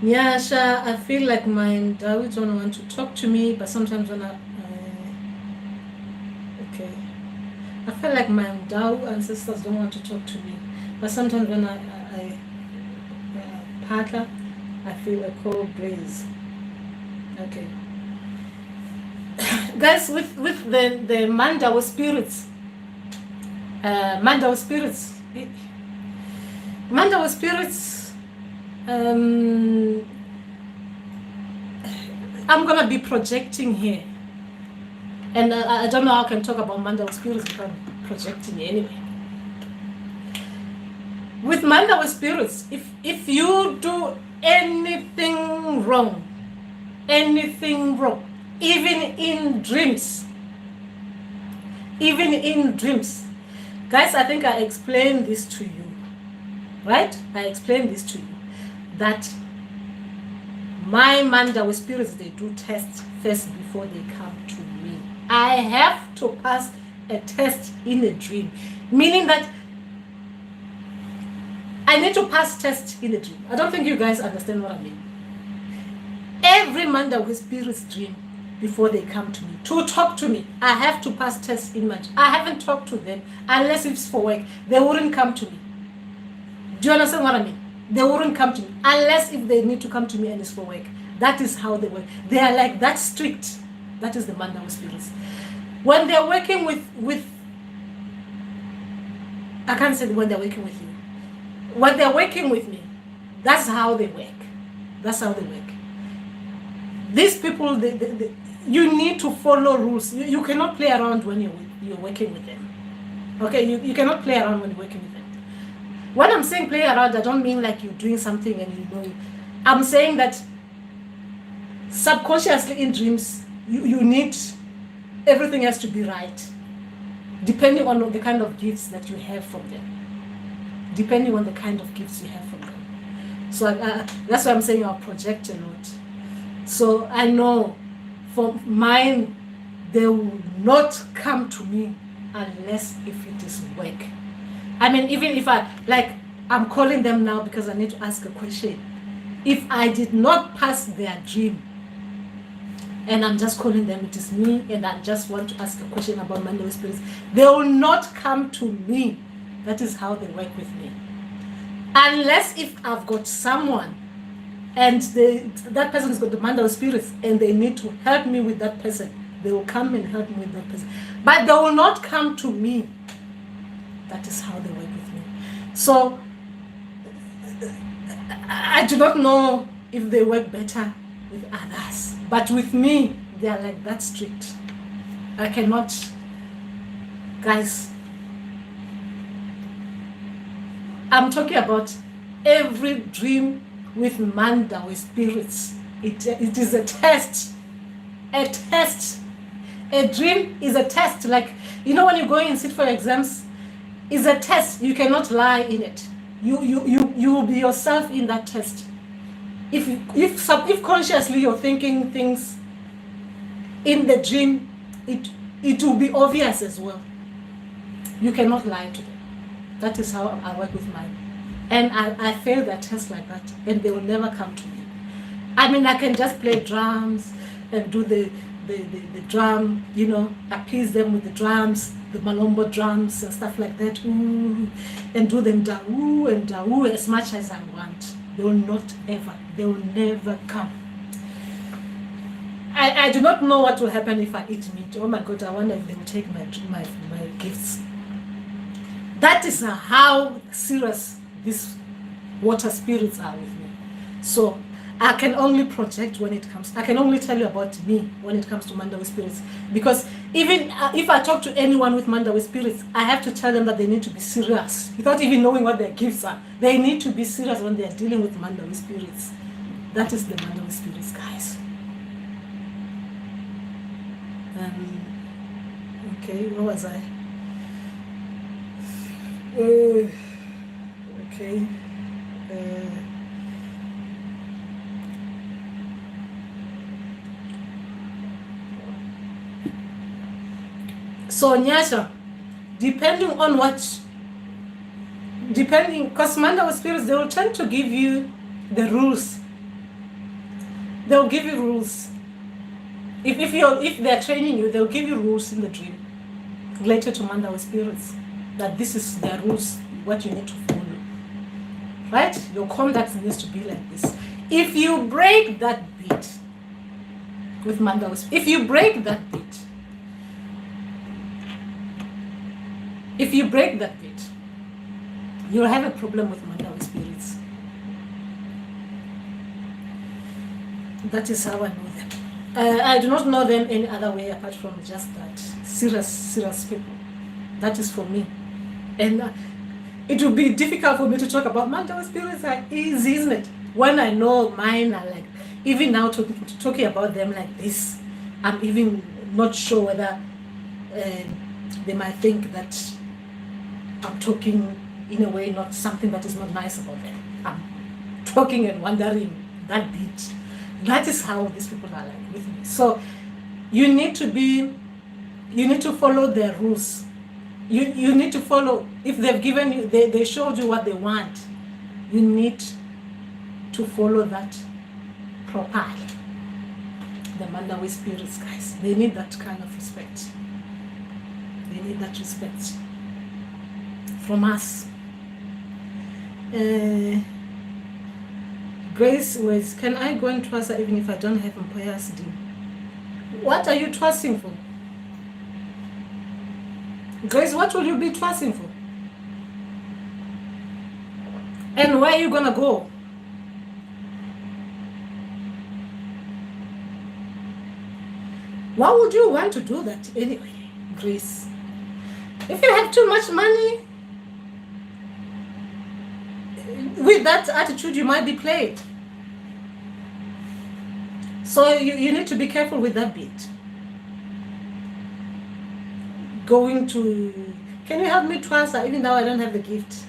Nyasha, I feel like my Mandawe don't want to talk to me, but sometimes when I feel like my Mandawe ancestors don't want to talk to me, but sometimes when I partner, I feel a cold breeze. Okay. Guys, with the Mandawe spirits, Mandawe spirits, I'm gonna be projecting here, and I don't know how I can talk about Mandawe spirits if I'm projecting anyway. With Mandawe spirits, if you do anything wrong, even in dreams, guys, I think I explained this to you, right? I explained this to you, that my Mandawe spirits, they do tests first before they come to me. I have to pass a test in a dream. Meaning that I need to pass test in a dream. I don't think you guys understand what I mean. Every Mandawe spirits dream before they come to me to talk to me. I have to pass tests in my dream. I haven't talked to them unless it's for work. They wouldn't come to me. Do you understand what I mean? They wouldn't come to me unless if they need to come to me and it's for work. That is how they work. They are like that strict. That is the Mandawe spirits. When they're working with I can't say when they're working with you. When they're working with me, that's how they work. That's how they work. These people, you need to follow rules. You cannot play around when you're working with them. Okay, you cannot play around when you're working with them. When I'm saying play around, I don't mean like you're doing something and you know. I'm saying that subconsciously in dreams, you need, everything has to be right. Depending on the kind of gifts that you have from them. Depending on the kind of gifts you have from them. So that's why I'm saying I'll project a lot. So I know for mine, they will not come to me unless if it is work. I mean, even if I'm calling them now because I need to ask a question. If I did not pass their dream, and I'm just calling them, it is me, and I just want to ask a question about Mandawe spirits, they will not come to me. That is how they work with me. Unless if I've got someone and that person has got the Mandawe spirits and they need to help me with that person, they will come and help me with that person. But they will not come to me. That is how they work with me. So I do not know if they work better with others. But with me, they are like that strict. I cannot, guys, I'm talking about every dream with Mandawe spirits. It is a test. A test. A dream is a test. Like, you know when you go and sit for exams, it's a test. You cannot lie in it. You will be yourself in that test. If consciously you're thinking things in the dream, it will be obvious as well. You cannot lie to them. That is how I work with mine. And I fail that test like that, and they will never come to me. I mean, I can just play drums and do the drum, you know, appease them with the drums, the malombo drums and stuff like that, ooh, and do them da-ooh and da-ooh as much as I want. They will not ever, they will never come. I do not know what will happen if I eat meat. Oh my God, I wonder if they will take my gifts. That is how serious these water spirits are with me. So I can only project when it comes. I can only tell you about me when it comes to Mandawe spirits. Because even if I talk to anyone with Mandawe spirits, I have to tell them that they need to be serious. Without even knowing what their gifts are. They need to be serious when they are dealing with Mandawe spirits. That is the Mandawe spirits, guys. Okay, where was I? Okay. So Nyasha, depending on because Mandawe spirits, they will tend to give you the rules. They will give you rules. If they're training you, they'll give you rules in the dream related to Mandawe spirits. That this is their rules, what you need to follow. Right? Your conduct needs to be like this. If you break that beat with Mandawe, if you break that beat, you'll have a problem with Mandawe spirits. That is how I know them. I do not know them any other way apart from just that. Serious people. That is for me. And it would be difficult for me to talk about Mandawe spirits. Are easy, isn't it? When I know mine are like, even now talking about them like this, I'm even not sure whether they might think that I'm talking in a way, not something that is not nice about them. I'm talking and wondering that bit. That is how these people are like with me. So you need to be You need to follow their rules. You need to follow. If they've given you, they showed you what they want, you need to follow that properly. The Mandawe spirits, guys, they need that kind of respect. They need that respect from us. Grace was, can I go and thwasa even if I don't have Mpayasdi? What are you trusting for? Grace, what will you be trusting for? And where are you gonna go? Why would you want to do that anyway, Grace? If you have too much money, with that attitude you might be played. So you need to be careful with that bit. Going to, can you help me thwasa even though I don't have the gift?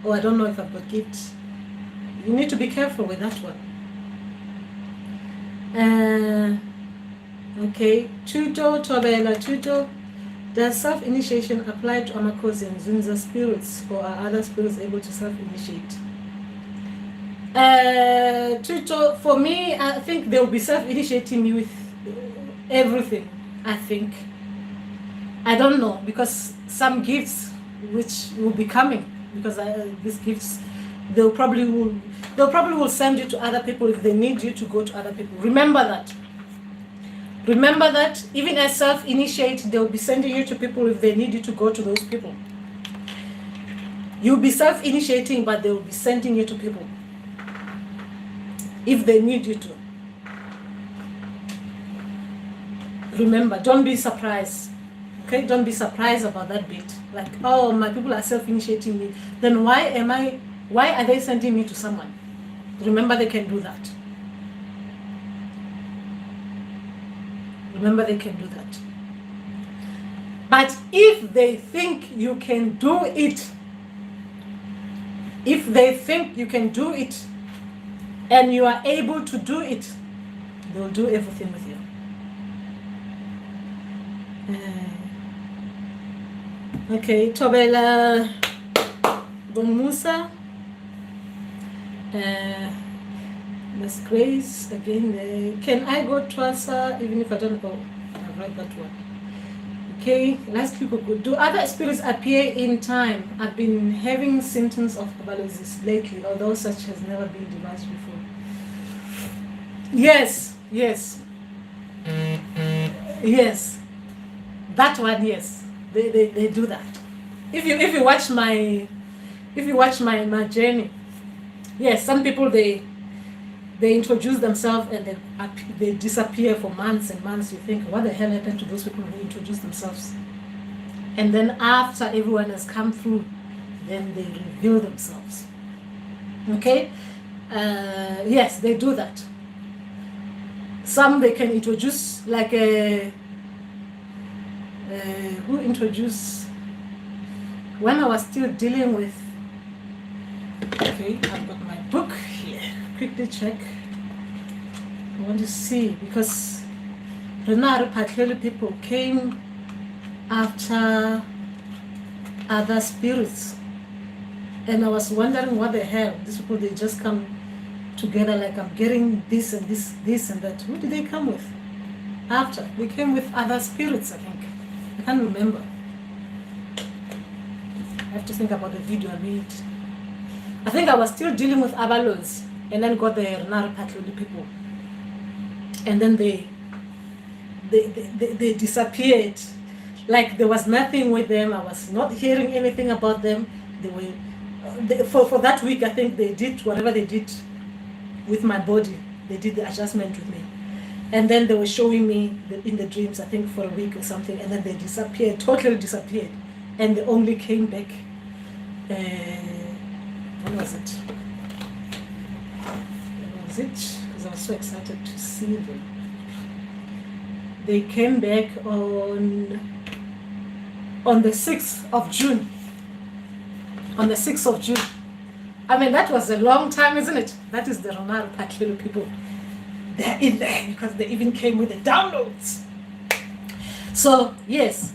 Or I don't know if I've got gifts. You need to be careful with that one. Okay, Tuto, Tobela, Tuto. Does self-initiation apply to Amakhosi and nzunza spirits, or are other spirits able to self-initiate? Tuto, for me, I think they'll be self-initiating me with everything, I think. I don't know, because some gifts which will be coming, because these gifts, they'll probably will send you to other people if they need you to go to other people. Remember that. Remember that even as self-initiate, they'll be sending you to people if they need you to go to those people. You'll be self-initiating, but they'll be sending you to people if they need you to. Remember, don't be surprised. Okay, don't be surprised about that bit. Like, oh, my people are self-initiating me. Then why are they sending me to someone? Remember, they can do that. Remember, they can do that. But if they think you can do it, if they think you can do it, and you are able to do it, they'll do everything with you. Okay, Tobela Bomusa, Miss Grace, again, can I go thwasa even if I don't go? I've read that one. Okay, last people could do other spirits appear in time. I've been having symptoms of Amadlozi lately, although such has never been devised before. Yes, yes. Yes. That one, yes. They do that. If you watch my journey, yes, some people they introduce themselves and they disappear for months and months. You think, what the hell happened to those people who introduced themselves? And then after everyone has come through, then they reveal themselves. Okay? Yes, they do that. Some they can introduce like a who introduced when I was still dealing with. Okay, I've got my book here. Quickly check. I want to see because Renari people came after other spirits, and I was wondering what the hell these people, they just come together like I'm getting this and this and that. Who did they come with? After they came with other spirits, I think. I can't remember. I have to think about the video I made. I think I was still dealing with Amadlozi and then got the Renari people, and then they disappeared. Like there was nothing with them. I was not hearing anything about them. They were for that week. I think they did whatever they did with my body. They did the adjustment with me, and then they were showing me in the dreams. I think for a week or something, and then they disappeared, totally disappeared, and they only came back. When was it? When was it? Because I was so excited to see them. They came back on the 6th of June. On the 6th of June. I mean, that was a long time, isn't it? That is the Renari people. They're in there because they even came with the downloads. So yes,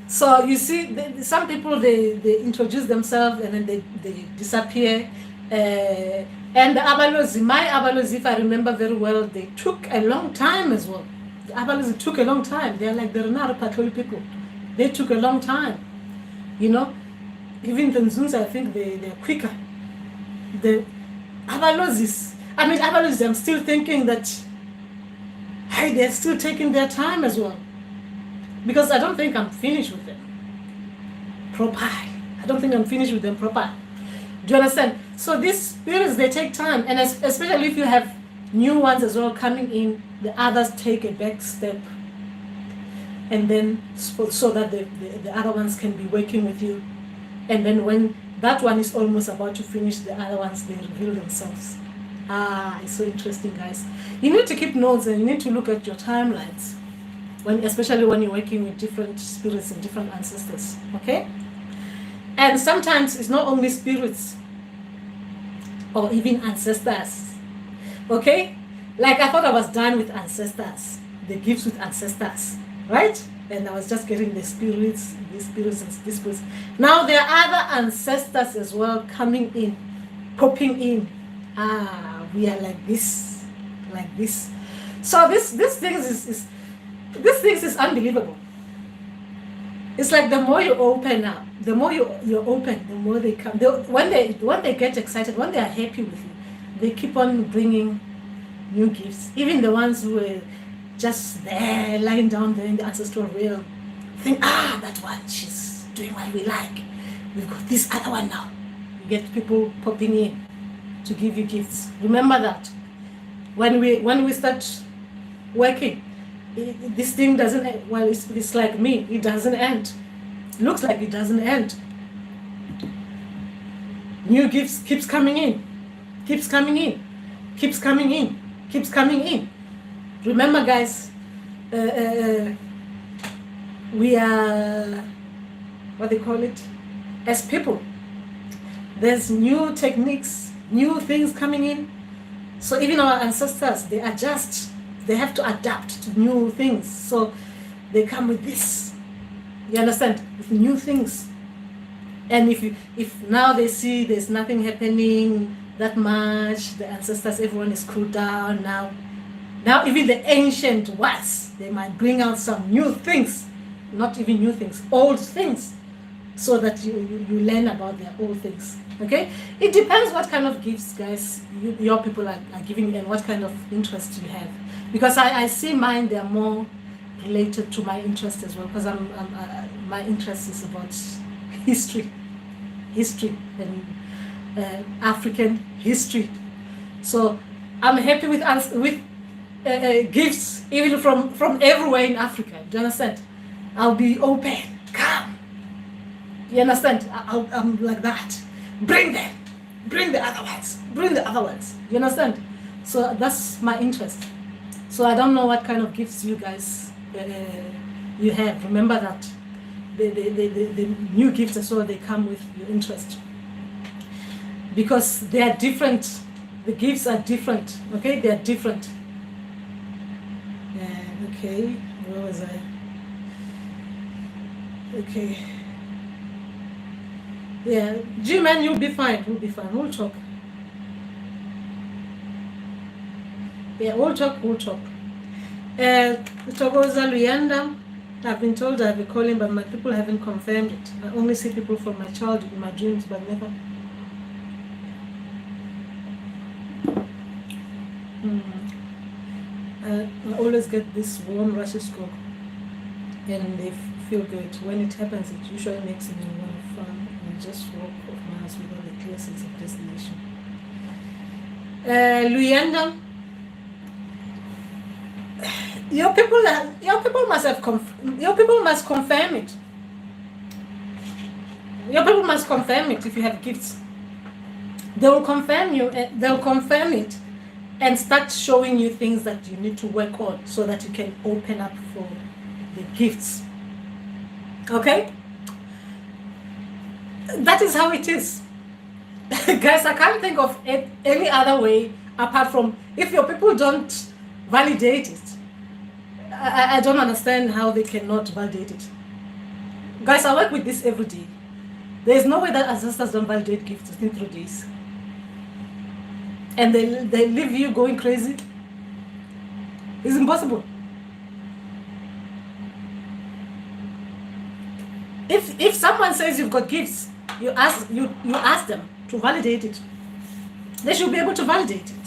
so you see, some people they introduce themselves and then they disappear. And the Amadlozi, my Amadlozi, if I remember very well, they took a long time as well. The Amadlozi took a long time. They're like the Renata Patrol people. They took a long time. You know, even the nzunza, I think they're quicker. The Amadlozis, Amadlozis, I'm still thinking that, hey, they're still taking their time as well. Because I don't think I'm finished with them proper. I don't think I'm finished with them proper. Do you understand? So these spirits, they take time, and especially if you have new ones as well coming in, the others take a back step, and then so that the other ones can be working with you. And then when that one is almost about to finish, the other ones, they reveal themselves. It's so interesting, guys. You need to keep notes and you need to look at your timelines, especially when you're working with different spirits and different ancestors, okay? And sometimes it's not only spirits or even ancestors, okay? Like I thought I was done with ancestors, the gifts with ancestors, right? And I was just getting the spirits, these spirits and these spirits. Now there are other ancestors as well coming in, popping in. We are like this, like this. So this things is unbelievable. It's like the more you open up, the more you're open, the more they come. When they get excited, when they are happy with you, they keep on bringing new gifts. Even the ones who were just there, lying down there in the ancestral realm, think, that one, she's doing what we like. We've got this other one now. You get people popping in to give you gifts. Remember that. When we start working, this thing doesn't end. Well, it's like me, it doesn't end. Looks like it doesn't end. New gifts keeps coming in, keeps coming in, keeps coming in, keeps coming in. Remember, guys, we are, what they call it, as people, there's new techniques, new things coming in. So even our ancestors, they adjust. They have to adapt to new things. So they come with this. You understand? With new things. And if now they see there's nothing happening that much, the ancestors, everyone is cooled down now. Now even the ancient ones, they might bring out some new things. Not even new things, old things. So that you learn about their old things. Okay? It depends what kind of gifts, guys, your people are giving and what kind of interest you have. Because I see mine, they're more related to my interest as well. Because my interest is about history and African history. So I'm happy with gifts even from everywhere in Africa. Do you understand? I'll be open, come. You understand? I'm like that. Bring them. Bring the other ones. Bring the other ones. You understand? So that's my interest. So I don't know what kind of gifts you guys you have. Remember that the new gifts as well, they come with your interest. Because they are different. The gifts are different. Okay? They are different. Okay. Where was I? Okay. Yeah, G-Man, you'll be fine. We'll be fine. We'll talk. Yeah, we'll talk. Togoza Luyanda, I've been told I have a calling, but my people haven't confirmed it. I only see people from my childhood in my dreams, but never. I always get this warm rushes go, and they feel good. When it happens, it usually makes me want to fun and just walk off miles without a clear sense of destination. Luyanda, your people must confirm it. Your people must confirm it if you have gifts. They will confirm you. They'll confirm it and start showing you things that you need to work on so that you can open up for the gifts. Okay? That is how it is. Guys, I can't think of any other way apart from if your people don't validate it. I don't understand how they cannot validate it. Guys, I work with this every day. There's no way that ancestors don't validate gifts within 3 days. And they leave you going crazy. It's impossible. If someone says you've got gifts, you ask them to validate it. They should be able to validate it.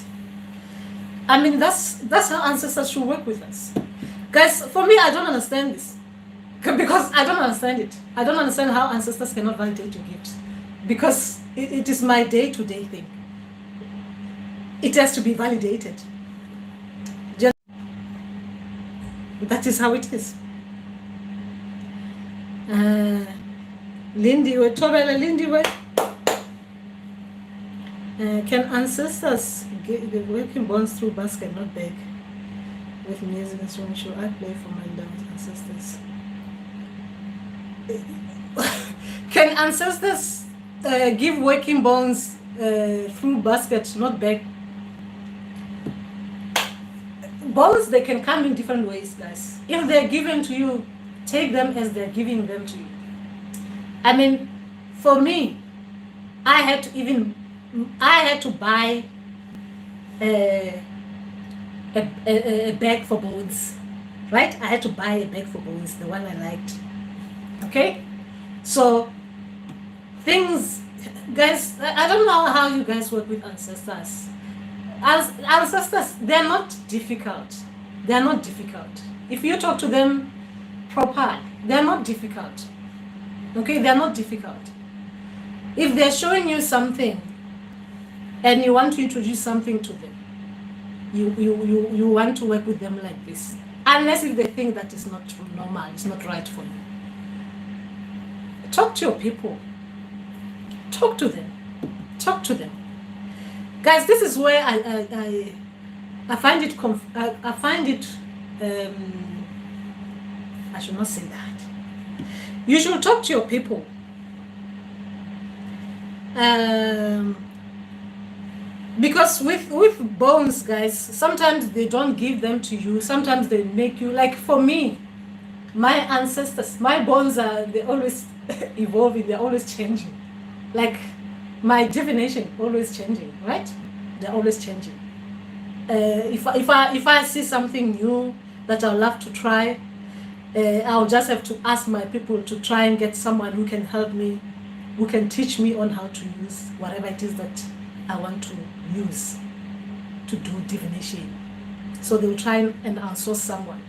I mean, that's how ancestors should work with us. Guys, for me, I don't understand this. Because I don't understand it. I don't understand how ancestors cannot validate your gifts. Because it is my day-to-day thing. It has to be validated. That is how it is. Lindiwe, Tobela Lindiwe. Can ancestors get the working bonds through basket, not beg? With music instrument, should I play for Mandawe ancestors? Can ancestors give working bonds through basket, not beg? Bonds, they can come in different ways, guys. If they're given to you, take them as they're giving them to you. I mean, for me, I had to buy a bag for bones, right? I had to buy a bag for bones, the one I liked. Okay? So, things, guys, I don't know how you guys work with ancestors. Ancestors, they're not difficult. They're not difficult. If you talk to them properly, they're not difficult. Okay? They're not difficult. If they're showing you something and you want to introduce something to them, you want to work with them like this. Unless if they think that is not normal, it's not right for you. Talk to your people. Talk to them. Talk to them. Guys, this is where I find it I should not say that. You should talk to your people. Because with bones, guys, sometimes they don't give them to you. Sometimes they make you, like for me, my ancestors, my bones they always evolving, they're always changing. Like my divination always changing, right? They're always changing. If I see something new that I'd love to try, I'll just have to ask my people to try and get someone who can help me, who can teach me on how to use whatever it is that I want to use to do divination. So they'll try and outsource someone,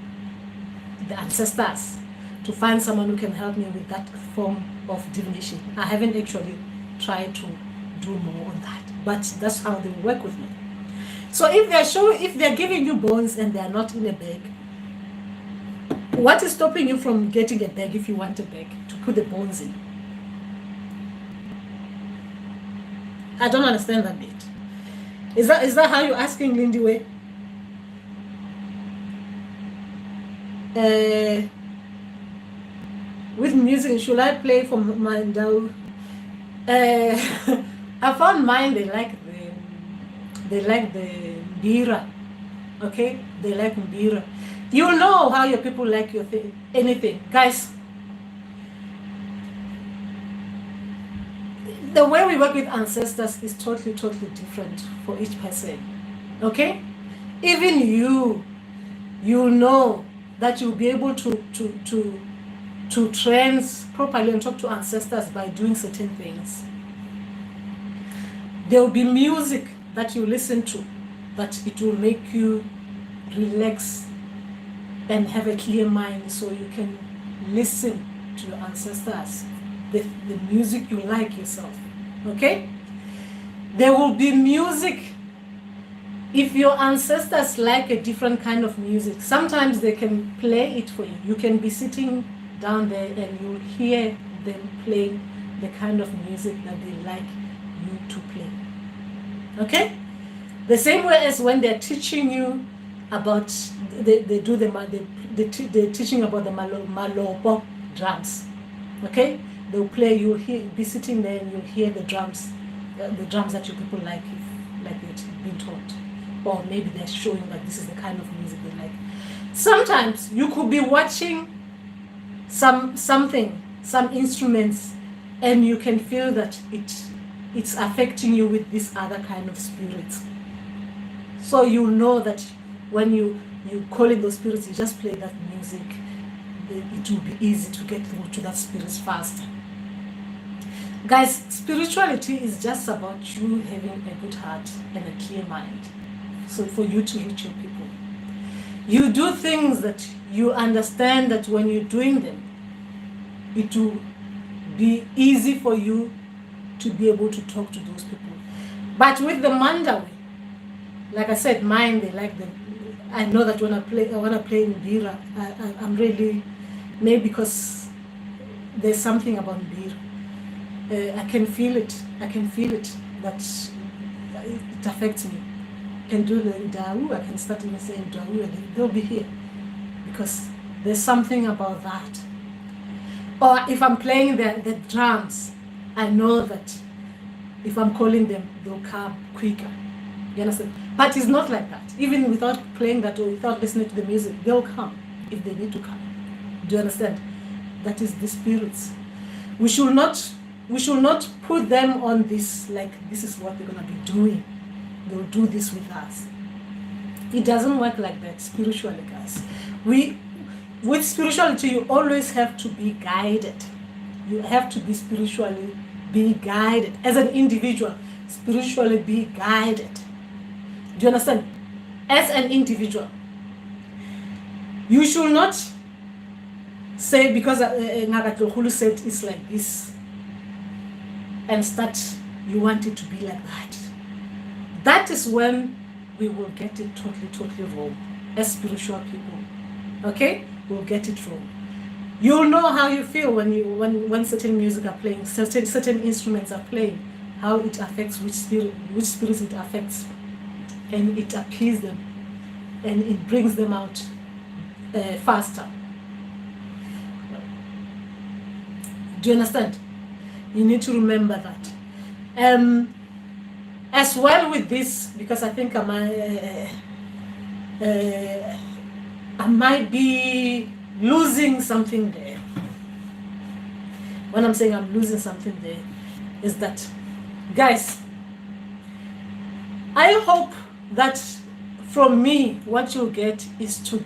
the ancestors, to find someone who can help me with that form of divination. I haven't actually tried to do more on that, but that's how they work with me. So if they're giving you bones and they're not in a bag, what is stopping you from getting a bag if you want a bag to put the bones in? I don't understand that bit. Is that how you're asking, Lindiwe? With music, should I play for Mandawe? I found mine. They like the bira. Okay, they like bira. You know how your people like your thing, anything, guys. The way we work with ancestors is totally different for each person. Okay, even you know that you'll be able to trance properly and talk to ancestors by doing certain things. There will be music that you listen to that it will make you relax and have a clear mind, so you can listen to your ancestors, the music you like yourself. Okay? There will be music. If your ancestors like a different kind of music, sometimes they can play it for you. You can be sitting down there and you'll hear them playing the kind of music that they like you to play. Okay? The same way as when they're teaching you about, they're teaching about the malopo drums. Okay? They'll play, you'll be sitting there and you'll hear the drums that your people like they've been taught. Or maybe they're showing that this is the kind of music they like. Sometimes you could be watching some instruments, and you can feel that it's affecting you with this other kind of spirits. So you know that when you call in those spirits, you just play that music, it will be easy to get through to that spirit faster. Guys, spirituality is just about you having a good heart and a clear mind. So for you to reach your people, you do things that you understand that when you're doing them, it will be easy for you to be able to talk to those people. But with the Mandawe, like I said, mine, they like them. I know that when I play in Bira, I'm really, maybe because there's something about Bira. I can feel it that it affects me. I can do the Dawu, I can start even saying Dawu, and they'll be here because there's something about that. Or if I'm playing the drums, I know that if I'm calling them, they'll come quicker. You understand? But it's not like that. Even without playing that or without listening to the music, they'll come if they need to come. Do you understand? That is the spirits. We should not put them on this, like this is what they're going to be doing. They'll do this with us. It doesn't work like that spiritually, guys. With spirituality, you always have to be guided. You have to be spiritually be guided. As an individual, spiritually be guided. Do you understand? As an individual, you should not say because Ngagatlogulu said it's like this and start you want it to be like that. That is when we will get it totally wrong as spiritual people. Okay? We'll get it wrong. You'll know how you feel when certain music are playing, certain instruments are playing, how it affects which spirits it affects, and it appeals them, and it brings them out faster. Do you understand? You need to remember that. As well with this, because I think I might be losing something there. When I'm saying I'm losing something there, is that, guys, I hope that from me, what you'll get is to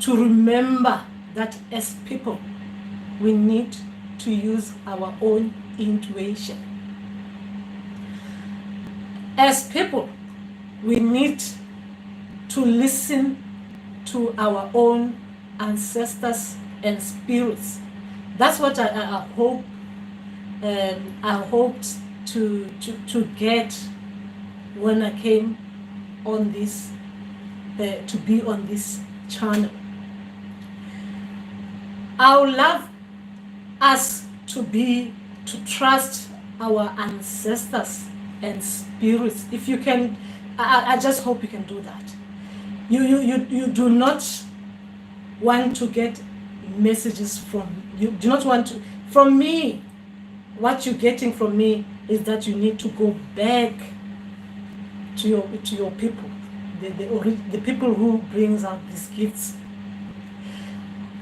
remember that as people, we need to use our own intuition. As people, we need to listen to our own ancestors and spirits. That's what I hope. I hoped to get when I came on this, to be on this channel. I would love us to trust our ancestors and spirits. If you can, I just hope you can do that. You do not want to get messages you do not want to, from me, what you're getting from me is that you need to go back to your people, the people who brings out these gifts.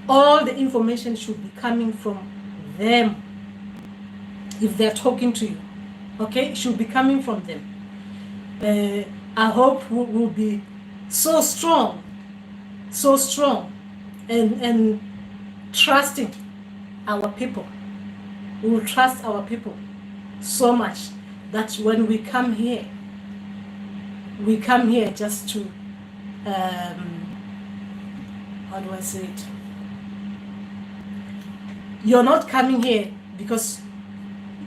All the information should be coming from them. If they're talking to you, okay, it should be coming from them. I hope we'll be so strong and trusting our people. We will trust our people so much that when we come here just to how do I say it? You're not coming here because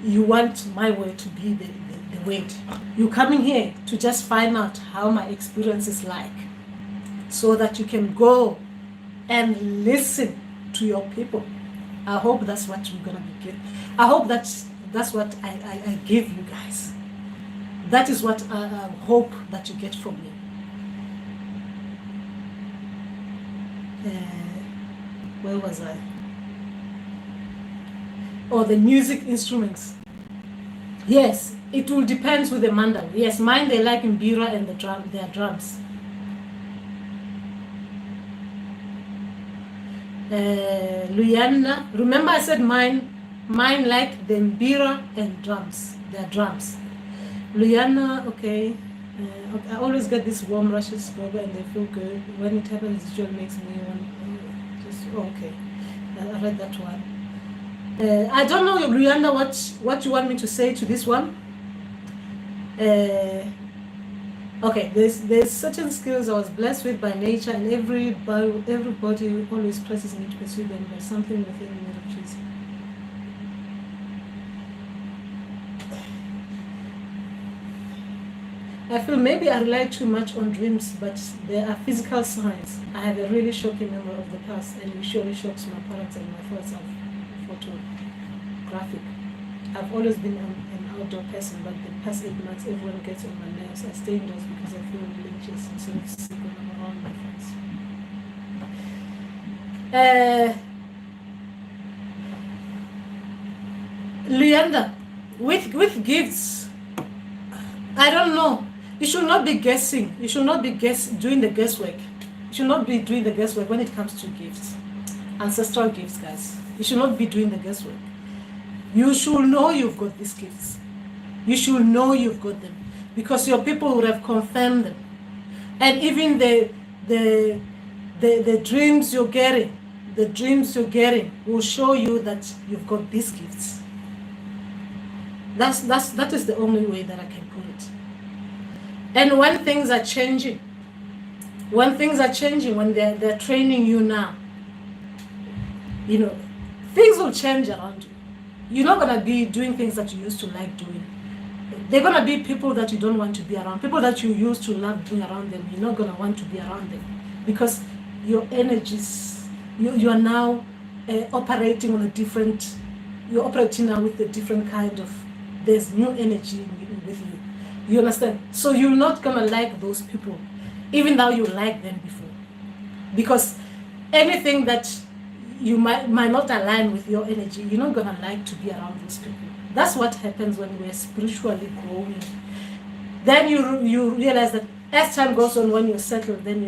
you want my way to be the way. You're coming here to just find out how my experience is like, so that you can go and listen to your people. I hope that's what we're gonna be getting. I hope that's what I give you guys. That is what I hope that you get from me. Where was I? Or the music instruments. Yes, it will depend with the Mandawe. Yes, mine they like Mbira and their drums. Luyanda. Remember I said mine like the mbira and drums. They're drums. Luyanda, okay. Okay. I always get these warm rushes, Baba, and they feel good. When it happens, it usually makes me want okay. I read that one. I don't know, Luyanda, what you want me to say to this one. Okay, there's certain skills I was blessed with by nature, and everybody always presses me to pursue them. There's something within me that is. I feel maybe I rely too much on dreams, but there are physical signs. I have a really shocking memory of the past, and it surely shocks my parents and my thoughts of photographic. I've always been an outdoor person, but the past 8 months, everyone gets on my nerves. I stay indoors because I feel religious and sort of sick when I'm around my friends. Leander, with gifts, I don't know. You should not be guessing. You should not be doing the guesswork. You should not be doing the guesswork when it comes to gifts. Ancestral gifts, guys. You should not be doing the guesswork. You should know you've got these gifts. You should know you've got them because your people would have confirmed them. And even the dreams you're getting, will show you that you've got these gifts. That is the only way that I can put it. And when things are changing, when they're training you now, you know, things will change around you. You're not going to be doing things that you used to like doing. They're going to be people that you don't want to be around. People that you used to love being around them, you're not going to want to be around them. Because your energies, you are now operating on a different, you're operating now with a different kind of, there's new energy with you. You understand? So you're not going to like those people, even though you liked them before. Because anything that you might not align with your energy, you're not going to like to be around those people. That's what happens when we're spiritually growing. Then you realize that as time goes on, when you're settled, then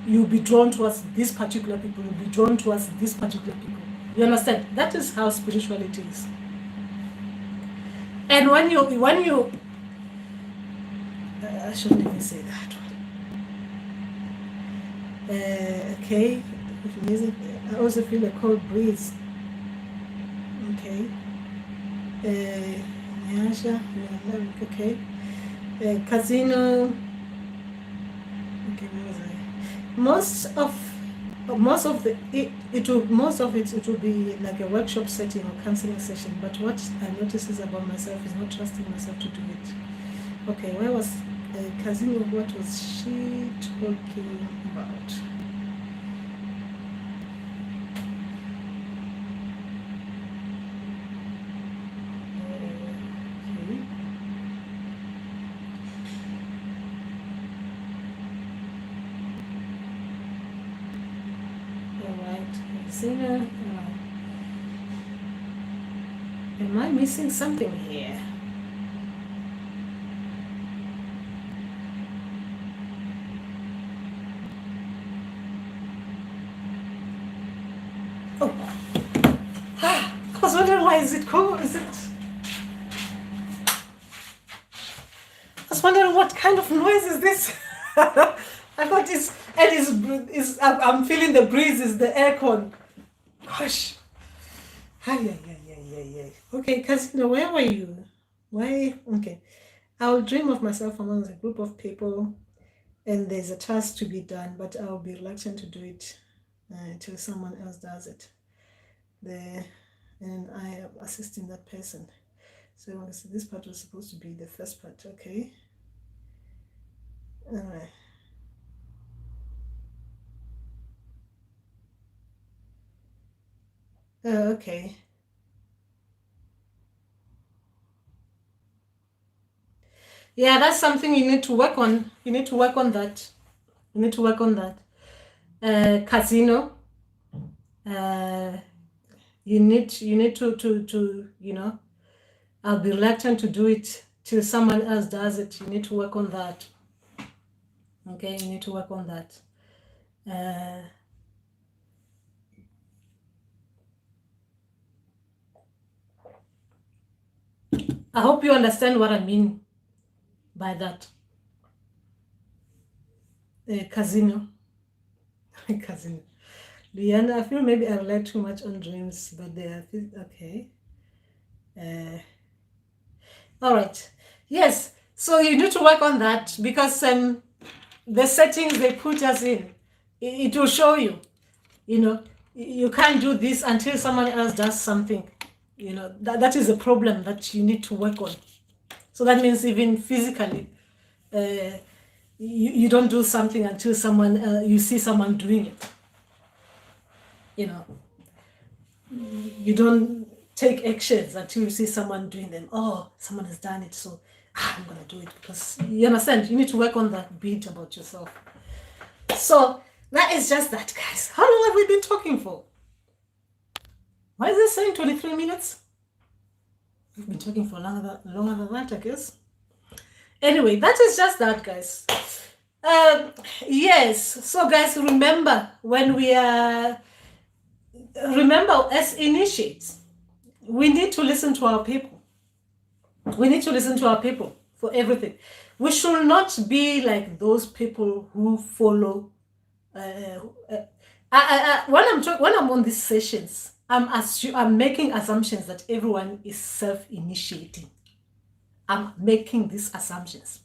you'll be drawn towards these particular people, you'll be drawn towards these particular people. You understand? That is how spirituality is. And when you I shouldn't even say that one. Okay, I also feel a cold breeze. Okay. Okay. Casino. Okay, where was I? Most of it will be like a workshop setting or counseling session. But what I notice is about myself is not trusting myself to do it. Okay, where was Casino? What was she talking about? Am I missing something here? Oh, I was wondering why is it cold? I was wondering what kind of noise is this? I thought I'm feeling the breeze is the aircon. Gosh. Okay, Casino, where were you? Why? Okay. I'll dream of myself among a group of people and there's a task to be done, but I'll be reluctant to do it until someone else does it. And I am assisting that person. So this part was supposed to be the first part, okay? All right. Okay. Yeah, that's something you need to work on. You need to work on that. Casino. You need to I'll be reluctant to do it till someone else does it. You need to work on that. Okay, you need to work on that. I hope you understand what I mean by that. Casino. Casino. Liana, I feel maybe I rely too much on dreams, but they are okay. All right. Yes. So you need to work on that because the settings they put us in, it will show you. You know, you can't do this until someone else does something. You know, that is a problem that you need to work on. So that means even physically, you don't do something until someone you see someone doing it. You know, you don't take actions until you see someone doing them. Oh, someone has done it, so I'm gonna do it, because you understand, you need to work on that bit about yourself. So that is just that, guys. How long have we been talking for? Why is this saying 23 minutes? We've been talking for longer than that, I guess. Anyway, that is just that, guys. Yes, so guys, remember when we are remember as initiates, we need to listen to our people. We need to listen to our people for everything. We should not be like those people who follow. When I'm on these sessions, I'm making assumptions that everyone is self-initiating. I'm making these assumptions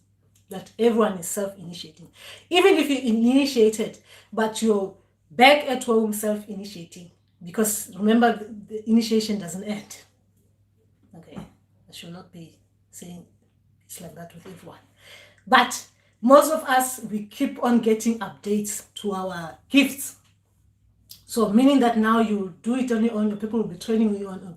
that everyone is self-initiating. Even if you initiated, but you're back at home self-initiating, because remember, the initiation doesn't end. Okay, I should not be saying it's like that with everyone. But most of us, we keep on getting updates to our gifts. So meaning that now you do it on your own, your people will be training you on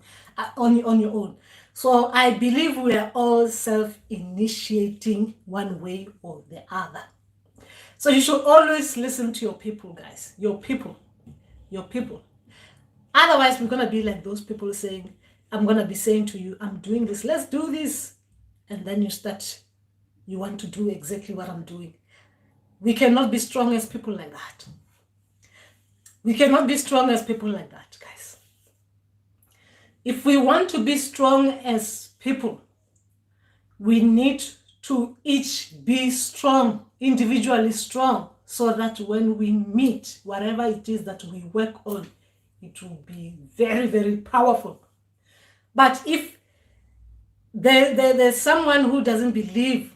your own. So I believe we are all self-initiating one way or the other. So you should always listen to your people, guys. Your people. Otherwise, we're going to be like those people saying, I'm going to be saying to you, I'm doing this, let's do this. And then you want to do exactly what I'm doing. We cannot be strong as people like that. We cannot be strong as people like that, guys. If we want to be strong as people, we need to each be strong, individually strong, so that when we meet, whatever it is that we work on, it will be very, very powerful. But if there's someone who doesn't believe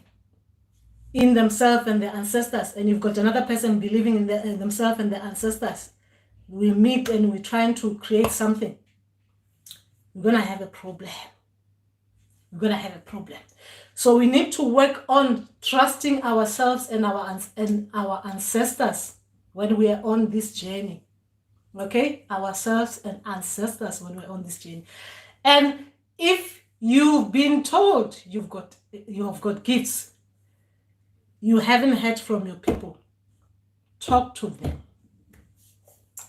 in themselves and their ancestors, and you've got another person believing in themselves and their ancestors, we meet and we're trying to create something, we're going to have a problem. We're going to have a problem. So we need to work on trusting ourselves and our ancestors when we are on this journey. Okay? Ourselves and ancestors when we're on this journey. And if you've been told you have got gifts, you haven't heard from your people, talk to them.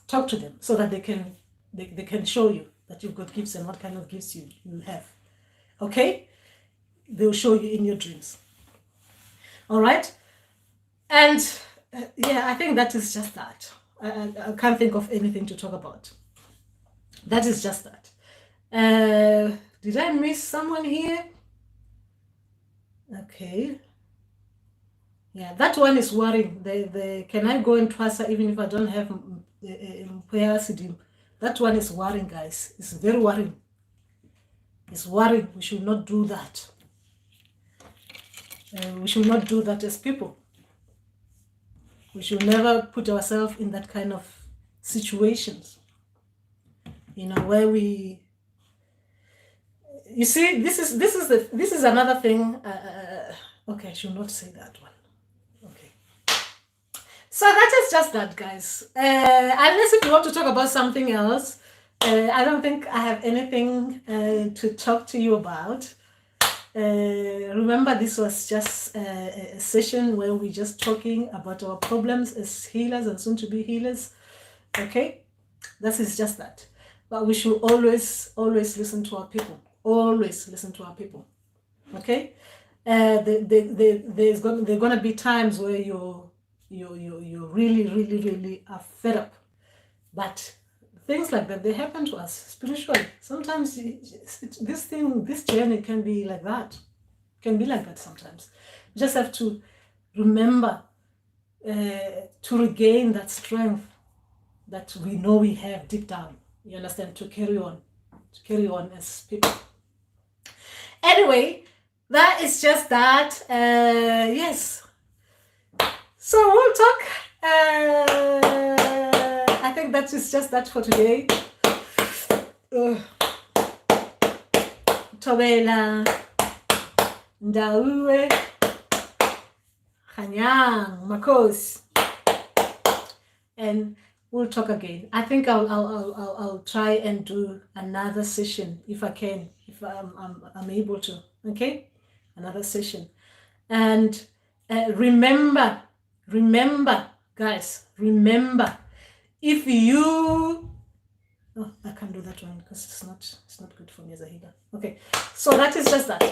Talk to them so that they can show you that you've got gifts and what kind of gifts you have. Okay? They'll show you in your dreams. All right? And yeah, I think that is just that. I can't think of anything to talk about. That is just that. Did I miss someone here? Okay. Yeah, that one is worrying. Can I go in thwasa even if I don't have Sidim? That one is worrying, guys. It's very worrying. It's worrying. We should not do that. We should not do that as people. We should never put ourselves in that kind of situations. You know, where we. You see, this is another thing. Okay, I should not say that one. Okay. So that is just that, guys. Unless if you want to talk about something else, I don't think I have anything to talk to you about. Remember, this was just a session where we're just talking about our problems as healers and soon to be healers. Okay, that is just that. But we should always listen to our people. Always listen to our people. Okay, there's gonna be times where you really are fed up, but things like that, they happen to us spiritually. Sometimes this journey can be like that. Can be like that sometimes. You just have to remember to regain that strength that we know we have deep down. You understand? To carry on as people. Anyway, that is just that. Yes. So we'll talk. I think that is just that for today. Tobela, Mandawe, Amakhosi, and we'll talk again. I think I'll try and do another session if I can, if I'm able to. Okay, another session, and remember, guys, remember, if you, oh, I can't do that one because it's not good for me as a healer. Okay, so that is just that.